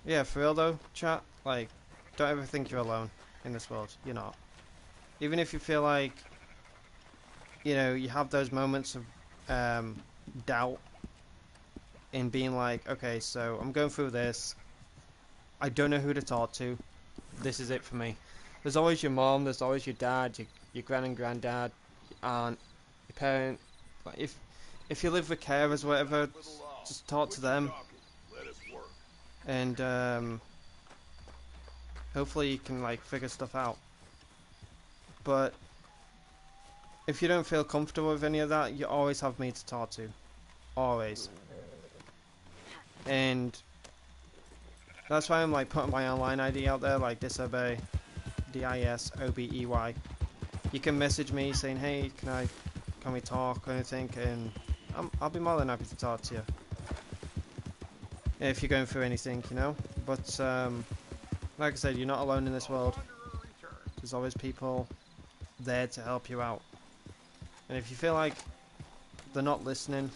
yeah, for real though, chat, like, don't ever think you're alone in this world. You're not. Even if you feel like, you have those moments of doubt in being like, okay, so I'm going through this. I don't know who to talk to. This is it for me. There's always your mom. There's always your dad, your gran and granddad, your aunt, your parent. Like if you live with carers or whatever, just talk to them, and hopefully you can like figure stuff out. But if you don't feel comfortable with any of that, you always have me to talk to, always. And that's why I'm like putting my online ID out there, like disobey, DISOBEY. You can message me saying, hey, can we talk or anything, and I'll be more than happy to talk to you if you're going through anything, But like I said, you're not alone in this world. There's always people there to help you out. And if you feel like they're not listening,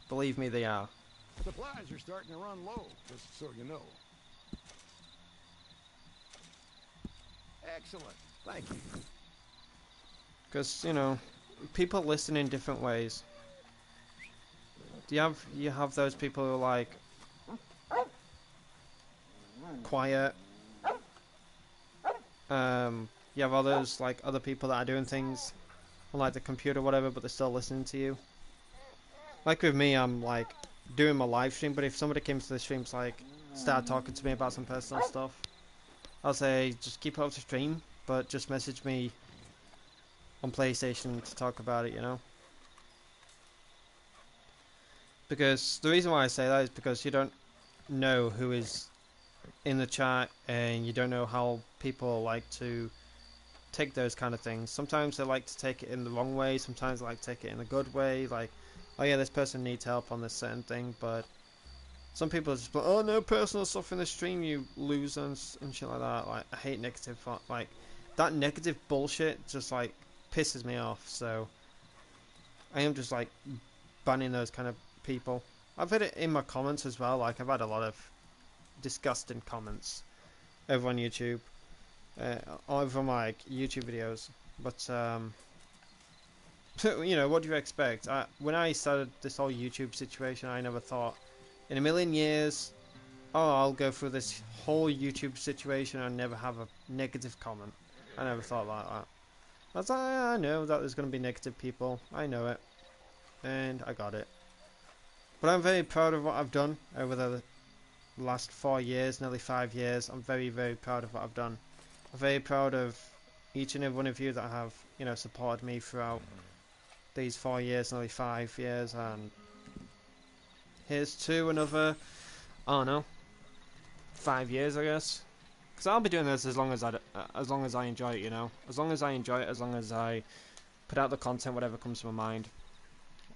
believe me, they are. Supplies are starting to run low, just so you know. Excellent. Thank you. Because, people listen in different ways. You have those people who are like quiet. You have others like other people that are doing things on like the computer or whatever, but they're still listening to you. Like with me, I'm like doing my live stream, but if somebody came to the streams like start talking to me about some personal stuff, I'll say just keep up the stream, but just message me on PlayStation to talk about it, Because the reason why I say that is because you don't know who is in the chat, and you don't know how people like to take those kind of things. Sometimes they like to take it in the wrong way, sometimes they like to take it in a good way, like, oh yeah, this person needs help on this certain thing, but some people just like, oh no personal stuff in the stream, you loser, and shit like that. Like, I hate negative, like, that negative bullshit just like pisses me off, so I am just like banning those kind of people. I've had it in my comments as well, like I've had a lot of disgusting comments over on YouTube, over my YouTube videos, but what do you expect? When I started this whole YouTube situation, I never thought in a million years, oh, I'll go through this whole YouTube situation and never have a negative comment. I never thought like that. I was like, I know that there's going to be negative people. I know it. And I got it. But I'm very proud of what I've done over the last 4 years, nearly 5 years. I'm very, very proud of what I've done. I'm very proud of each and every one of you that have, supported me throughout these 4 years, nearly 5 years. And here's to another, I don't know, 5 years, I guess. Because I'll be doing this as long as I enjoy it, As long as I enjoy it, as long as I put out the content, whatever comes to my mind.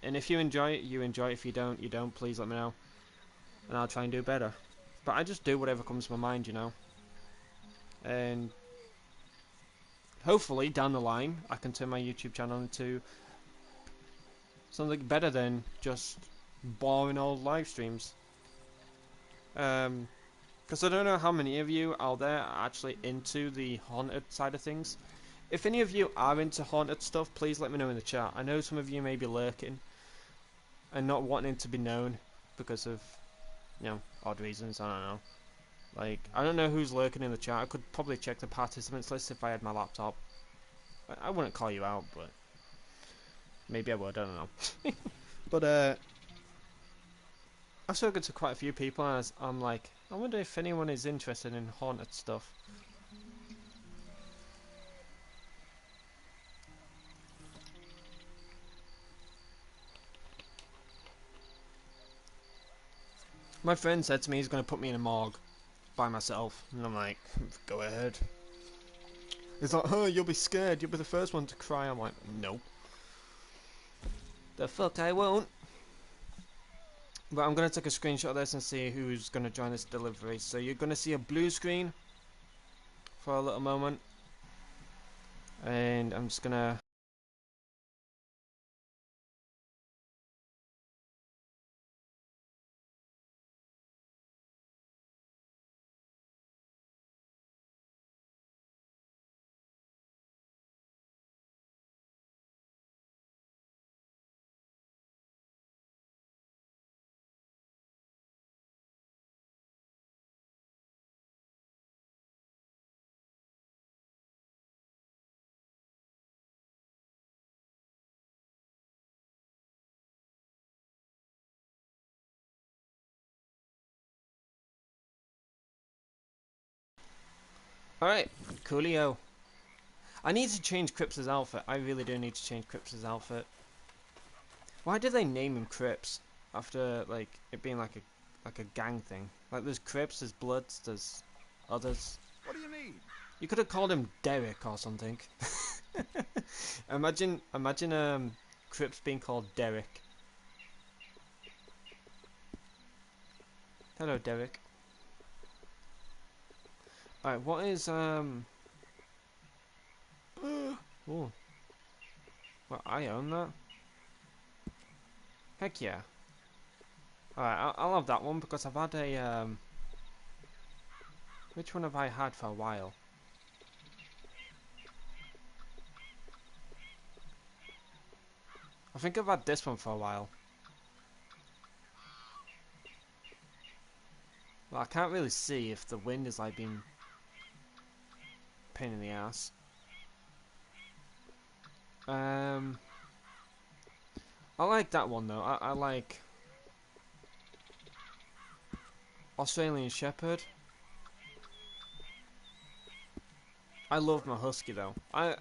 And if you enjoy it, you enjoy it. If you don't, you don't. Please let me know, and I'll try and do better. But I just do whatever comes to my mind, And hopefully, down the line, I can turn my YouTube channel into something better than just boring old live streams. Because I don't know how many of you out there are actually into the haunted side of things. If any of you are into haunted stuff, please let me know in the chat. I know some of you may be lurking and not wanting to be known because of, odd reasons, I don't know. Like, I don't know who's lurking in the chat. I could probably check the participants list if I had my laptop. I wouldn't call you out, but maybe I would, I don't know. But, I've spoken to quite a few people, and I'm like, I wonder if anyone is interested in haunted stuff. My friend said to me he's going to put me in a morgue by myself, and I'm like, go ahead. He's like, oh, you'll be scared, you'll be the first one to cry. I'm like, no. The fuck I won't. But I'm going to take a screenshot of this and see who's going to join this delivery. So you're going to see a blue screen for a little moment. And I'm just going to Alright, coolio. I need to change Cripps' outfit. I really do need to change Cripps' outfit. Why did they name him Cripps? After, like, it being like a gang thing. Like, there's Cripps, there's Bloods, there's others. What do you need? You could have called him Derek or something. imagine Cripps being called Derek. Hello, Derek. Alright, what is oh. Well, I own that. Heck yeah. Alright, I'll have that one because I've had a which one have I had for a while? I think I've had this one for a while. Well, I can't really see if the wind is like being a pain in the ass. I like that one though. I like Australian Shepherd. I love my husky though. I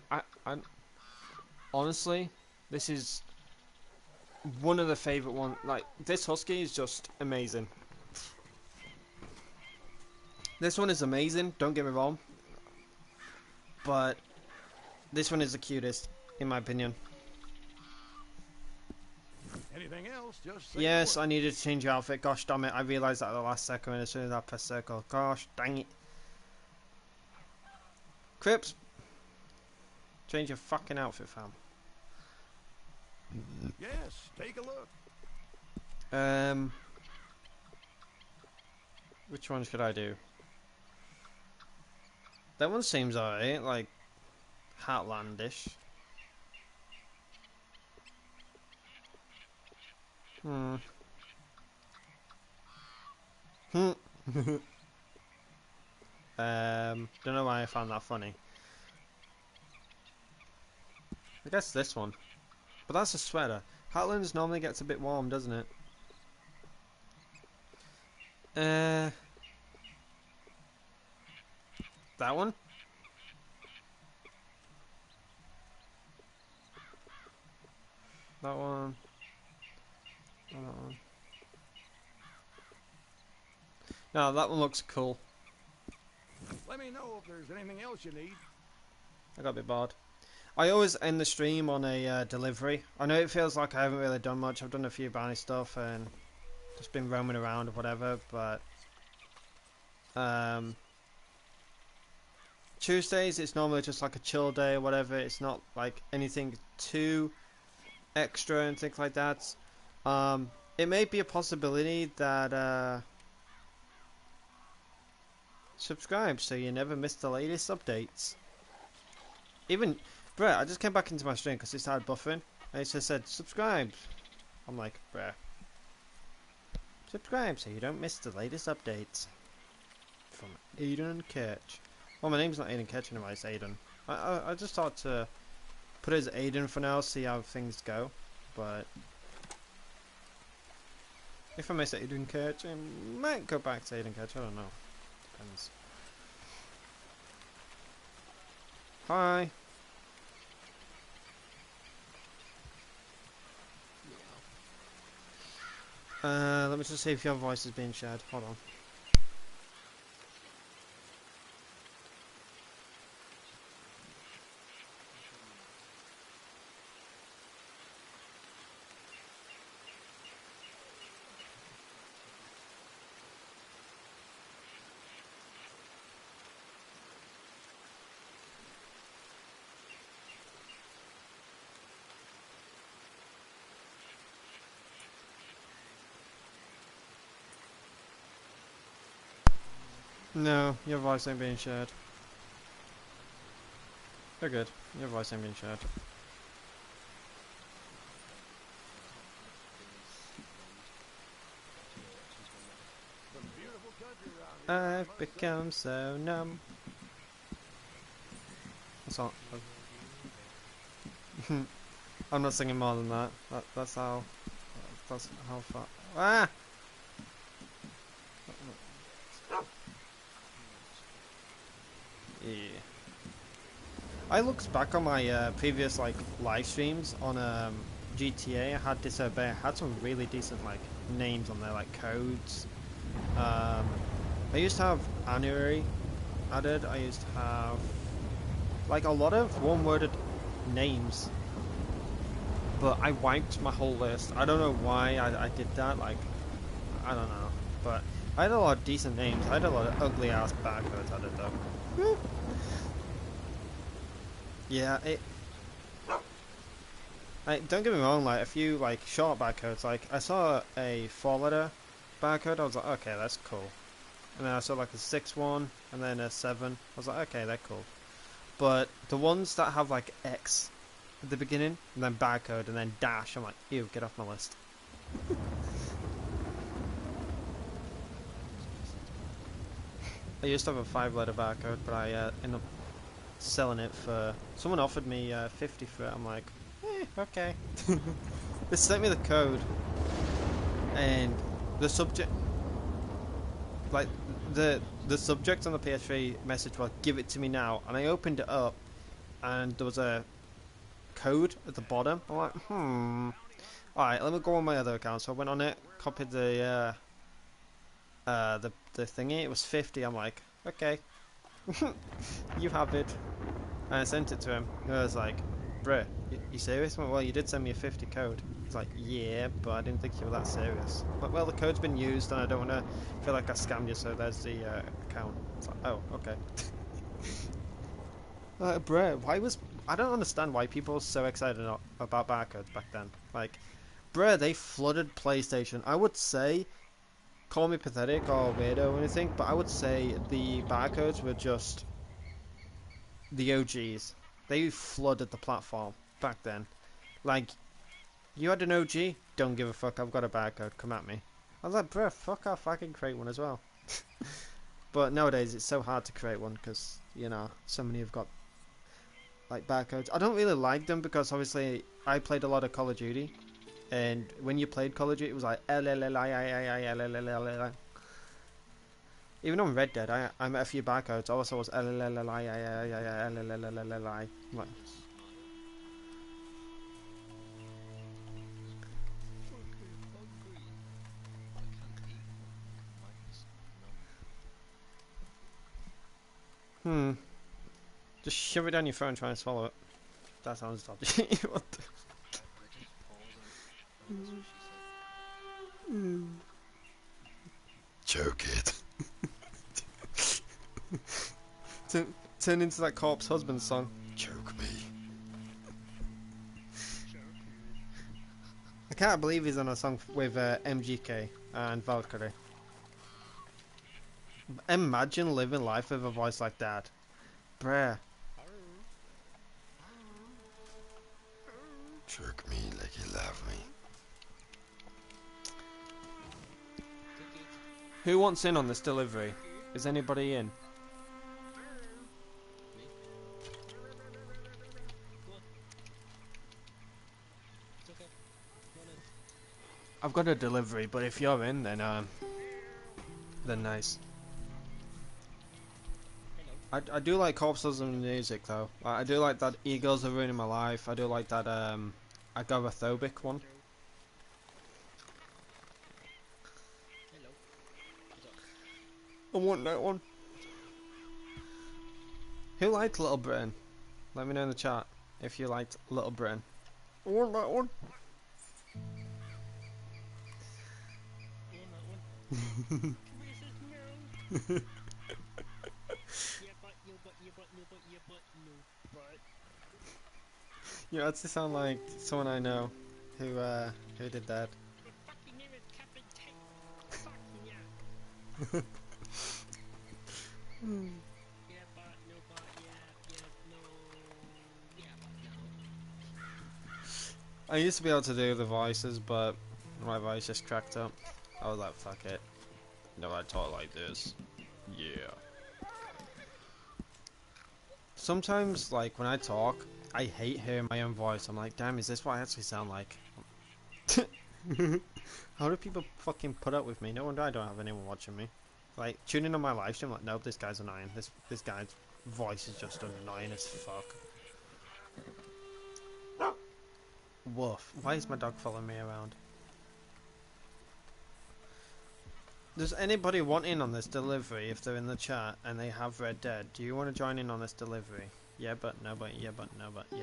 honestly, this is one of the favourite ones. Like, this husky is just amazing. This one is amazing, don't get me wrong. But this one is the cutest, in my opinion. Anything else? Just say Yes, I needed to change your outfit. Gosh damn it, I realised that at the last second as soon as I pressed circle. Gosh dang it. Cripps, change your fucking outfit, fam. Yes, take a look. Which one should I do? That one seems alright, like Heartlandish. Don't know why I found that funny. I guess this one. But that's a sweater. Heartlands normally gets a bit warm, doesn't it? That one? That one. That one. No, that one looks cool. Let me know if there's anything else you need. I got a bit bored. I always end the stream on a delivery. I know it feels like I haven't really done much. I've done a few bounty stuff and just been roaming around or whatever, but Tuesdays it's normally just like a chill day or whatever. It's not like anything too extra and things like that. It may be a possibility that subscribe so you never miss the latest updates. Even, bruh, I just came back into my stream because it started buffering and it just said subscribe. I'm like, bruh, subscribe so you don't miss the latest updates. From Aidan and Ketch. Well, my name's not Aidan Ketch anymore, it's Aidan. I just thought to put it as Aidan for now, see how things go. But if I miss Aidan Ketch, I might go back to Aidan Ketch, I don't know. Depends. Hi. Let me just see if your voice is being shared. Hold on. No, your voice ain't being shared. You're good. Your voice ain't being shared. I've become so numb. That's all. I'm not singing more than that. That's how. That's how far. Ah! I looked back on my previous like live streams on GTA. I had Disobey. I had some really decent like names on there, like codes. Um, I used to have Annuary added. I used to have like a lot of one-worded names, but I wiped my whole list. I don't know why I did that. Like, I don't know, but I had a lot of decent names. I had a lot of ugly ass barcodes added though. Yeah, like, don't get me wrong. Like a few like short barcodes. Like I saw a 4-letter barcode. I was like, okay, that's cool. And then I saw like a 6 one, and then a 7. I was like, okay, they're cool. But the ones that have like X at the beginning, and then barcode, and then dash, I'm like, ew, get off my list. I used to have a 5-letter barcode, but I ended up selling it for. Someone offered me 50 for it. I'm like, okay. They sent me the code, and the subject, like the subject on the PS3 message was, "Give it to me now," and I opened it up, and there was a code at the bottom. I'm like, alright, let me go on my other account. So I went on it, copied the thingy. It was 50. I'm like, okay, you have it. And I sent it to him. He was like, bruh, you serious? I went, well, you did send me a 50 code. He's like, yeah, but I didn't think you were that serious. I'm like, well, the code's been used and I don't want to feel like I scammed you, so there's the account. It's like, oh, okay. Bruh, why was... I don't understand why people were so excited about barcodes back then. Like, bruh, they flooded PlayStation. I would say, call me pathetic or weirdo or anything, but I would say the barcodes were just the OGs. They flooded the platform back then. Like, you had an OG? Don't give a fuck, I've got a barcode, come at me. I was like, bruh, fuck off, I can create one as well. But nowadays it's so hard to create one because, you know, so many have got like barcodes. I don't really like them because obviously I played a lot of Call of Duty, and when you played Call of Duty it was like even on Red Dead I met a few barcodes. Also was like, just shove it down your throat and try and swallow it. That sounds dodgy. What the... Choke it. Turn into that corpse husband song. Choke me. I can't believe he's on a song with MGK and Valkyrie. Imagine living life with a voice like that. Bruh. Choke me like you love me. Who wants in on this delivery? Is anybody in? I've got a delivery, but if you're in, then nice. I do like corpses and music though. I do like that Eagles Are Ruining My Life. I do like that agoraphobic one. I want that one. Who liked Little Britain? Let me know in the chat if you liked Little Britain. I want that one. You actually sound like someone I know who did that. I used to be able to do the voices, but my voice just cracked up. I was like, fuck it. No, I talk like this. Yeah. Sometimes, like, when I talk, I hate hearing my own voice. I'm like, damn, is this what I actually sound like? How do people fucking put up with me? No wonder I don't have anyone watching me. Like, tuning on my live stream, like, nope, this guy's annoying. This guy's voice is just annoying as fuck. Woof. Why is my dog following me around? Does anybody want in on this delivery if they're in the chat and they have Red Dead? Do you want to join in on this delivery? Yeah, but no, but yeah, but no, but yeah.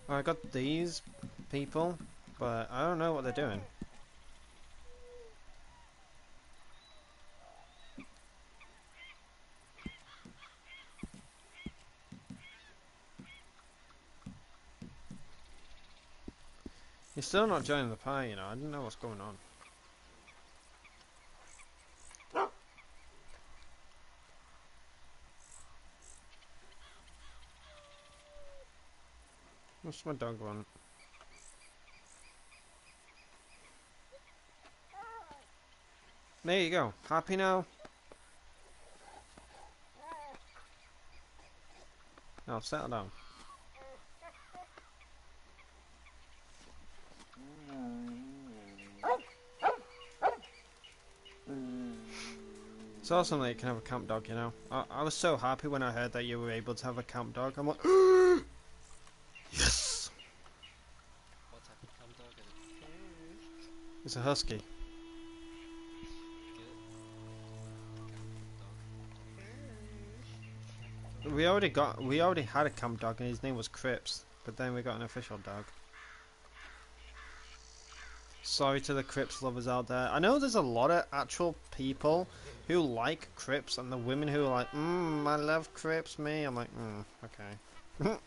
I got these people, but I don't know what they're doing. You're still not joining the party, you know. I don't know what's going on. What's my dog want? There you go. Happy now? Now settle down. It's awesome that you can have a camp dog, you know. I was so happy when I heard that you were able to have a camp dog. I'm like, yes! What type of camp dog is it? It's a husky. We already had a camp dog and his name was Crips, but then we got an official dog. Sorry to the Crips lovers out there. I know there's a lot of actual people who like Crips, and the women who are like, I love Crips, me. I'm like, okay.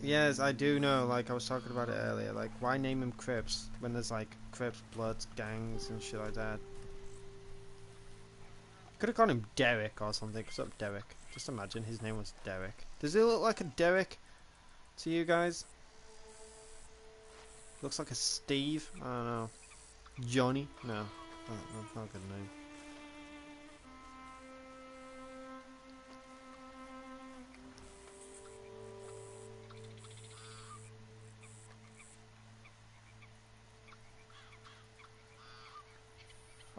Yes, I do know, like I was talking about it earlier, like why name him Crips when there's like Crips, Bloods, gangs and shit like that. Could have called him Derek or something. What's up, Derek? Just imagine his name was Derek. Does he look like a Derek to you guys? Looks like a Steve? I don't know. Johnny? No. That's not a good name.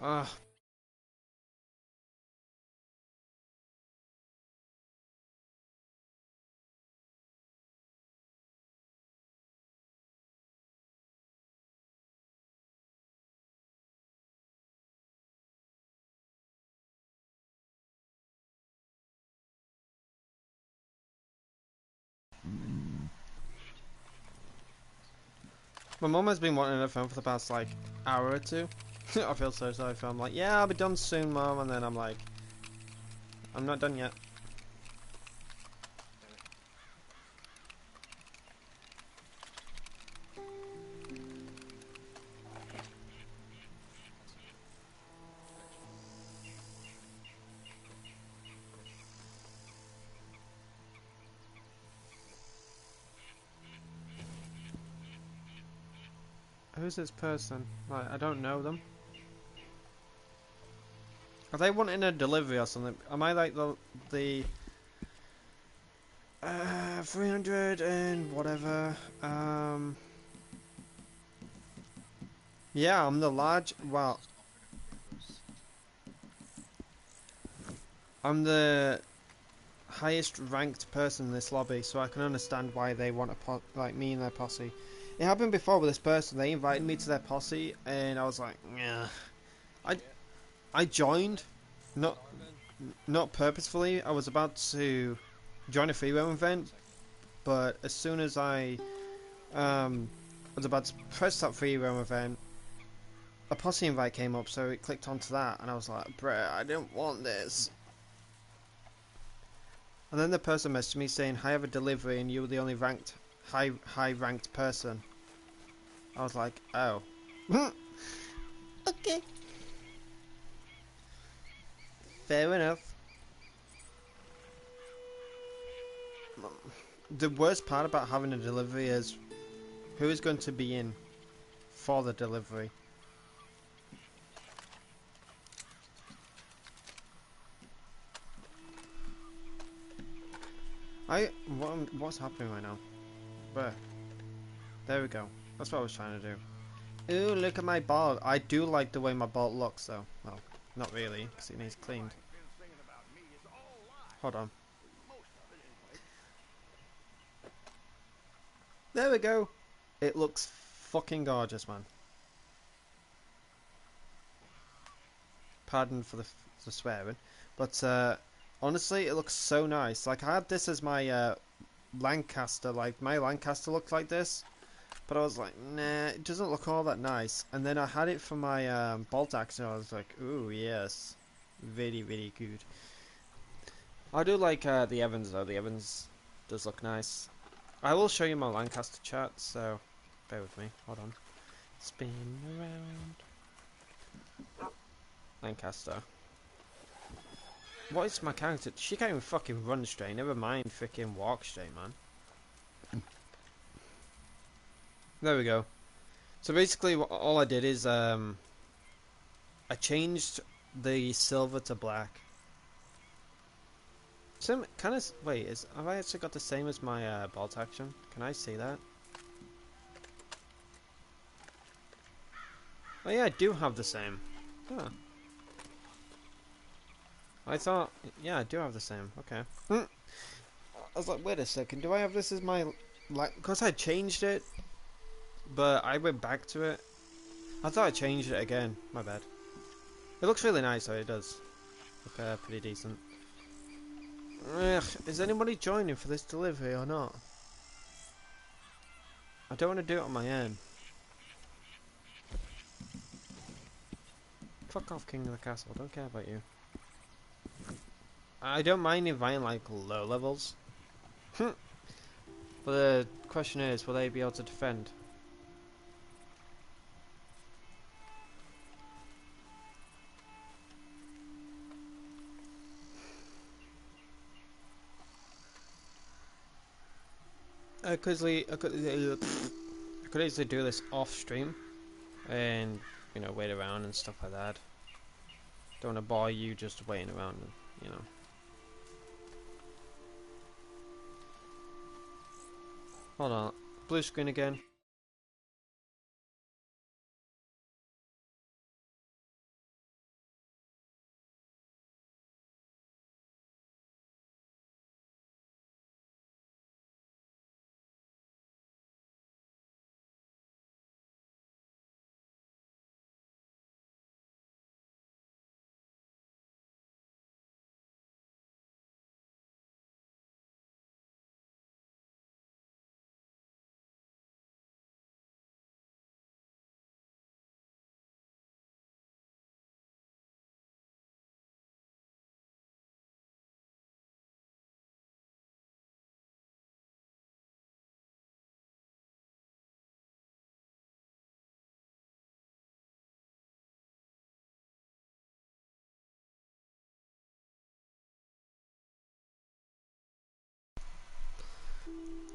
Ah. My mum has been wanting a phone for the past like hour or two. I feel so sorry for her. I'm like, yeah, I'll be done soon, Mum, and then I'm like, I'm not done yet. Who's this person? Like, I don't know them. Are they wanting a delivery or something? Am I like the 300 and whatever? Yeah, I'm the large. Well, I'm the highest ranked person in this lobby, so I can understand why they want like me and their posse. It happened before with this person. They invited me to their posse, and I was like, yeah. I joined, not purposefully. I was about to join a free roam event, but as soon as I was about to press that free roam event, a posse invite came up, so it clicked onto that, and I was like, bruh, I didn't want this. And then the person messaged me saying, I have a delivery and you were the only high ranked person. I was like, oh. Okay. Fair enough. The worst part about having a delivery is who is going to be in for the delivery. What's happening right now? Where? There we go. That's what I was trying to do. Ooh, look at my ball. I do like the way my ball looks, though. Well, not really, because it needs cleaned. Hold on. There we go. It looks fucking gorgeous, man. Pardon for the swearing, but honestly, it looks so nice. Like I had this as my Lancaster. Like my Lancaster looked like this, but I was like, nah, it doesn't look all that nice. And then I had it for my bolt action. I was like, ooh, yes, very very good. I do like the Evans though. The Evans does look nice. I will show you my Lancaster chart, so bear with me. Hold on. Spin around. Lancaster. What is my character? She can't even fucking run straight. Never mind freaking walk straight, man. There we go. So basically, all I did is I changed the silver to black. Some kind of wait. Have I actually got the same as my bolt action? Can I see that? Oh yeah, I do have the same. Huh. I thought, yeah, I do have the same. Okay. I was like, wait a second, do I have this as my, like, because I changed it, but I went back to it. I thought I changed it again. My bad. It looks really nice, though. It does look pretty decent. Ugh, is anybody joining for this delivery or not? I don't want to do it on my own. Fuck off, King of the Castle. I don't care about you. I don't mind inviting like low levels. But the question is, will they be able to defend? I could easily do this off stream and wait around and stuff like that. Don't want to bore you just waiting around, and, Hold on, blue screen again.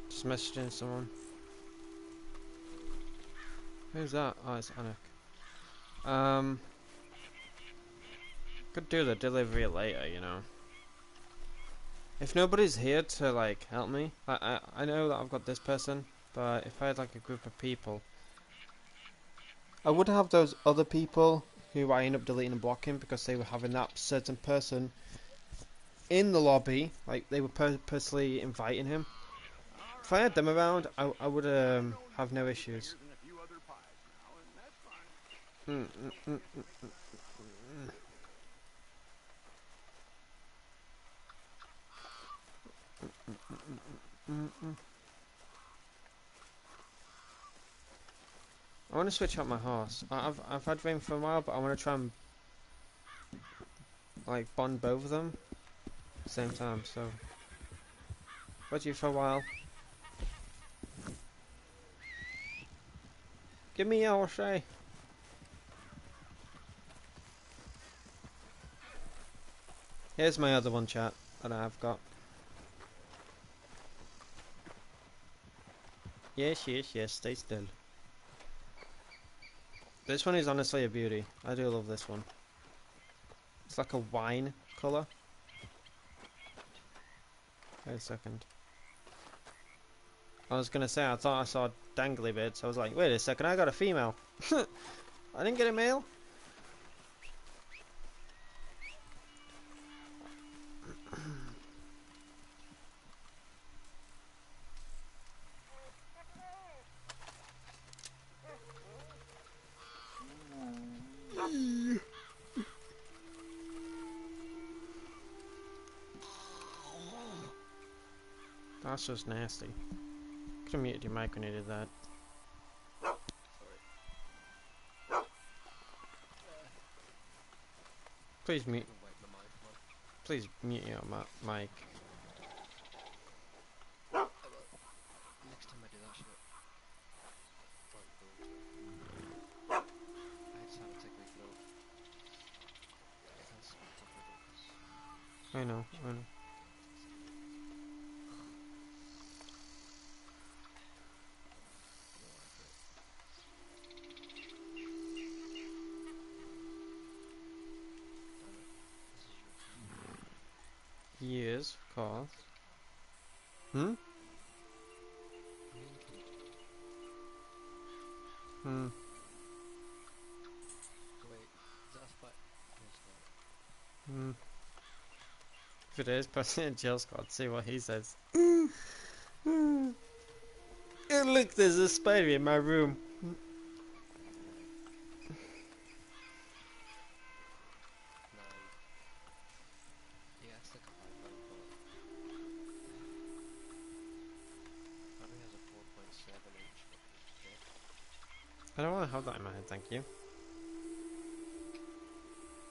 Just messaging someone. Who's that? Oh, it's Anik. Could do the delivery later, If nobody's here to like help me, I know that I've got this person, but if I had like a group of people, I would have those other people who I end up deleting and blocking because they were having that certain person in the lobby, like they were purposely inviting him. If I had them around, I would have no issues. I want to switch out my horse. I've had Rain for a while, but I want to try and like bond both of them at the same time. So, got you for a while. Give me your say. Here's my other one, chat, that I've got. Yes, yes, yes. Stay still. This one is honestly a beauty. I do love this one. It's like a wine colour. Wait a second. I was gonna say, I thought I saw dangly bits. I was like, wait a second, I got a female. I didn't get a male. That's just nasty. Could have muted your mic when you did that. Sorry. Please mute. Wipe my mic, man. Please mute your mic. I will. Next time I do that shit. I just have a tickly throat. I can't speak properly because I know, I know. Years, of course. Hmm? Hmm. wait, is that a spy? No, it's not. Hmm. If it is, put it in jail squad, see what he says. Hey, look, there's a spider in my room. No. Yeah, it's like a python, but probably has a 4.7-inch fucking dick. I don't want to have that in my head, thank you.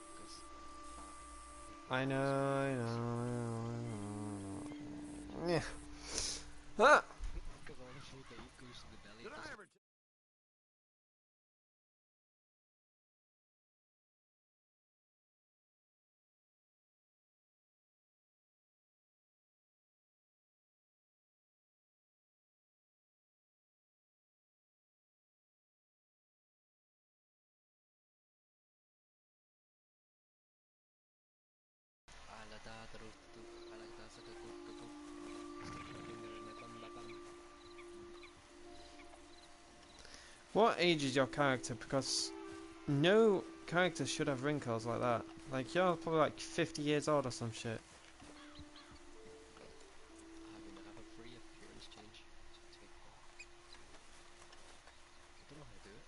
Because fat I know, people I have know, small. I know, I know. Yeah. Ah! Because all the food they eat goes to the belly. Did It I doesn't. ever Ala da da ru tu. Ala da sa da tu tu tu. Stick my finger in it. Bum ba bum. What age is your character? Because no character should have wrinkles like that. Like, you're probably like 50 years old or some shit. I mean, I have a free appearance change. So take that. I don't know how to do it.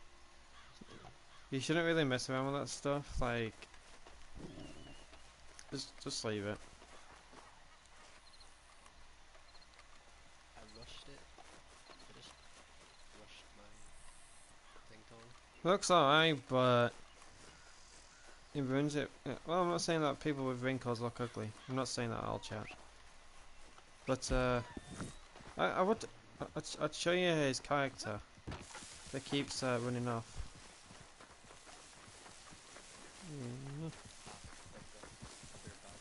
Just do it. You shouldn't really mess around with that stuff. Like, just leave it. I rushed it. I just rushed my thing tone. Looks alright, but it ruins it. Well, I'm not saying that people with wrinkles look ugly. I'm not saying that at all, chat. But I would. I'd show you his character that keeps running off. Mm. Like the beer bag.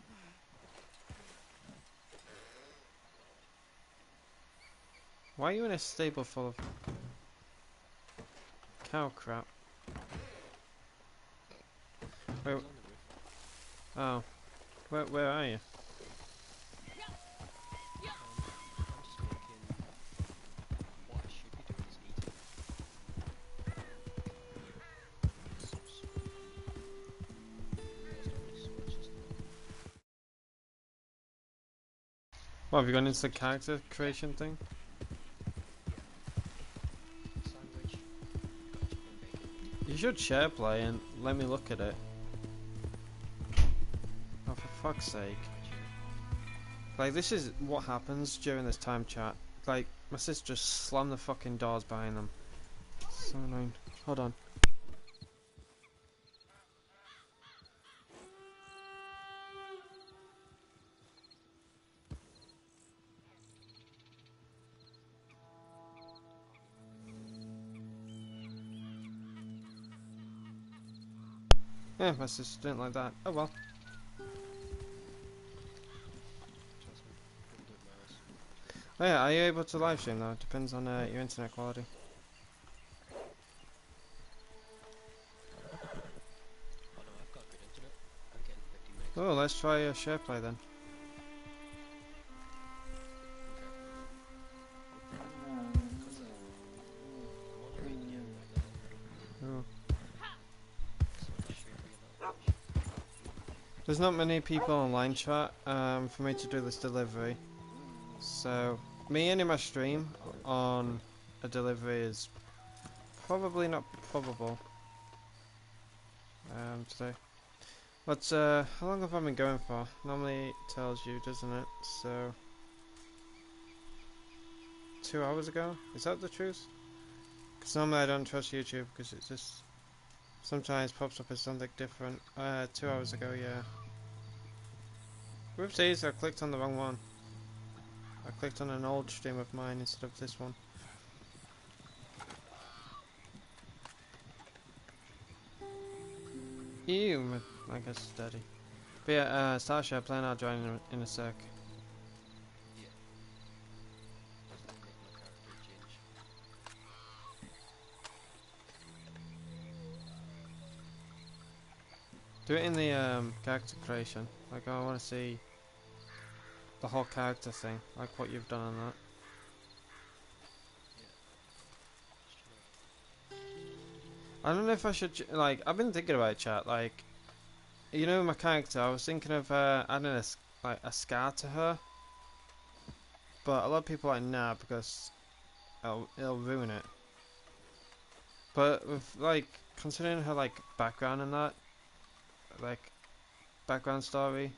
I have to change. Why are you in a stable full of cow crap? I Wait, was on the roof. oh, where are you? I'm just making what I should be doing is eating. No, it's not really sore, it's just milk. What have you gone into the character creation thing? Sandwich. Got chicken and bacon. You should share play and let me look at it. Oh, for fuck's sake! My chair. Like, this is what happens during this time chat. Like, my sister just slammed the fucking doors behind them. So annoying. Hold on. Yeah, my sister didn't like that. Oh well. Trust me. Wouldn't do it my house. Oh yeah, are you able to live stream though? It depends on your internet quality. Oh no, I've got good internet. I'm getting 50 megs. Oh, let's try share play then. Okay. There's not many people online chat for me to do this delivery, so me ending my stream on a delivery is probably not probable today. But how long have I been going for? Normally it tells you, doesn't it? So 2 hours ago? Is that the truth? Because normally I don't trust YouTube because it just sometimes pops up as something different. 2 hours ago, yeah. Whoopsies, I clicked on the wrong one. I clicked on an old stream of mine instead of this one. Ew, I guess it's dirty. But yeah, Starsha, plan on joining in a sec. Yeah. Just need to make my character change. Do it in the character creation. Like, I want to see the whole character thing, like what you've done on that. I don't know if I should, like, I've been thinking about it, chat, like, you know my character, I was thinking of adding a scar to her, but a lot of people are like, nah, because it'll ruin it. But with, like, considering her, like, background and that, like, background story,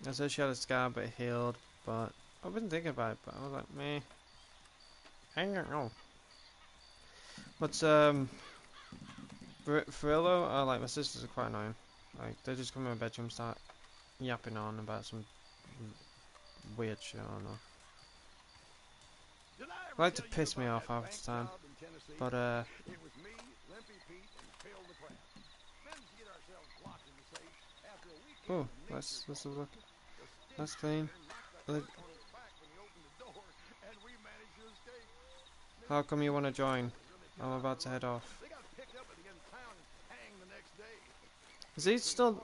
I said she had a scar but it healed, but I've been thinking about it, but I was like, meh, I don't know. But Farillo, like my sisters are quite annoying. Like they just come in my bedroom and start yapping on about some weird shit, I don't know. They like to piss me off half the time. But It was me, Limpy Pete, and Phil the Crab. Managed to get ourselves locked in the safe after a weekend oh, of let's ninja have a look. The stink That's clean. knocked the on his back when he opened the door, and we managed to escape. How come you want to join? I'm about to head off. They got picked up at the end of town and hanged the next day. Is he still...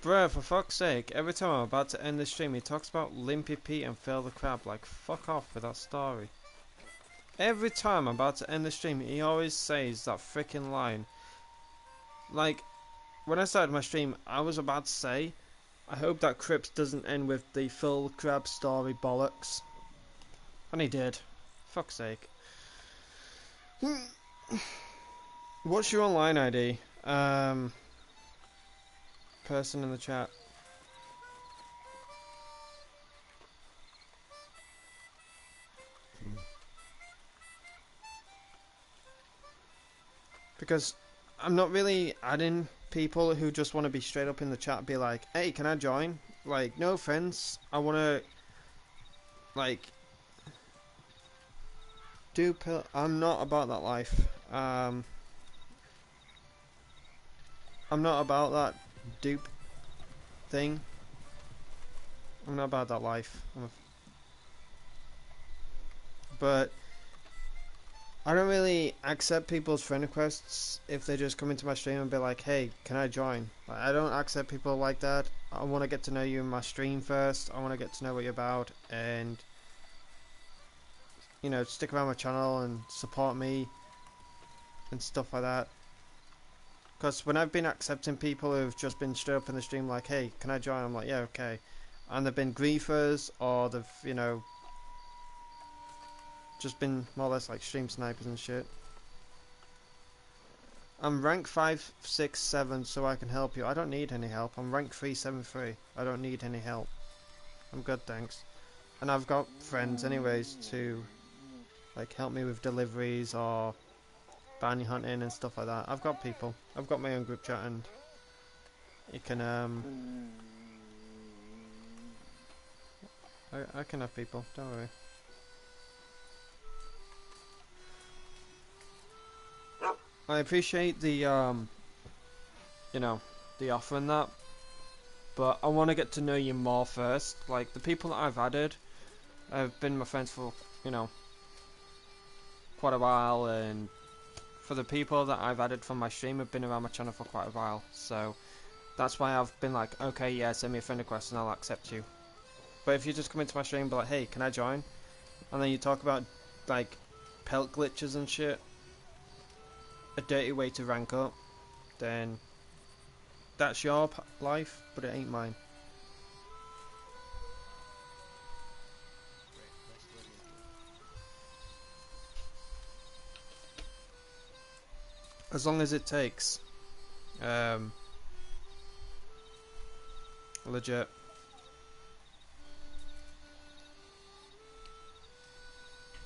Bruh, for fuck's sake, every time I'm about to end the stream he talks about Limpy Pete and Phil the Crab, like fuck off with that story. Every time I'm about to end the stream he always says that freaking line. Like, when I started my stream I was about to say, I hope that Crips doesn't end with the Phil the Crab story bollocks. And he did. Fuck's sake. What's your online ID? Person in the chat. Because I'm not really adding people who just want to be straight up in the chat, be like, hey, can I join? Like, no offense, I want to, like, I'm not about that life. I'm not about that dupe thing. I'm not about that life. But I don't really accept people's friend requests if they just come into my stream and be like, hey, can I join? Like, I don't accept people like that. I want to get to know you in my stream first. I want to get to know what you're about and, you know, stick around my channel and support me and stuff like that. Because when I've been accepting people who've just been straight up in the stream like, hey, can I join? I'm like, yeah, okay. And they've been griefers or they've, you know, just been more or less like stream snipers and shit. I'm rank 567 so I can help you. I don't need any help. I'm rank 373. I don't need any help. I'm good, thanks. And I've got friends anyways to like help me with deliveries or bounty hunting and stuff like that. I've got people. I've got my own group chat and you can I can have people, don't worry. I appreciate the you know, the offer and that, but I want to get to know you more first. Like the people that I've added have been my friends for, you know, quite a while, and for the people that I've added from my stream have been around my channel for quite a while, so that's why I've been like, okay, yeah, send me a friend request and I'll accept you. But if you just come into my stream and be like, hey, can I join? And then you talk about like pelt glitches and shit, a dirty way to rank up, then that's your life, but it ain't mine. Right, nice to meet you. As long as it takes. Legit.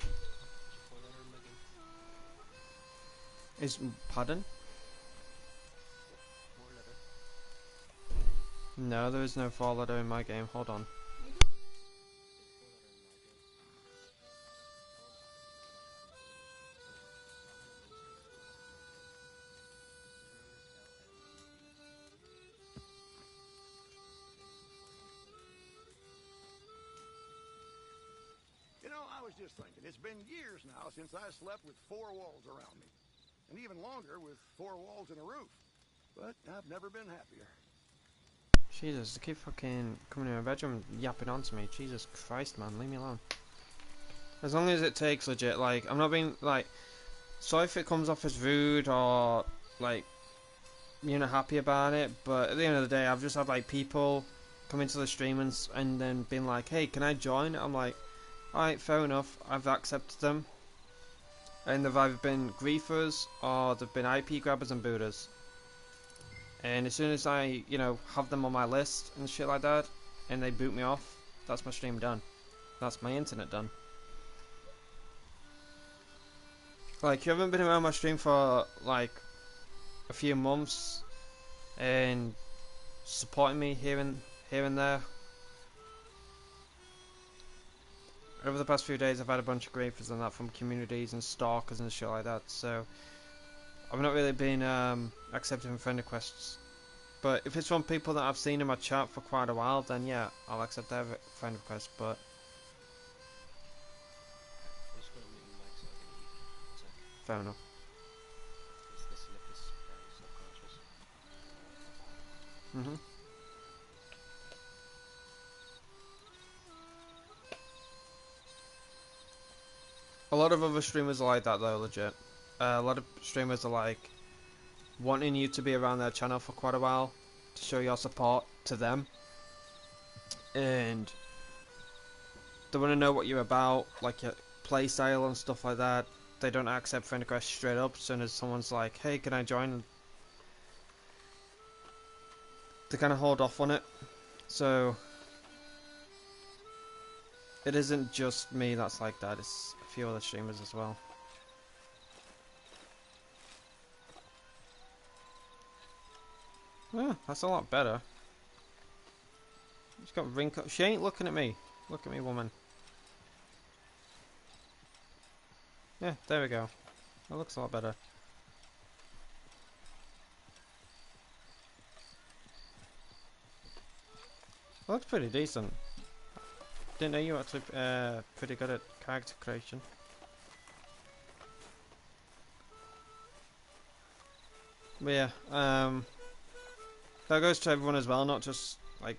Did you fall letter in my game? Is pardon? Four letter. No, there is no 4-letter in my game. Hold on. You know, I was just thinking, it's been years now since I slept with 4 walls around me. And even longer with 4 walls and a roof. But I've never been happier. Jesus, they keep fucking coming in my bedroom yapping onto me. Jesus Christ, man, leave me alone. As long as it takes, legit. Like, I'm not being, like, sorry if it comes off as rude or, like, you're not happy about it, but at the end of the day, I've just had, like, people come into the stream and then been like, hey, can I join? I'm like, alright, fair enough, I've accepted them. And they've either been griefers or they've been IP grabbers and booters. And as soon as I, you know, have them on my list and shit like that, and they boot me off, that's my stream done. That's my internet done. Like, you haven't been around my stream for, like, a few months, and supporting me here and there. Over the past few days, I've had a bunch of griefers and that from communities and stalkers and shit like that, so I've not really been accepting friend requests. But if it's from people that I've seen in my chat for quite a while, then yeah, I'll accept their friend request. But I'm just gonna mute my mic so I can eat. One sec. fair enough. This lip is very subconscious. A lot of other streamers are like that though, legit. A lot of streamers are like wanting you to be around their channel for quite a while to show your support to them, and they want to know what you're about, like your play style and stuff like that. They don't accept friend requests straight up. As soon as someone's like, hey, can I join? They kind of hold off on it. So it isn't just me that's like that, it's a few other streamers as well. Yeah, that's a lot better. She's got wrinkles. She ain't looking at me. Look at me, woman. Yeah, there we go. That looks a lot better. That looks pretty decent. Didn't know you were actually pretty good at character creation. But yeah, that goes to everyone as well, not just like,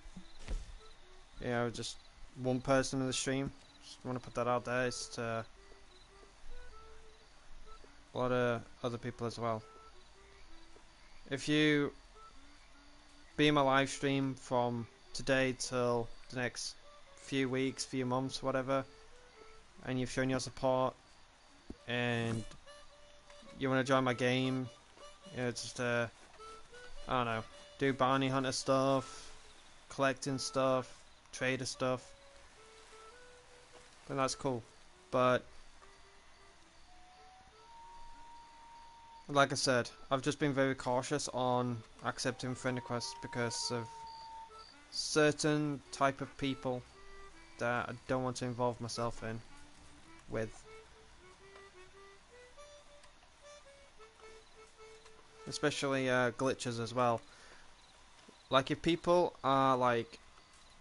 you know, just one person in the stream. Just want to put that out there. It's to a lot of other people as well. If you be in my live stream from today till the next few weeks, few months, whatever, and you've shown your support and you want to join my game, you know, just I don't know, do bounty hunter stuff, collecting stuff, trader stuff, then that's cool. But like I said, I've just been very cautious on accepting friend requests because of certain type of people that I don't want to involve myself in with. Especially glitches as well. Like if people are like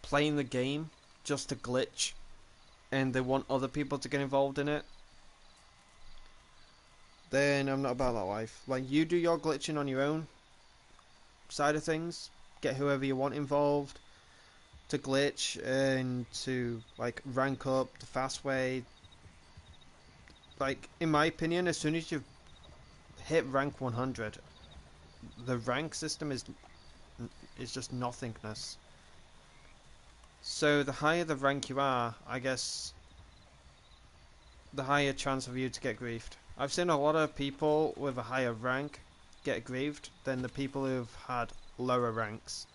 playing the game just to glitch and they want other people to get involved in it, then I'm not about that life. Like, you do your glitching on your own side of things, get whoever you want involved to glitch and to like rank up the fast way. Like, in my opinion, as soon as you've hit rank 100, the rank system is just nothingness. So the higher the rank you are, I guess, the higher chance of you to get griefed. I've seen a lot of people with a higher rank get griefed than the people who've had lower ranks.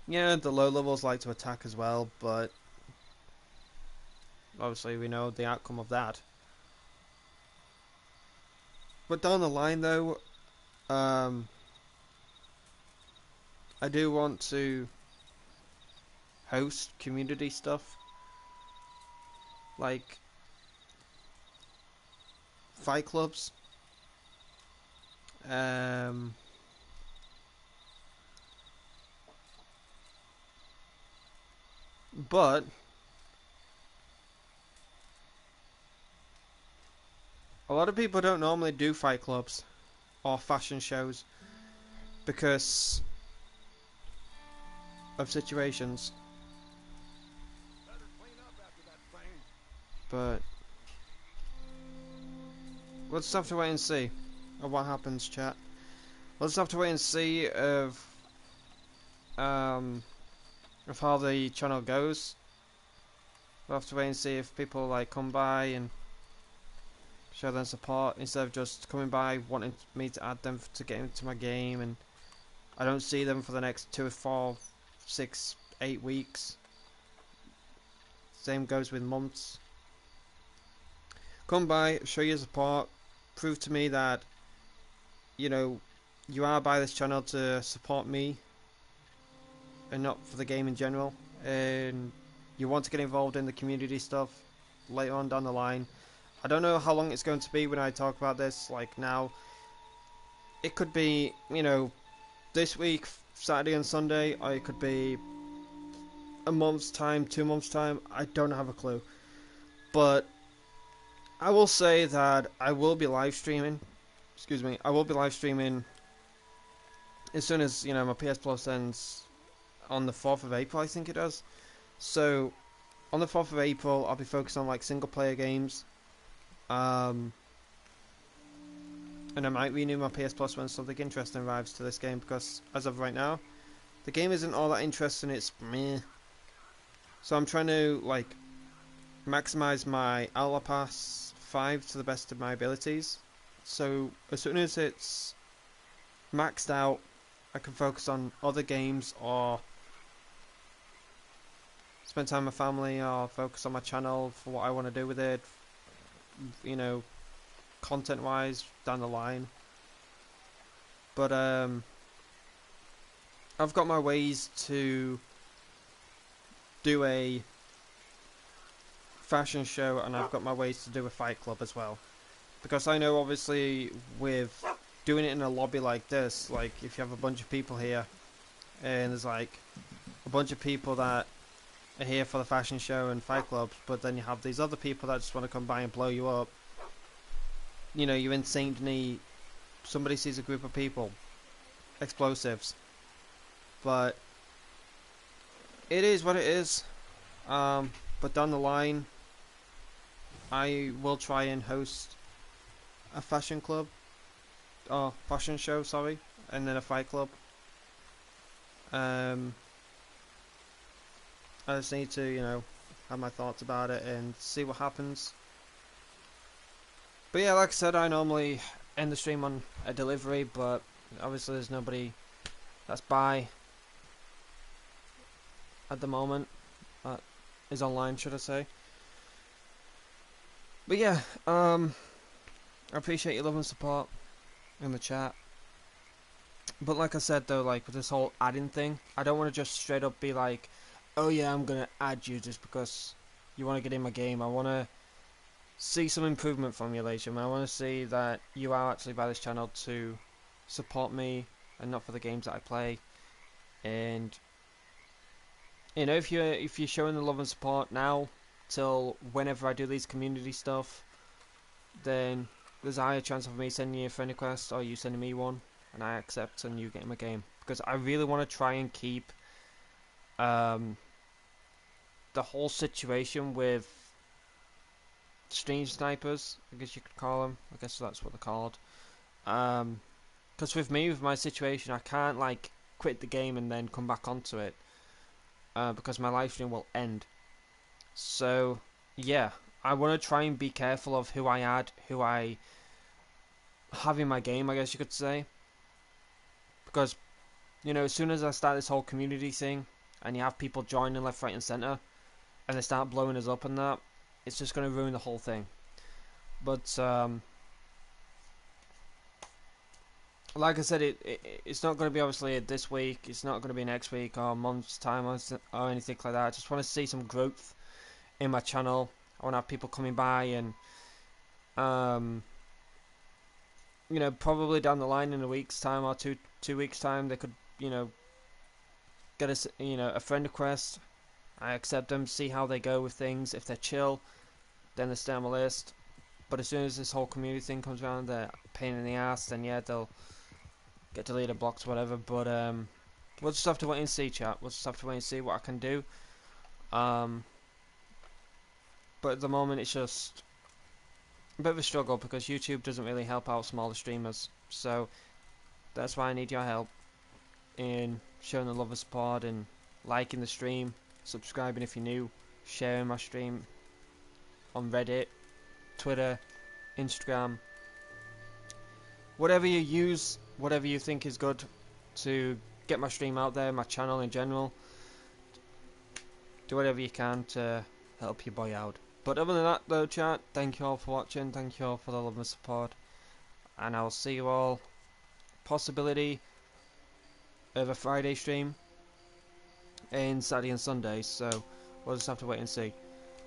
Yeah, the low levels like to attack as well, but obviously we know the outcome of that. But down the line though, I do want to host community stuff, like fight clubs. But a lot of people don't normally do fight clubs or fashion shows because of situations. Better clean up after that thing. But we'll just have to wait and see of what happens, chat. We'll just have to wait and see of how the channel goes. We'll have to wait and see if people like come by and show them support instead of just coming by wanting me to add them to get into my game, and I don't see them for the next 2, 4, 6, 8 weeks. Same goes with months. Come by, show your support, prove to me that you are by this channel to support me and not for the game in general, and you want to get involved in the community stuff later on down the line. I don't know how long it's going to be when I talk about this, like now. It could be, this week, Saturday and Sunday, or it could be a month's time, 2 months' time. I don't have a clue. But I will say that I will be live streaming. Excuse me. I will be live streaming as soon as, my PS Plus ends on the 4th of April, I think it does. So, on the 4th of April, I'll be focused on, like, single-player games. And I might renew my PS Plus when something interesting arrives to this game, because, as of right now, the game isn't all that interesting, it's meh. So I'm trying to, like, maximize my Outlaw Pass 5 to the best of my abilities. So, as soon as it's maxed out, I can focus on other games, or spend time with my family, or focus on my channel for what I want to do with it, content wise down the line. But I've got my ways to do a fashion show, and I've got my ways to do a fight club as well, because I know obviously with doing it in a lobby like this, like if you have a bunch of people here and there's like a bunch of people that are here for the fashion show and fight clubs, but then you have these other people that just want to come by and blow you up. You're in Saint Denis, somebody sees a group of people, explosives. But it is what it is. But down the line, I will try and host a fashion club, or fashion show, sorry, and then a fight club. I just need to, have my thoughts about it and see what happens. But yeah, like I said, I normally end the stream on a delivery, but obviously there's nobody that's by at the moment, that is online, should I say. But yeah, I appreciate your love and support in the chat. But like I said though, like with this whole adding thing, I don't want to just straight up be like, oh yeah, I'm gonna add you just because you want to get in my game. I want to see some improvement from you later, man. I want to see that you are actually by this channel to support me and not for the games that I play. And if you're showing the love and support now till whenever I do these community stuff, then there's a higher chance of me sending you a friend request or you sending me one and I accept and you get in my game, because I really want to try and keep the whole situation with stream snipers, I guess you could call them. I guess that's what they're called. Because with me, with my situation, I can't like quit the game and then come back onto it, because my live stream will end. So yeah, I want to try and be careful of who I add, who I have in my game, I guess you could say. Because, you know, as soon as I start this whole community thing, and you have people joining left, right, and centre, and they start blowing us up and that, it's just going to ruin the whole thing. But like I said, it's not going to be obviously this week. It's not going to be next week or a month's time or anything like that. I just want to see some growth in my channel. I want to have people coming by and you know, probably down the line in a week's time or two weeks time, they could, you know, get us, you know, a friend request. I accept them, see how they go with things. If they're chill, then they stay on my list. But as soon as this whole community thing comes around, they're a pain in the ass, then yeah, they'll get deleted, blocked, whatever. But we'll just have to wait and see, chat. We'll just have to wait and see what I can do. But at the moment, it's just a bit of a struggle because YouTube doesn't really help out smaller streamers. So that's why I need your help in showing the love and support and liking the stream, subscribing if you're new, sharing my stream on Reddit, Twitter, Instagram, whatever you use, whatever you think is good to get my stream out there, my channel in general. Do whatever you can to help your boy out. But other than that though, chat, thank you all for watching, thank you all for the love and support, and I'll see you all possibility of a Friday stream and Saturday and Sunday, so we'll just have to wait and see.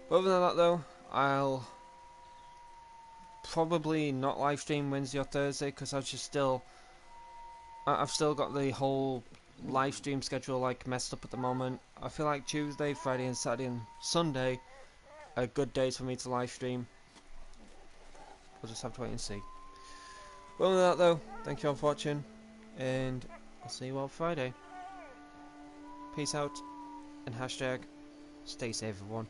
But other than that though, I'll probably not live stream Wednesday or Thursday because I've still got the whole live stream schedule like messed up at the moment. I feel like Tuesday, Friday and Saturday and Sunday are good days for me to live stream. We'll just have to wait and see. But other than that though, thank you all for watching, and I'll see you all Friday. Peace out, and hashtag stay safe everyone.